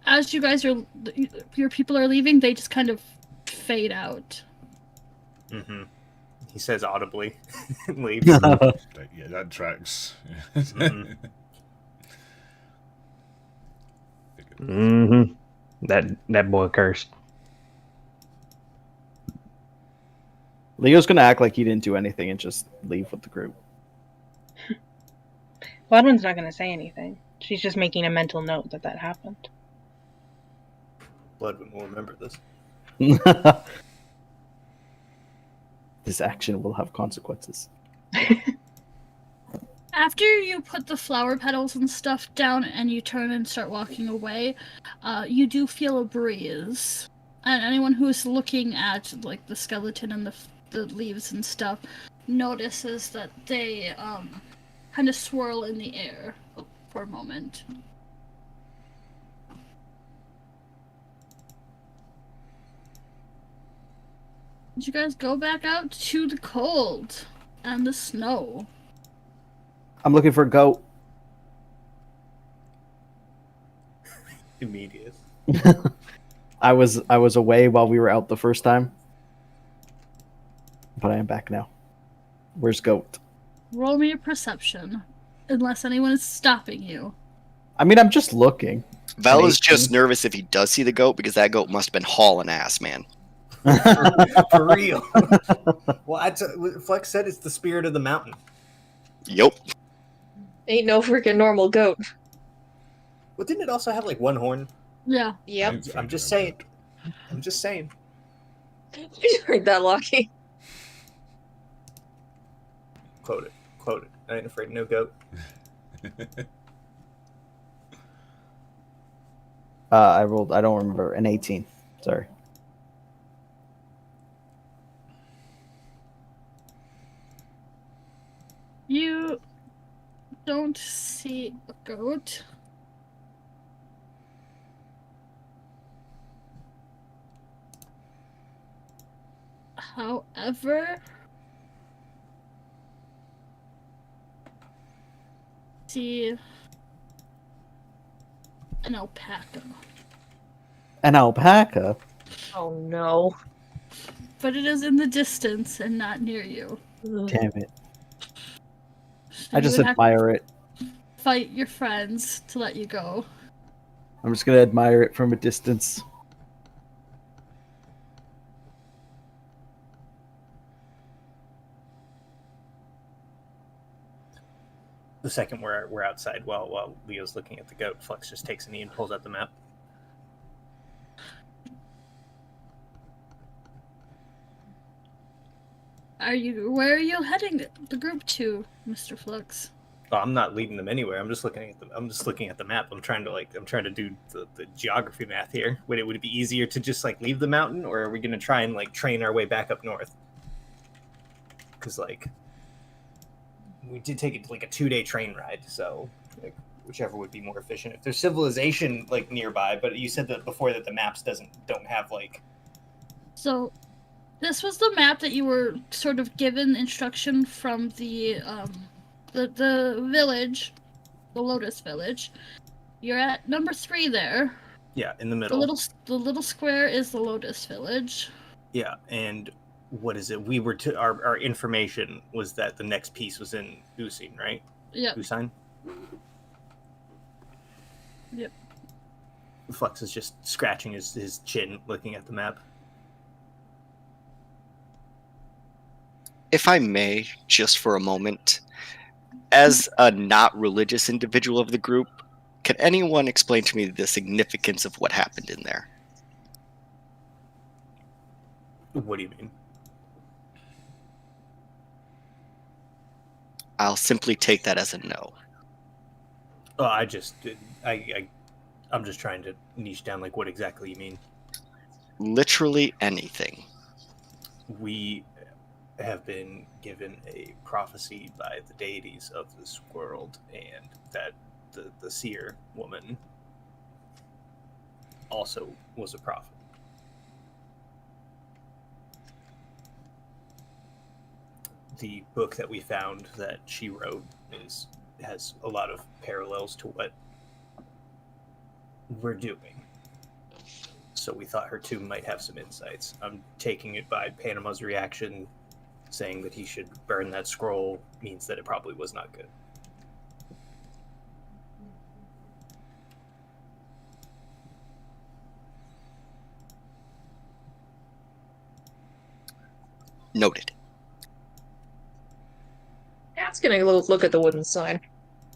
as you guys your people are leaving, they just kind of fade out. Mm-hmm. He says audibly and leaves. Yeah, that tracks. Mhm. Mm-hmm. That boy cursed. Leo's gonna act like he didn't do anything and just leave with the group. Bloodwind's not going to say anything. She's just making a mental note that happened. Bloodwind will remember this. This action will have consequences. After you put the flower petals and stuff down and you turn and start walking away, you do feel a breeze. And anyone who's looking at the skeleton and the leaves and stuff notices that they kind of swirl in the air for a moment. Did you guys go back out to the cold and the snow? I'm looking for a goat. Immediate. I was away while we were out the first time, but I am back now. Where's goat? Roll me a perception, unless anyone is stopping you. I mean, I'm just looking. Val is 18. just nervous if he does see the goat because that goat must have been hauling ass, man. For real. Well, Flex said it's the spirit of the mountain. Yup. Ain't no freaking normal goat. Well, didn't it also have one horn? Yeah. Yep. I'm just saying. I'm just saying. You heard that, Lockie. Quote it. Quote it. I ain't afraid of no goat. I rolled. I don't remember an 18. Sorry. You don't see a goat. However, See an alpaca. An alpaca? Oh no. But it is in the distance and not near you. Ugh. Damn it. So I you just would have admire it. to fight your friends to let you go. I'm just gonna admire it from a distance. The second we're outside, while Leo's looking at the goat, Flux just takes a knee and pulls out the map. Where are you heading the group to, Mr. Flux? Well, I'm not leading them anywhere. I'm just looking at the map. I'm trying to do the geography math here. Would it be easier to just like leave the mountain, or are we gonna try and like train our way back up north? Because like we did take it like a 2-day train ride, so like whichever would be more efficient. If there's civilization like nearby, but you said that before that the maps don't have like. So, this was the map that you were sort of given instruction from the village, the Lotus Village. You're at number 3 there. Yeah, in the The middle. little square is the Lotus Village. Yeah, and what is it? We were to our information was that the next piece was in Usain, right? Yep. Usain? Yep. Flux is just scratching his chin looking at the map. If I may, just for a moment, as a not religious individual of the group, can anyone explain to me the significance of what happened in there? What do you mean? I'll simply take that as a no. Oh, I'm just trying to niche down like what exactly you mean. Literally anything. We have been given a prophecy by the deities of this world, and that the seer woman also was a prophet. The book that we found that she wrote has a lot of parallels to what we're doing. So we thought her tomb might have some insights. I'm taking it by Panama's reaction, saying that he should burn that scroll means that it probably was not good. Noted. Cat's gonna look at the wooden sign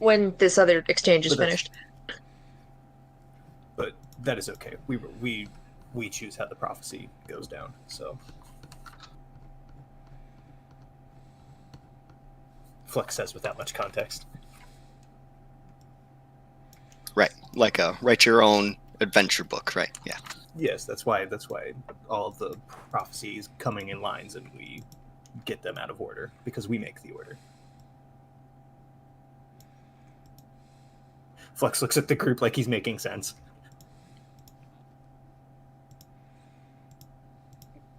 when this other exchange is But that's- finished. But that is okay. We choose how the prophecy goes down. So Flux says without much context. Right. Like a write your own adventure book, right? Yeah. Yes, that's why all of the prophecies coming in lines and we get them out of order because we make the order. Flux looks at the group like he's making sense.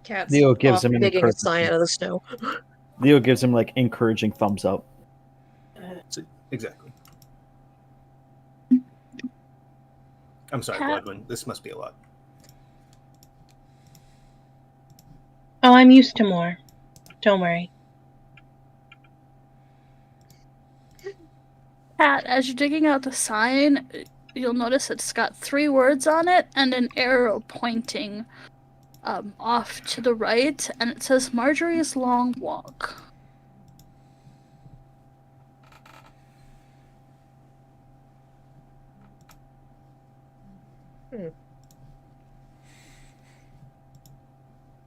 Cat's Leo gives off him an digging a encouragement. sign out of the snow. Leo gives him like encouraging thumbs up. So, exactly. I'm sorry, Cat- Bloodwind. This must be a lot. Oh, I'm used to more. Don't worry. Pat, as you're digging out the sign, you'll notice it's got 3 words on it and an arrow pointing off to the right, and it says Marjorie's Long Walk.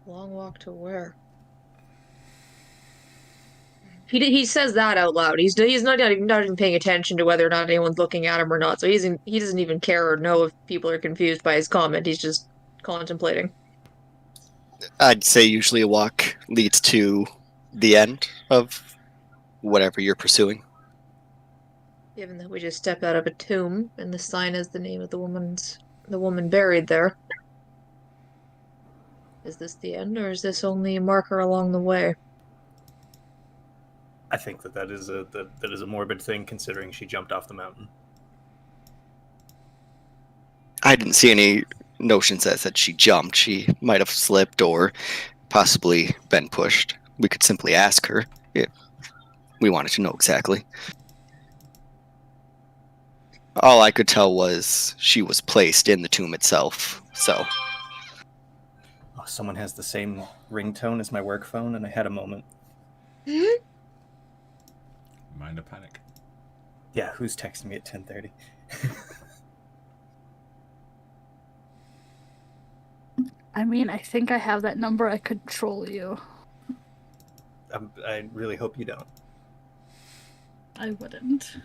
Long walk to where? He says that out loud. He's not even paying attention to whether or not anyone's looking at him or not. So he doesn't even care or know if people are confused by his comment. He's just contemplating. I'd say usually a walk leads to the end of whatever you're pursuing. Given that we just stepped out of a tomb and the sign is the name of the woman buried there. Is this the end, or is this only a marker along the way? I think that is a morbid thing, considering she jumped off the mountain. I didn't see any notions that said she jumped. She might have slipped or possibly been pushed. We could simply ask her if we wanted to know exactly. All I could tell was she was placed in the tomb itself, so... Oh, someone has the same ringtone as my work phone, and I had a moment. Minor panic. Yeah, who's texting me at 10:30? I mean, I think I have that number. I could troll you. I really hope you don't. I wouldn't.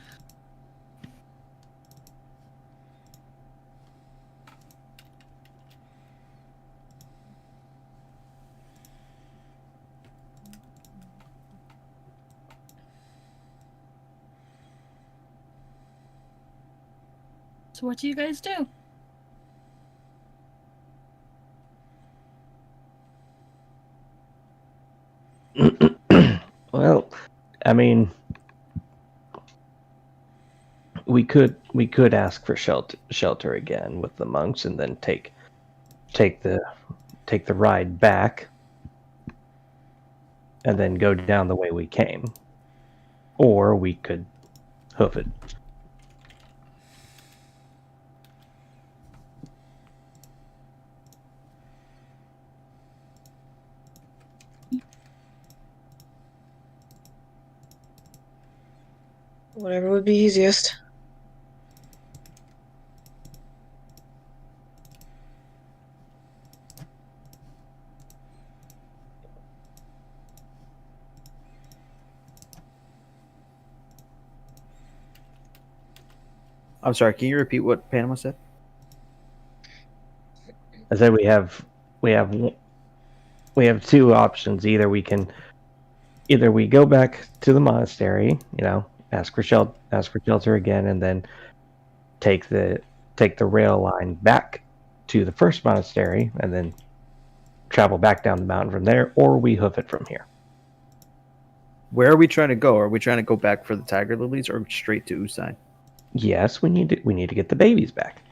So what do you guys do? Well, I mean, we could ask for shelter again with the monks, and then take the ride back, and then go down the way we came, or we could hoof it. Whatever would be easiest. I'm sorry. Can you repeat what Panama said? I said we have two options. Either we go back to the monastery, ask for shelter again, and then take the rail line back to the first monastery, and then travel back down the mountain from there, or we hoof it from here. Where are we trying to go? Are we trying to go back for the tiger lilies or straight to Usain? Yes, we need to get the babies back.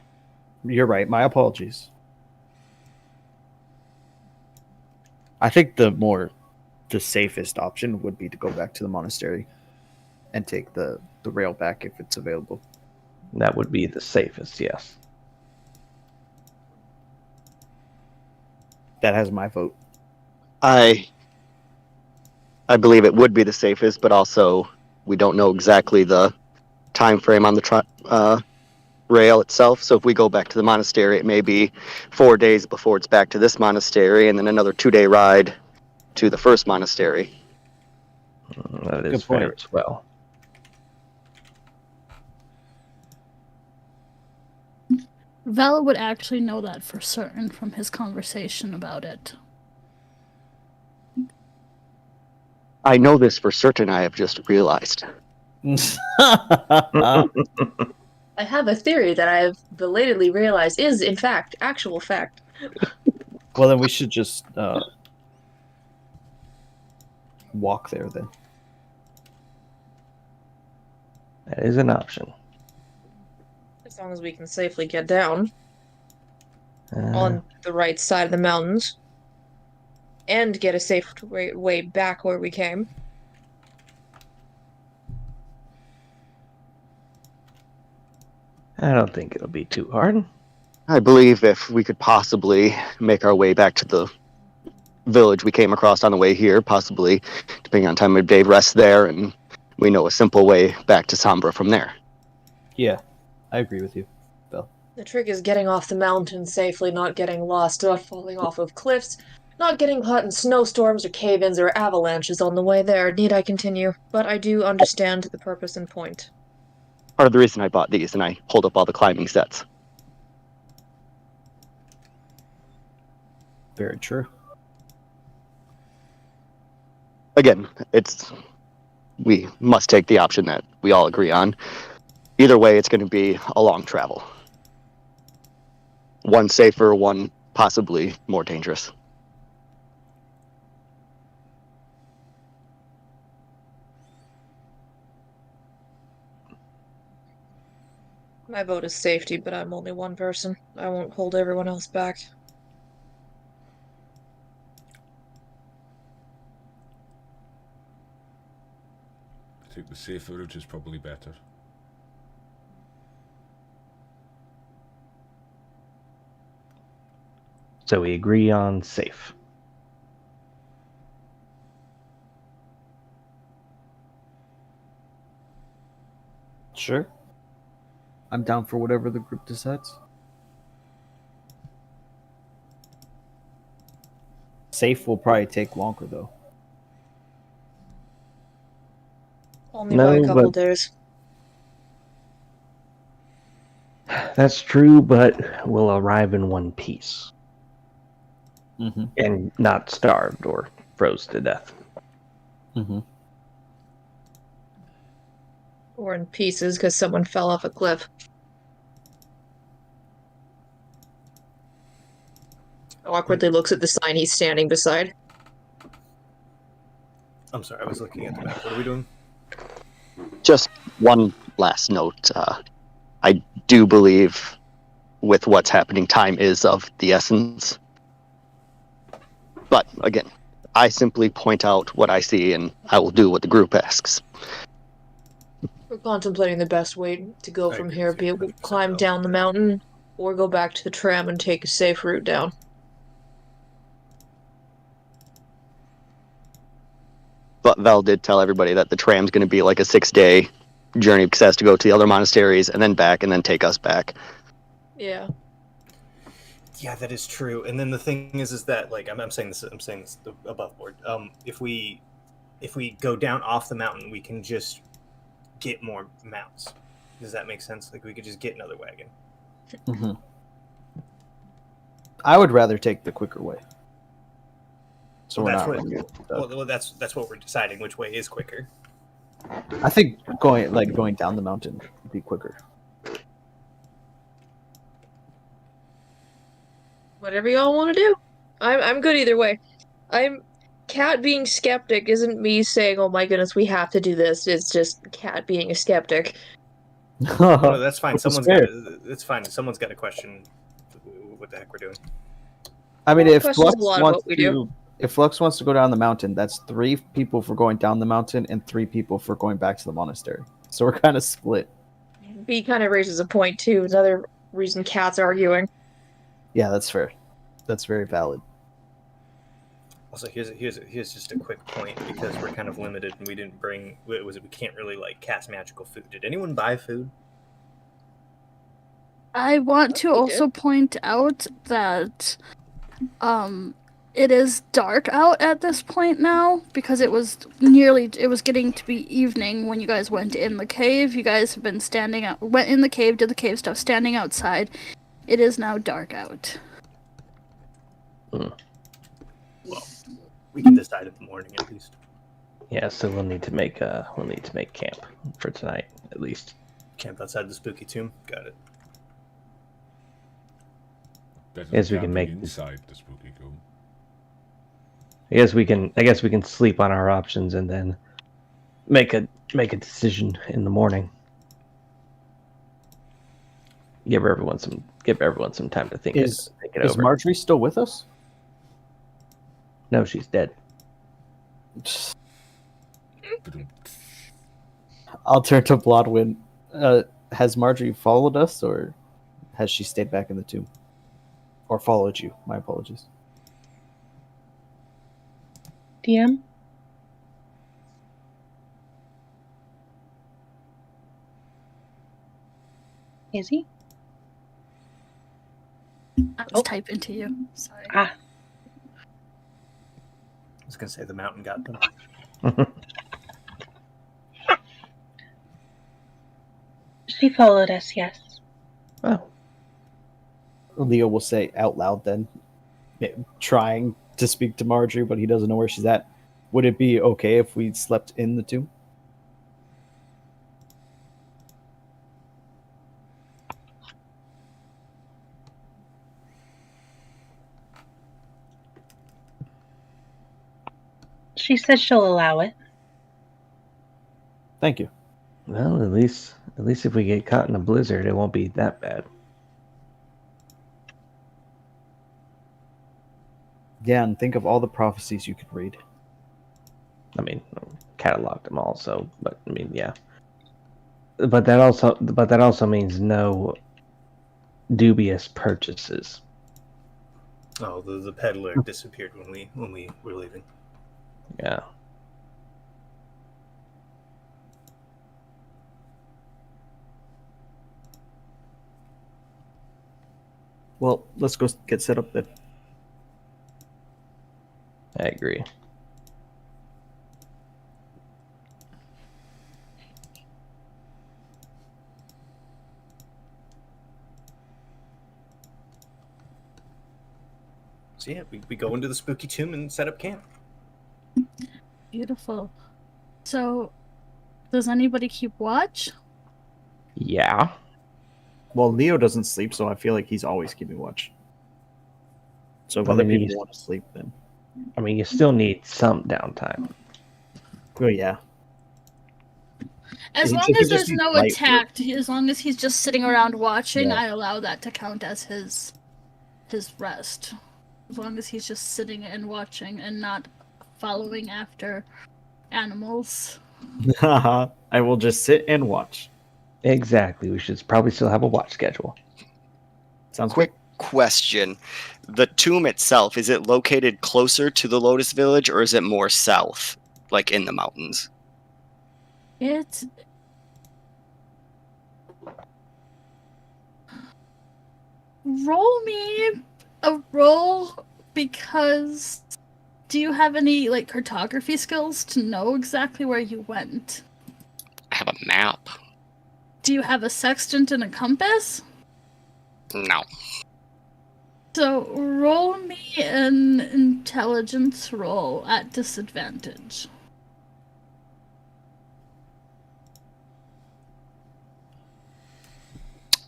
You're right. My apologies. I think the safest option would be to go back to the monastery and take the rail back if it's available. That would be the safest, yes. That has my vote. I believe it would be the safest, but also we don't know exactly the time frame on the rail itself. So if we go back to the monastery, it may be 4 days before it's back to this monastery, and then another 2-day ride to the first monastery. That is fair as well. Val would actually know that for certain from his conversation about it. I know this for certain, I have just realized. I have a theory that I have belatedly realized is, in fact, actual fact. Well, then we should just walk there then. That is an option. As long as we can safely get down on the right side of the mountains and get a safe way back where we came. I don't think it'll be too hard. I believe if we could possibly make our way back to the village we came across on the way here, possibly, depending on time of day, rest there, and we know a simple way back to Sombra from there. Yeah, I agree with you, Bill. The trick is getting off the mountain safely, not getting lost, not falling off of cliffs, not getting caught in snowstorms or cave-ins or avalanches on the way there. Need I continue? But I do understand the purpose and point. Part of the reason I bought these, and I hold up all the climbing sets. Very true. Again, we must take the option that we all agree on. Either way, it's going to be a long travel. One safer, one possibly more dangerous. My vote is safety, but I'm only one person. I won't hold everyone else back. I think the safer route is probably better. So we agree on safe. Sure. I'm down for whatever the group decides. Safe will probably take longer, though. Only by a No, couple but days. that's true, but we'll arrive in one piece Mm-hmm. and not starved or froze to death. Mm-hmm. Or in pieces because someone fell off a cliff. Awkwardly looks at the sign he's standing beside. I'm sorry, I was looking at the map. What are we doing? Just one last note. I do believe with what's happening, time is of the essence. But again, I simply point out what I see and I will do what the group asks. We're contemplating the best way to go I from agree here, with be you, able to 100% climb Bill. down the mountain or go back to the tram and take a safe route down. But Val did tell everybody that the tram's going to be like a 6-day journey because it has to go to the other monasteries and then back and then take us back. Yeah. Yeah, that is true. And then the thing is that like I'm saying this above board. If we go down off the mountain, we can just get more mounts. Does that make sense? Like we could just get another wagon. Mm-hmm. I would rather take the quicker way. So Well, we're that's not what. really stuck. Well, that's what we're deciding. Which way is quicker? I think going down the mountain would be quicker. Whatever y'all want to do. I'm good either way. Cat being skeptic isn't me saying, "Oh my goodness, we have to do this." It's just Cat being a skeptic. Oh, no, that's fine. Which is Someone's fair. got. It's fine. Someone's got a question. What the heck we're doing? I mean, Well, if questions Flux a lot of wants what we do. to, if Flux wants to go down the mountain, that's 3 people for going down the mountain and 3 people for going back to the monastery. So we're kind of split. B kind of raises a point too. Another reason Cat's arguing. Yeah, that's fair. That's very valid. Also, here's just a quick point because we're kind of limited and we didn't bring. We can't really like cast magical food. Did anyone buy food? I want to We also point out that it is dark out at this point now because it was getting to be evening when you guys went in the cave. You guys have been went in the cave, did the cave stuff, standing outside. It is now dark out. Well, we can decide in the morning at least. Yeah, so we'll need to make camp for tonight at least. Camp outside the spooky tomb. Got it. Better Yes, we than can camping make- inside the spooky tomb. I guess we can sleep on our options and then make a decision in the morning. Give everyone some time to think Is it over. Marjorie still with us? No, she's dead. I'll turn to Blodwyn. Has Marjorie followed us, or has she stayed back in the tomb? Or followed you? My apologies. DM? Is he? I was typing to you. Sorry. Ah, I was gonna say the mountain got them. she followed us, yes. Oh, Leo will say out loud then, trying to speak to Marjorie, but he doesn't know where she's at. Would it be okay if we slept in the tomb? She said she'll allow it. Thank you. Well, at least if we get caught in a blizzard, it won't be that bad. Yeah, and think of all the prophecies you could read. I mean, cataloged them all. So, but I mean, yeah. But that also means no dubious purchases. Oh, the peddler disappeared when we were leaving. Yeah. Well, let's go get set up then. I agree. So yeah, we go into the spooky tomb and set up camp. Beautiful. So, does anybody keep watch? Yeah. Well, Leo doesn't sleep, so I feel like he's always keeping watch. So if I other mean, people he's- want to sleep, then I mean, you still need some downtime. oh yeah. As It long could as just there's be no light attack, as long as he's just sitting around watching, Yeah. I allow that to count as his rest. As long as he's just sitting and watching and not following after animals. I will just sit and watch. Exactly. We should probably still have a watch schedule. Sounds Quick question. The tomb itself, is it located closer to the Lotus Village or is it more south, like in the mountains? It's roll me a roll because do you have any like cartography skills to know exactly where you went? I have a map. Do you have a sextant and a compass? No. So roll me an intelligence roll at disadvantage.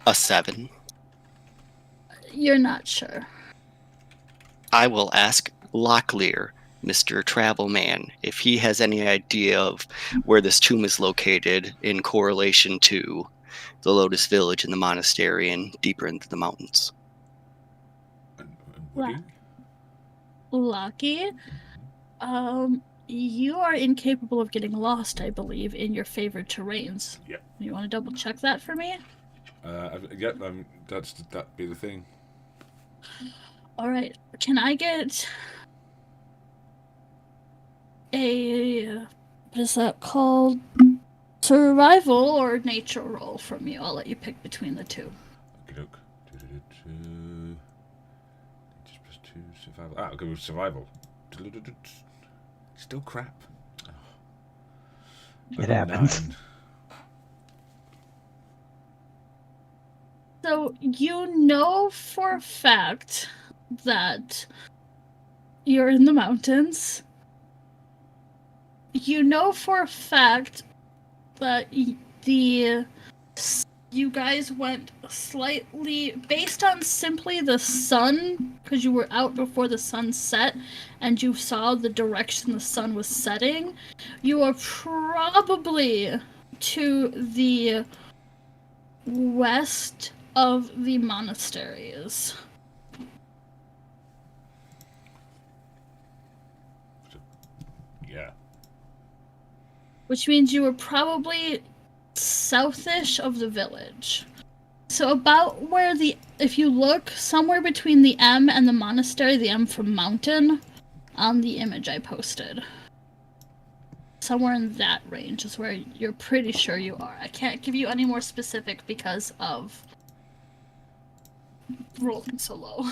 A 7. You're not sure. I will ask Locklear, Mr. Travel Man, if he has any idea of where this tomb is located in correlation to the Lotus Village and the monastery and deeper into the mountains. And Woody? Lucky. You are incapable of getting lost, I believe, in your favorite terrains. Yep. You want to double check that for me? Yep, that'd be the thing. All right. Can I get a what is that called? Survival or nature roll from you? I'll let you pick between the two. Okay, look. Just plus 2 survival. I'll go with survival. Still crap. Oh. It happens. 9. So you know for a fact that you're in the mountains. You know for a fact that you guys went slightly based on simply the sun, because you were out before the sun set and you saw the direction the sun was setting. You are probably to the west of the monasteries. Yeah. Which means you were probably southish of the village. So about where if you look, somewhere between the M and the monastery, the M from mountain, on the image I posted. Somewhere in that range is where you're pretty sure you are. I can't give you any more specific because of rolling so low.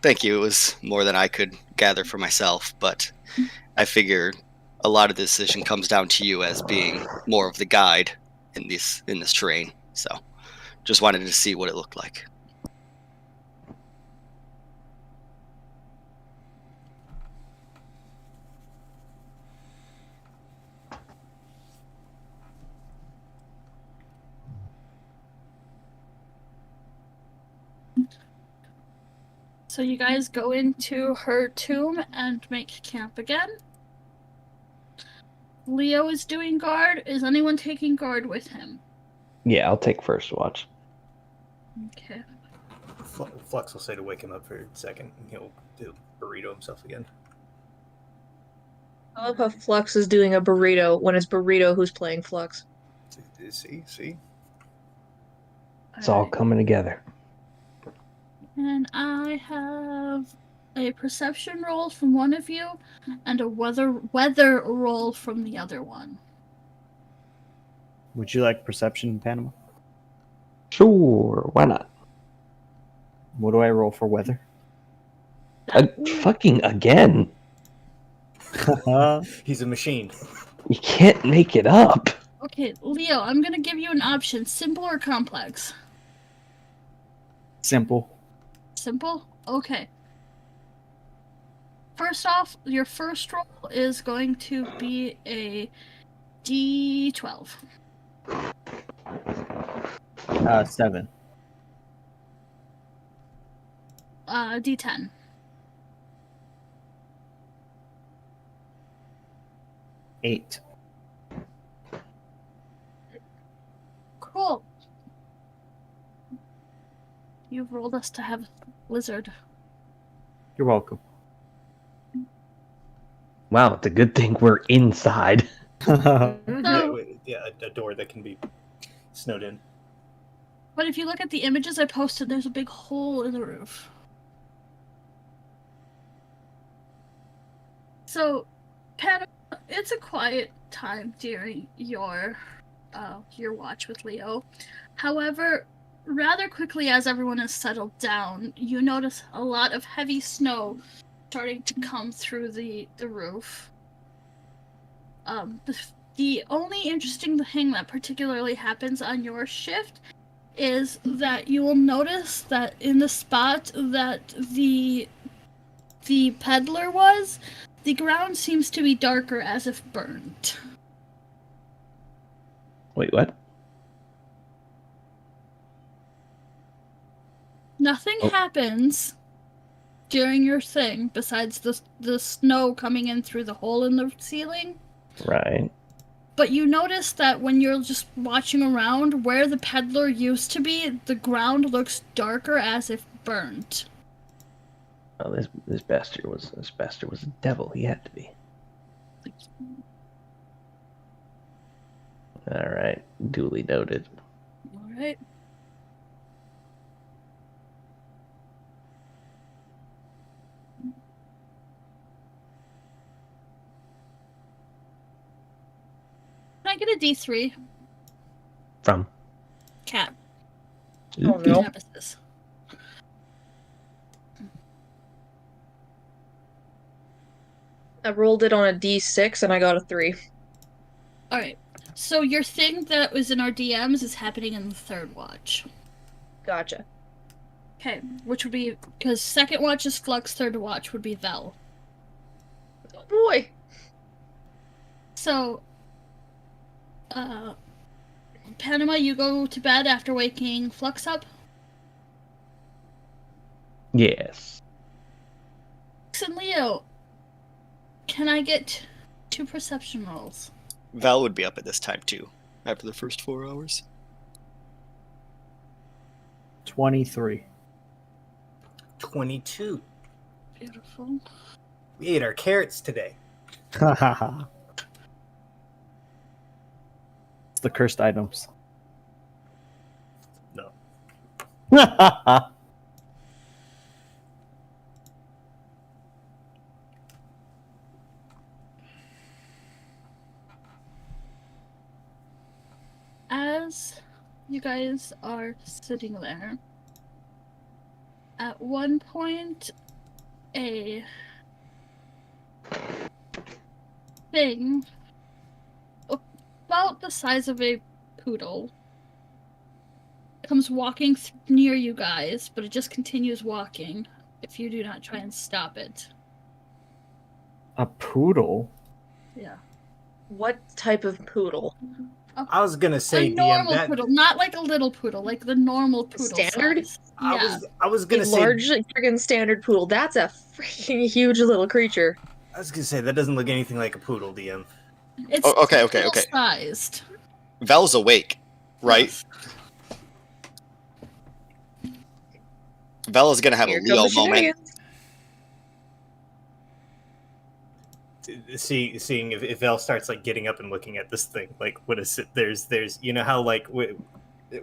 Thank you. It was more than I could gather for myself, but I figure a lot of the decision comes down to you as being more of the guide in this terrain. So, just wanted to see what it looked like. So you guys go into her tomb and make camp again. Leo is doing guard. Is anyone taking guard with him? Yeah, I'll take first watch. Okay. Flux will say to wake him up for a second, and he'll burrito himself again. I love how Flux is doing a burrito when it's Burrito who's playing Flux. See? It's all coming together. And I have a perception roll from one of you and a weather roll from the other one. Would you like perception in Panama? Sure, why not? What do I roll for weather? Fucking again. He's a machine. You can't make it up. Okay, Leo, I'm gonna give you an option: simple or complex. Simple. Simple? Okay. First off, your first roll is going to be a D12. 7. D10. 8. Cool. You've rolled us to have a lizard. You're welcome. Wow, it's a good thing we're inside. A door that can be snowed in. But if you look at the images I posted, there's a big hole in the roof. So, Panama, it's a quiet time during your watch with Leo. However, rather quickly as everyone is settled down, you notice a lot of heavy snow starting to come through the roof. The only interesting thing that particularly happens on your shift is that you will notice that in the spot that the peddler was, the ground seems to be darker as if burnt. Wait, what? Nothing happens during your thing besides the snow coming in through the hole in the ceiling. Right. But you notice that when you're just watching around, where the peddler used to be, the ground looks darker as if burnt. Oh, this bastard was a devil. He had to be. All right, duly noted. All right. Can I get a D3? From? Cat. Oh no. Nemesis. I rolled it on a D6 and I got a 3. Alright. So your thing that was in our DMs is happening in the third watch. Gotcha. Okay, which would be, because second watch is Flux, third watch would be Vel. Oh boy. So, Panama, you go to bed after waking Flux up? Yes. Flux and Leo, can I get 2 perception rolls? Val would be up at this time too, after the first 4 hours. 23. 22. Beautiful. We ate our carrots today. It's the cursed items. No. As you guys are sitting there, at one point, a thing about the size of a poodle comes walking near you guys, but it just continues walking if you do not try and stop it. A poodle? Yeah. What type of poodle? I was gonna say, A DM, normal that poodle, not like a little poodle, like the normal poodle Standard? size. I Yeah. was A gonna say large friggin' standard poodle. That's a freaking huge little creature. that doesn't look anything like a poodle, DM. It's Oh, okay. poodle sized. Vel's awake, right? Yes. Vel is gonna have Here a come Leo the moment. shenanigans. Seeing if Vel starts like getting up and looking at this thing, like what is it? There's you know how like what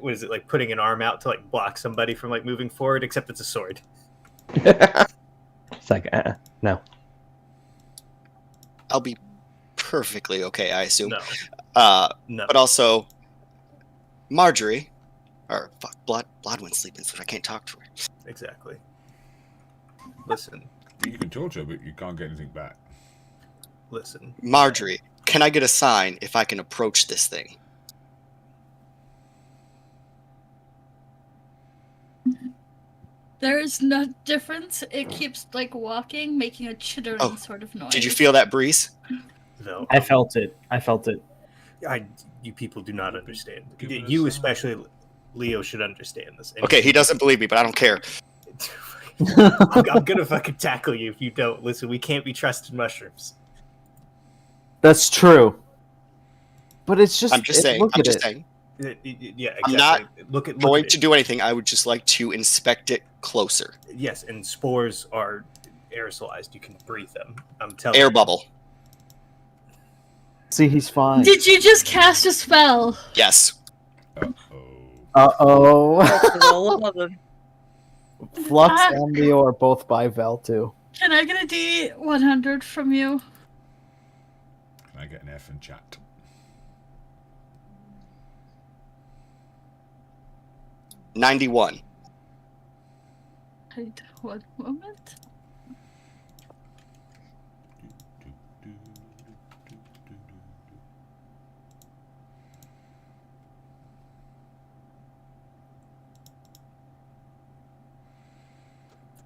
is it, like putting an arm out to like block somebody from like moving forward, except it's a sword. It's like, no. I'll be perfectly okay, I assume. No, no. But also, Marjorie, or fuck, Bloodwind's sleeping, so I can't talk to her. Exactly. Listen, You can talk to her, but you can't get anything back. listen. Marjorie, can I get a sign if I can approach this thing? There is no difference. It keeps like walking, making a chittering sort of noise. Did you feel that breeze? No, I felt it. you people do not understand. Give it a You sign. especially, Leo, should understand this. And Okay, he doesn't believe me, but I don't care. I'm gonna fucking tackle you if you don't. Listen, we can't be trusted mushrooms. That's true. But it's just. I'm just saying. Look I'm at just it. saying. Yeah, exactly. I'm not look at Going it. to do anything. I would just like to inspect it closer. Yes, and spores are aerosolized. You can breathe them. I'm telling Air you. bubble. See, he's fine. Did you just cast a spell? Yes. Uh-oh. That's all of them. Flux Ah. and Leo are both by Vel too. Can I get a D100 from you? Can I get an F in chat? $91. Wait, one moment.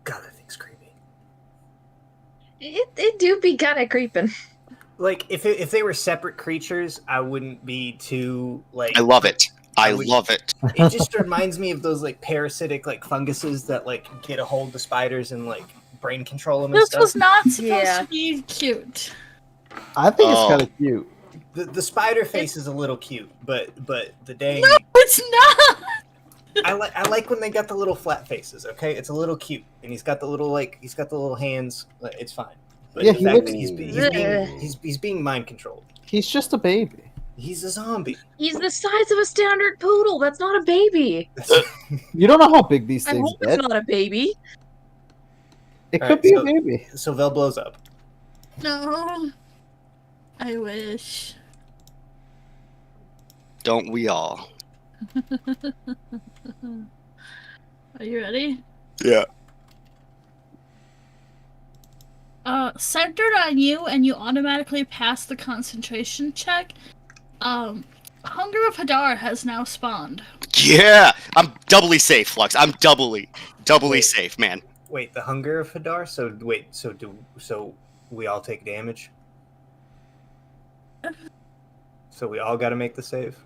God, that thing's creepy. It do be kind of creeping. Like if they were separate creatures, I wouldn't be too like. I love it. I would- love it. It just reminds me of those like parasitic like funguses that like get a hold of the spiders and like brain control them and This stuff. was not supposed Yeah. to be cute. I think it's Oh. kind of cute. The spider face is a little cute, but the dang. No, it's not. I like when they got the little flat faces. Okay, it's a little cute, and he's got the little hands. It's fine. But Yeah, the he fact looks- that he's being mind controlled. He's just a baby. He's a zombie. He's the size of a standard poodle. That's not a baby. You don't know how big these I things hope get. it's not a baby. It All could right, be so- a baby. So Vel blows up. No. I wish. Don't we all? Are you ready? Yeah. Centered on you, and you automatically pass the concentration check. Hunger of Hadar has now spawned. Yeah. I'm doubly safe, Flux. I'm doubly Wait. safe, man. Wait, the hunger of Hadar. So we all take damage. So we all got to make the save.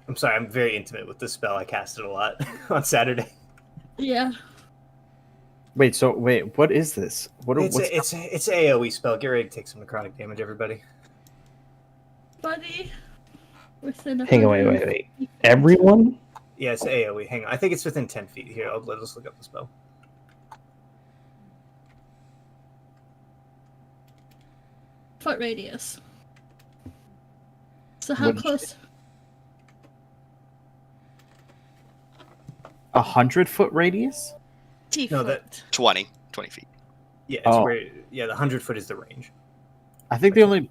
I'm sorry, I'm very intimate with this spell. I cast it a lot on Saturday. Yeah. Wait, what is this? It's an AOE spell. Get ready to take some necrotic damage, everybody. Buddy. Within a Hang on, wait. Everyone? Yeah, it's AOE. Hang on, I think it's within 10 feet. Here, let us look up the spell. Foot radius. So how What did you close? 100-foot radius? No, that- 20 feet. Yeah, it's Oh. where. Yeah, the 100 foot is the range. I think the only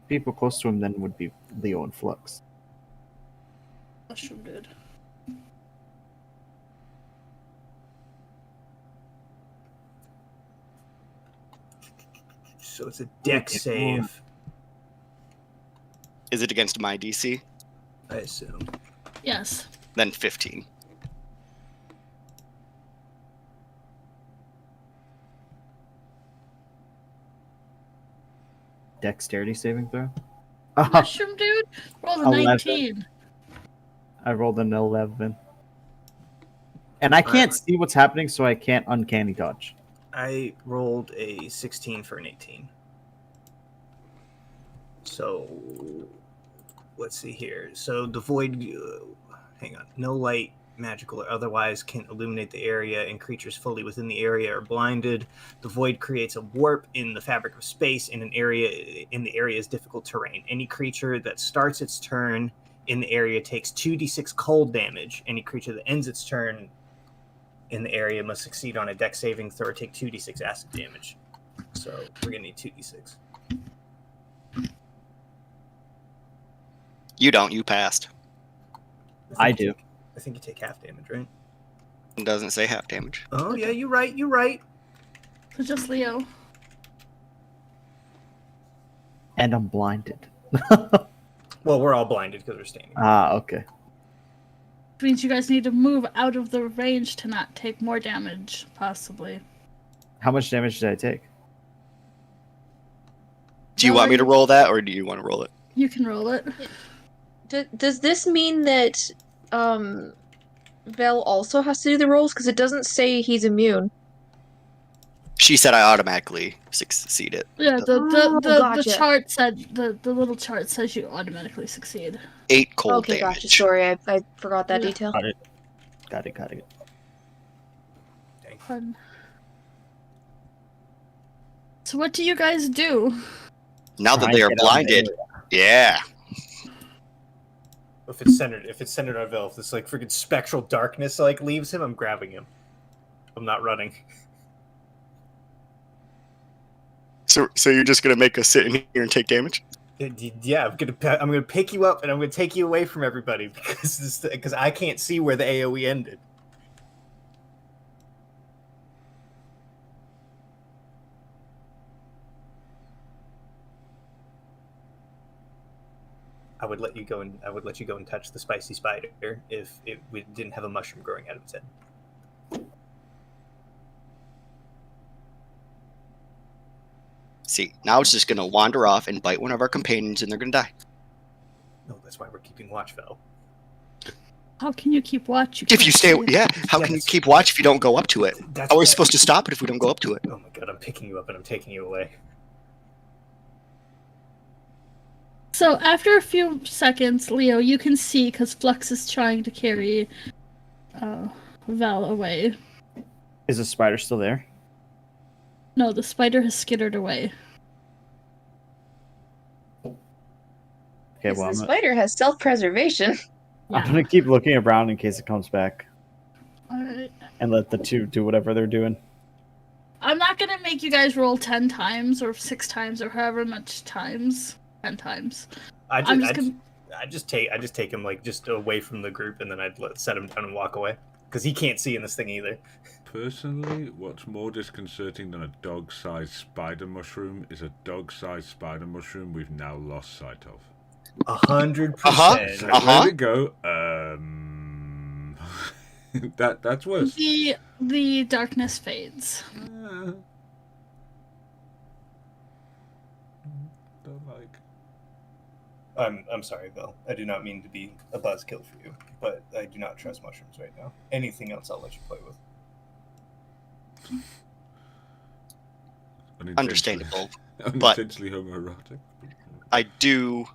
people close to him then would be Leo and Flux. Mushroom dude. So it's a deck save, Is it against my DC? I assume. Yes. Then 15. Dexterity saving throw? Mushroom dude? Roll a 11. 19. I rolled an 11. And I can't see what's happening, so I can't uncanny dodge. I rolled a 16 for an 18. So, let's see here. So the void, hang on, no light, magical or otherwise, can illuminate the area, and creatures fully within the area are blinded. The void creates a warp in the fabric of space in an area in the area's difficult terrain. Any creature that starts its turn in the area takes 2d6 cold damage. Any creature that ends its turn in the area must succeed on a dex saving throw or take 2d6 acid damage. So we're gonna need 2d6. You don't. You passed. I do. I think you take half damage, right? It doesn't say half damage. Oh yeah, you're right. You're right. So just Leo. And I'm blinded. Well, we're all blinded because we're standing. Okay. Which means you guys need to move out of the range to not take more damage, possibly. How much damage did I take? Do you want me to roll that, or do you want to roll it? You can roll it. Does this mean that Vel also has to do the rolls? Because it doesn't say he's immune. She said I automatically succeed it. Yeah, Oh, the gotcha. chart said the little chart says you automatically succeed. 8 cold Okay, damage. gotcha. Sorry, I forgot that Yeah. detail. Got it. Fun. So what do you guys do? Now Try that they and are get out of the blinded, area. yeah. If it's centered on Vel, if this like freaking spectral darkness like leaves him, I'm grabbing him. I'm not running. So you're just gonna make us sit in here and take damage? Yeah, I'm gonna pick you up and I'm gonna take you away from everybody because I can't see where the AOE ended. I would let you go and touch the spicy spider if we didn't have a mushroom growing out of its head. See, now it's just gonna wander off and bite one of our companions, and they're gonna die. No, that's why we're keeping watch, Vel. How can you keep watch? If you stay, can't see it. yeah. How can you keep watch if you don't go up to it? That's How are we why- supposed to stop it if we don't go up to it? Oh my god, I'm picking you up and I'm taking you away. So after a few seconds, Leo, you can see because Flux is trying to carry Val away. Is the spider still there? No, the spider has skittered away. Okay, well, the spider has self-preservation. I'm gonna keep looking around in case it comes back, Alright. and let the two do whatever they're doing. I'm not gonna make you guys roll 10 times or 6 times or however much times. 10 times. I I'm just, just gonna. I just take him like just away from the group, and then I'd set him down and walk away because he can't see in this thing either. Personally, what's more disconcerting than a dog-sized spider mushroom is a dog-sized spider mushroom we've now lost sight of. 100%. Uh-huh. Let it go. That's worse. The darkness fades. Don't like. I'm sorry, Bill. I do not mean to be a buzzkill for you, but I do not trust mushrooms right now. Anything else, I'll let you play with. Understandable. Unintentionally homoerotic. I do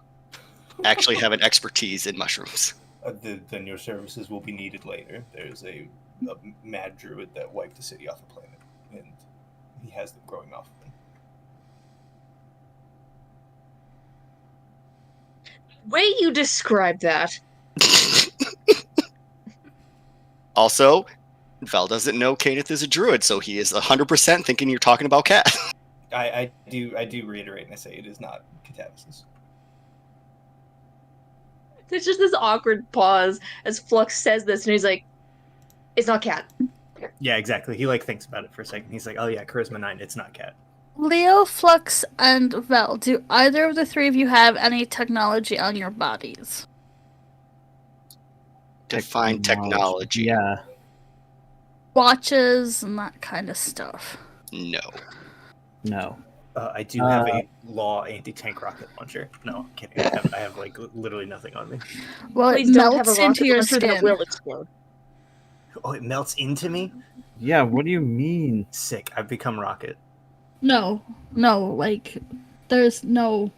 actually have an expertise in mushrooms. Then your services will be needed later. There's a mad druid that wiped the city off the planet, and he has them growing off of him. Way you describe that. Also, Val doesn't know Kenneth is a druid, so he is 100% thinking you're talking about Cat. I do reiterate and I say it is not catabasis. There's just this awkward pause as Flux says this, and he's like, "It's not Cat." Yeah, exactly. He thinks about it for a second. He's like, "Oh yeah, charisma 9. It's not Cat." Leo, Flux, and Vel, do either of the three of you have any technology on your bodies? Define technology. Yeah. Watches and that kind of stuff. No. No. I do have a law anti-tank rocket launcher. No, I'm kidding. I have like literally nothing on me. Well, Please it don't have a melts into rocket your launcher that skin. will explode. Oh, it melts into me? Yeah, what do you mean? Sick. I've become rocket. No, like, there's no.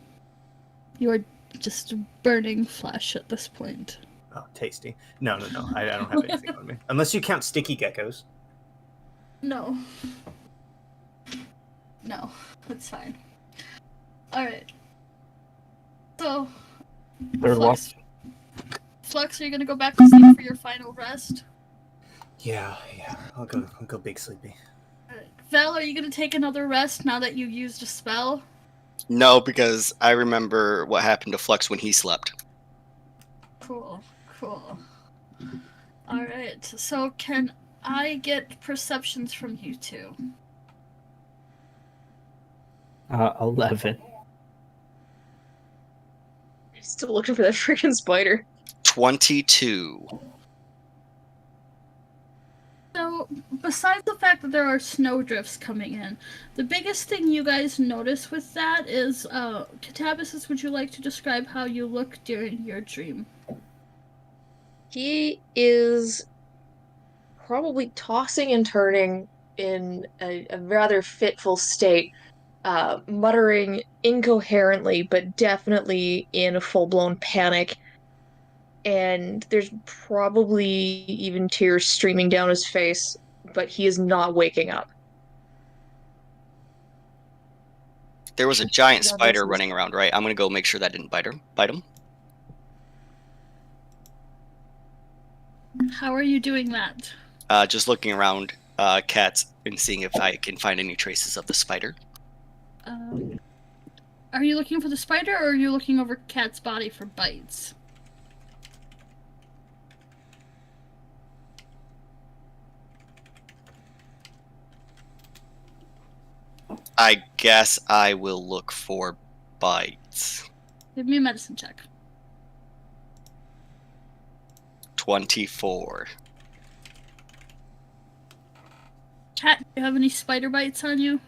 You're just burning flesh at this point. Oh, tasty. No. I don't have anything on me. Unless you count sticky geckos. No. No, that's fine. Alright. So, They're Flux, locked. Flux, are you gonna go back to sleep for your final rest? Yeah. I'll go big sleepy. Alright. Val, are you gonna take another rest now that you used a spell? No, because I remember what happened to Flux when he slept. Cool. Alright, so can I get perceptions from you two? 11. Still looking for that freaking spider. 22. So, besides the fact that there are snowdrifts coming in, the biggest thing you guys notice with that is, Catabasis, would you like to describe how you look during your dream? He is probably tossing and turning in a rather fitful state, muttering incoherently, but definitely in a full-blown panic. And there's probably even tears streaming down his face, but he is not waking up. There was a giant Yeah, spider this is- running around, right? I'm gonna go make sure that didn't bite him. How are you doing that? Just looking around cats and seeing if I can find any traces of the spider. Are you looking for the spider, or are you looking over Cat's body for bites? I guess I will look for bites. Give me a medicine check. 24. Cat, do you have any spider bites on you?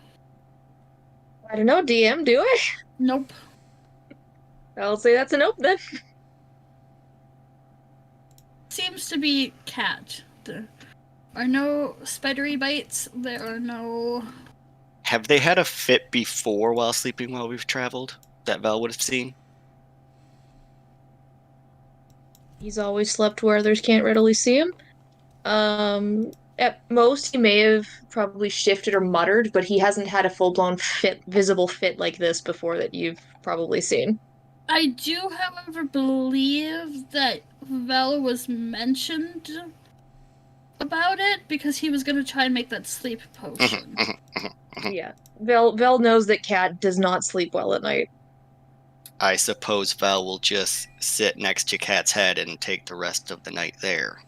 I don't know, DM, do I? Nope. I'll say that's a nope then. Seems to be Cat. There are no spidery bites. There are no... Have they had a fit before while sleeping while we've traveled that Val would have seen? He's always slept where others can't readily see him. At most, he may have probably shifted or muttered, but he hasn't had a full-blown fit, visible fit like this before that you've probably seen. I do, however, believe that Vel was mentioned about it because he was going to try and make that sleep potion. Yeah. Vel knows that Cat does not sleep well at night. I suppose Val will just sit next to Cat's head and take the rest of the night there.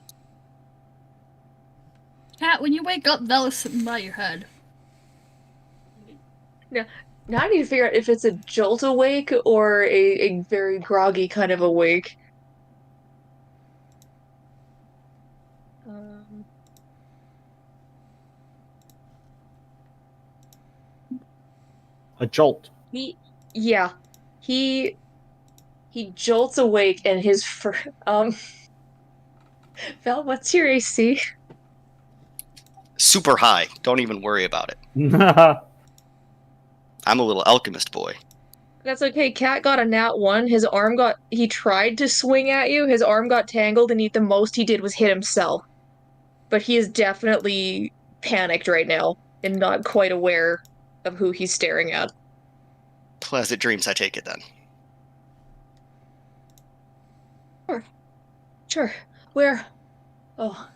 Cat, when you wake up, Vel is sitting by your head. Now I need to figure out if it's a jolt awake or a very groggy kind of awake. A jolt. He jolts awake and his Val, what's your AC? Super high. Don't even worry about it. I'm a little alchemist boy. That's okay. Cat got a nat 1. He tried to swing at you. His arm got tangled, and the most he did was hit himself. But he is definitely panicked right now and not quite aware of who he's staring at. Pleasant dreams, I take it then. Sure. Where? Oh.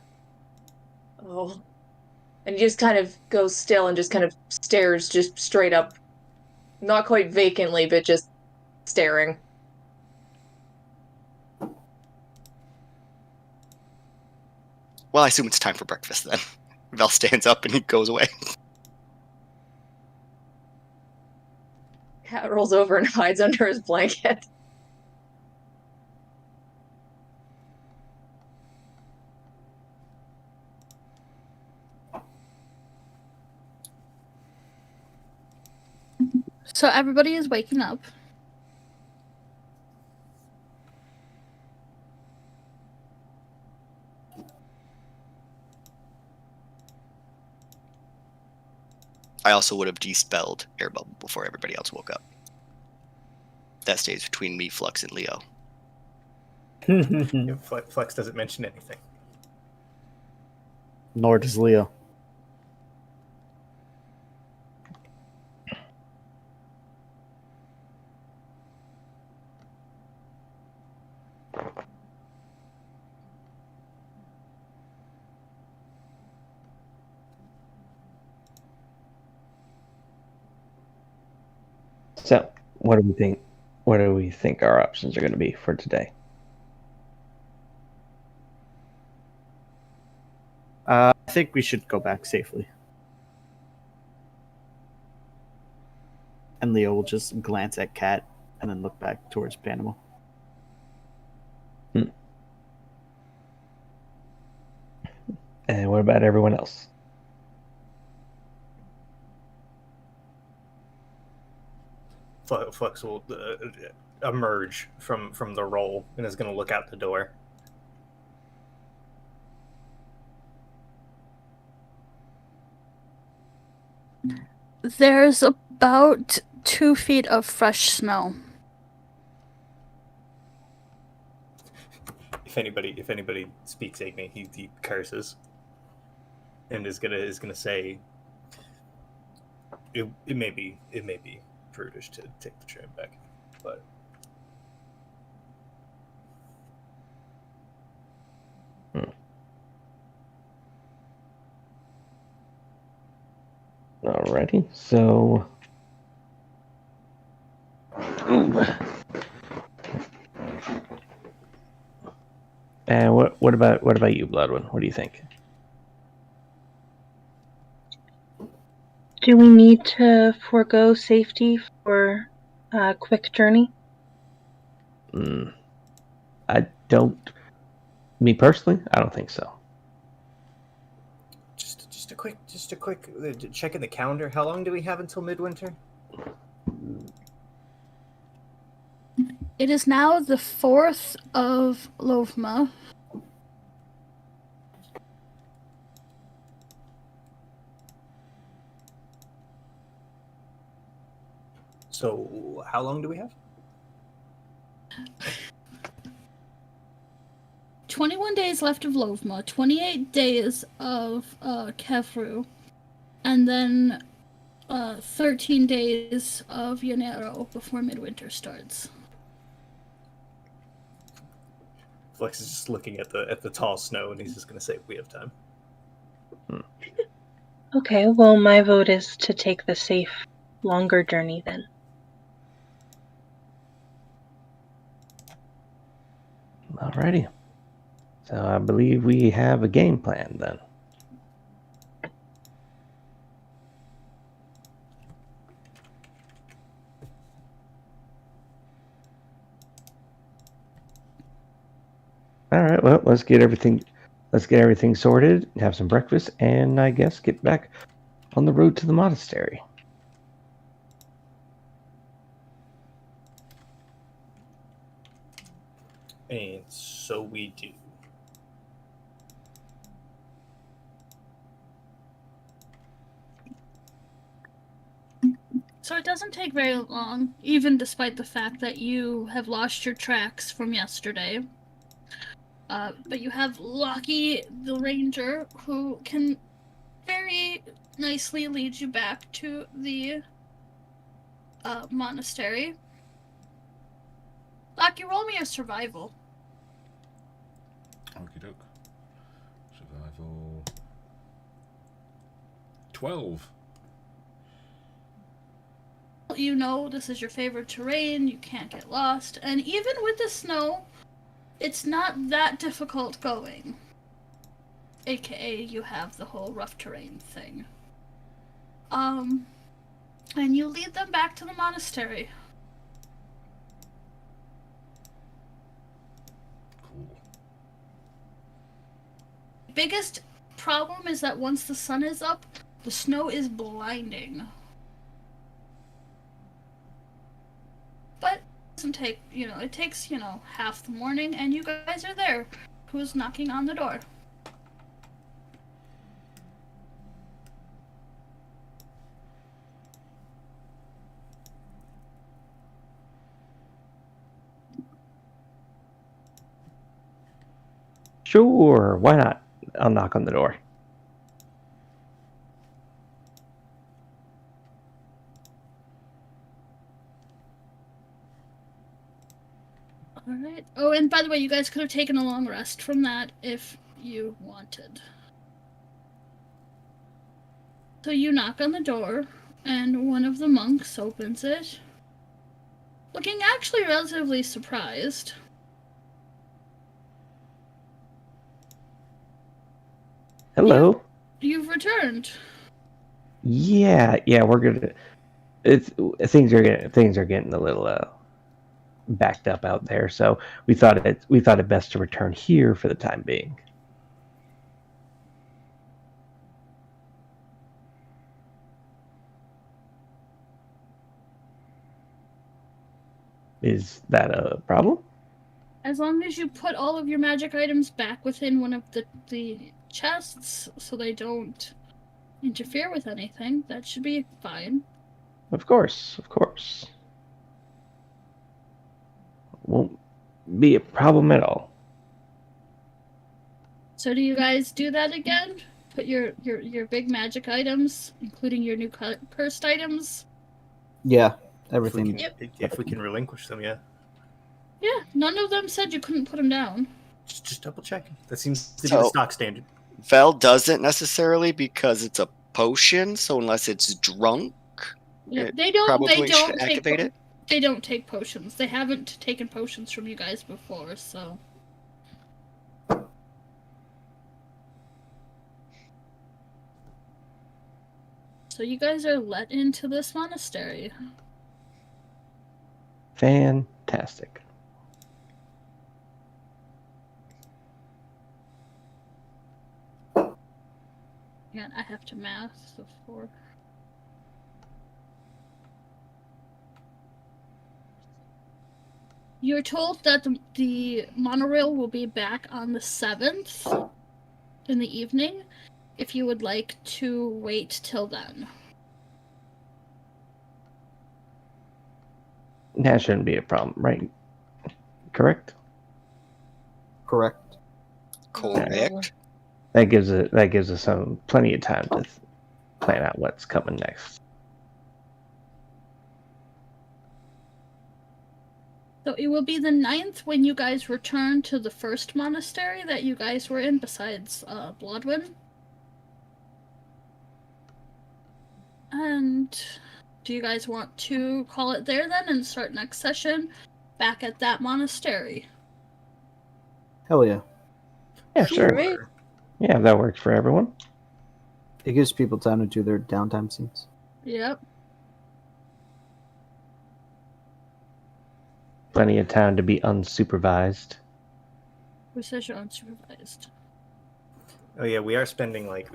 And he just kind of goes still and just kind of stares just straight up. Not quite vacantly, but just staring. Well, I assume it's time for breakfast then. Val stands up and he goes away. Cat rolls over and hides under his blanket. So everybody is waking up. I also would have dispelled air bubble before everybody else woke up. That stays between me, Flux, and Leo. Yeah, Flex doesn't mention anything. Nor does Leo. So, what do we think? What do we think our options are going to be for today? I think we should go back safely. And Leo will just glance at Cat and then look back towards Panama. And what about everyone else? Flux will emerge from the roll and is going to look out the door. There's about 2 feet of fresh snow. If anybody speaks Igni, he curses and is gonna say it may be prudish to take the train back, but Alrighty, so and what about you, Bloodwind? What do you think? Do we need to forego safety for a quick journey? I don't. Me personally, I don't think so. just a quick check in the calendar. How long do we have until midwinter? It is now the 4th of Lovma. So how long do we have? 21 days left of Lovma, 28 days of Kefru, and then 13 days of Yanero before midwinter starts. Flex is just looking at the tall snow, and he's just going to say, "We have time." Okay, well, my vote is to take the safe, longer journey then. Alrighty. So I believe we have a game plan then. All right. Well, let's get everything sorted, have some breakfast, and I guess get back on the road to the monastery. And so we do. So it doesn't take very long, even despite the fact that you have lost your tracks from yesterday. But you have Lockie, the ranger, who can very nicely lead you back to the monastery. Lockie, roll me a survival. Okie doke. Survival. 12. You know this is your favorite terrain, you can't get lost, and even with the snow, it's not that difficult going. AKA, you have the whole rough terrain thing. And you lead them back to the monastery. Cool. Biggest problem is that once the sun is up, the snow is blinding. doesn't take, it takes, half the morning, and you guys are there. Who's knocking on the door? Sure, why not? I'll knock on the door. Alright. Oh, and by the way, you guys could have taken a long rest from that if you wanted. So you knock on the door, and one of the monks opens it, looking actually relatively surprised. Hello. You've returned. Yeah, we're gonna. Things are getting a little backed up out there, so we thought it best to return here for the time being. Is that a problem? As long as you put all of your magic items back within one of the chests so they don't interfere with anything, that should be fine. Of course. Won't be a problem at all. So do you guys do that again? Put your big magic items, including your new cursed items? Yeah, If everything. we can relinquish them, yeah. Yeah, none of them said you couldn't put them down. Just double check. That seems to be So- the stock standard. Vel doesn't necessarily because it's a potion, so unless it's drunk, Yeah, It they don't. probably They don't should take. activate it. They don't take potions. They haven't taken potions from you guys before, so. So you guys are let into this monastery. Fantastic. Yeah, I have to math the 4. You're told that the monorail will be back on the 7th in the evening, if you would like to wait till then. That shouldn't be a problem, right? Correct? Correct. Correct. That gives us some plenty of time to plan out what's coming next. So it will be the 9th when you guys return to the first monastery that you guys were in, besides Bloodwind. And do you guys want to call it there then and start next session back at that monastery? Hell yeah. Yeah, sure. Right. Yeah, that works for everyone. It gives people time to do their downtime scenes. Yep. Plenty of time to be unsupervised. Who says you're unsupervised? Oh yeah, we are spending like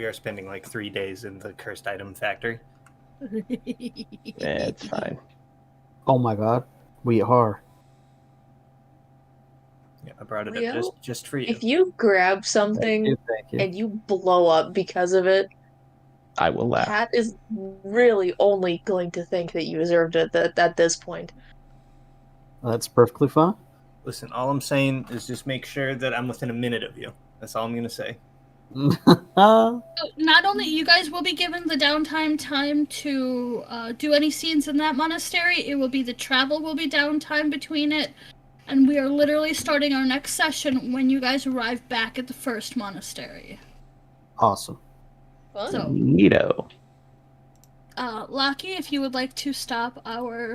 3 days in the cursed item factory. It's fine. Oh my god. We are. Yeah, I brought it Leo, up just for you. If you grab Thank something you. Thank you. and you blow up because of it, I will laugh. Kat is really only going to think that you deserved it at this point. That's perfectly fine. Listen, all I'm saying is just make sure that I'm within a minute of you. That's all I'm gonna say. So not only you guys will be given the downtime time to do any scenes in that monastery, it will be the travel will be downtime between it, and we are literally starting our next session when you guys arrive back at the first monastery. Awesome. Fun. So, Neato. Lockie, if you would like to stop our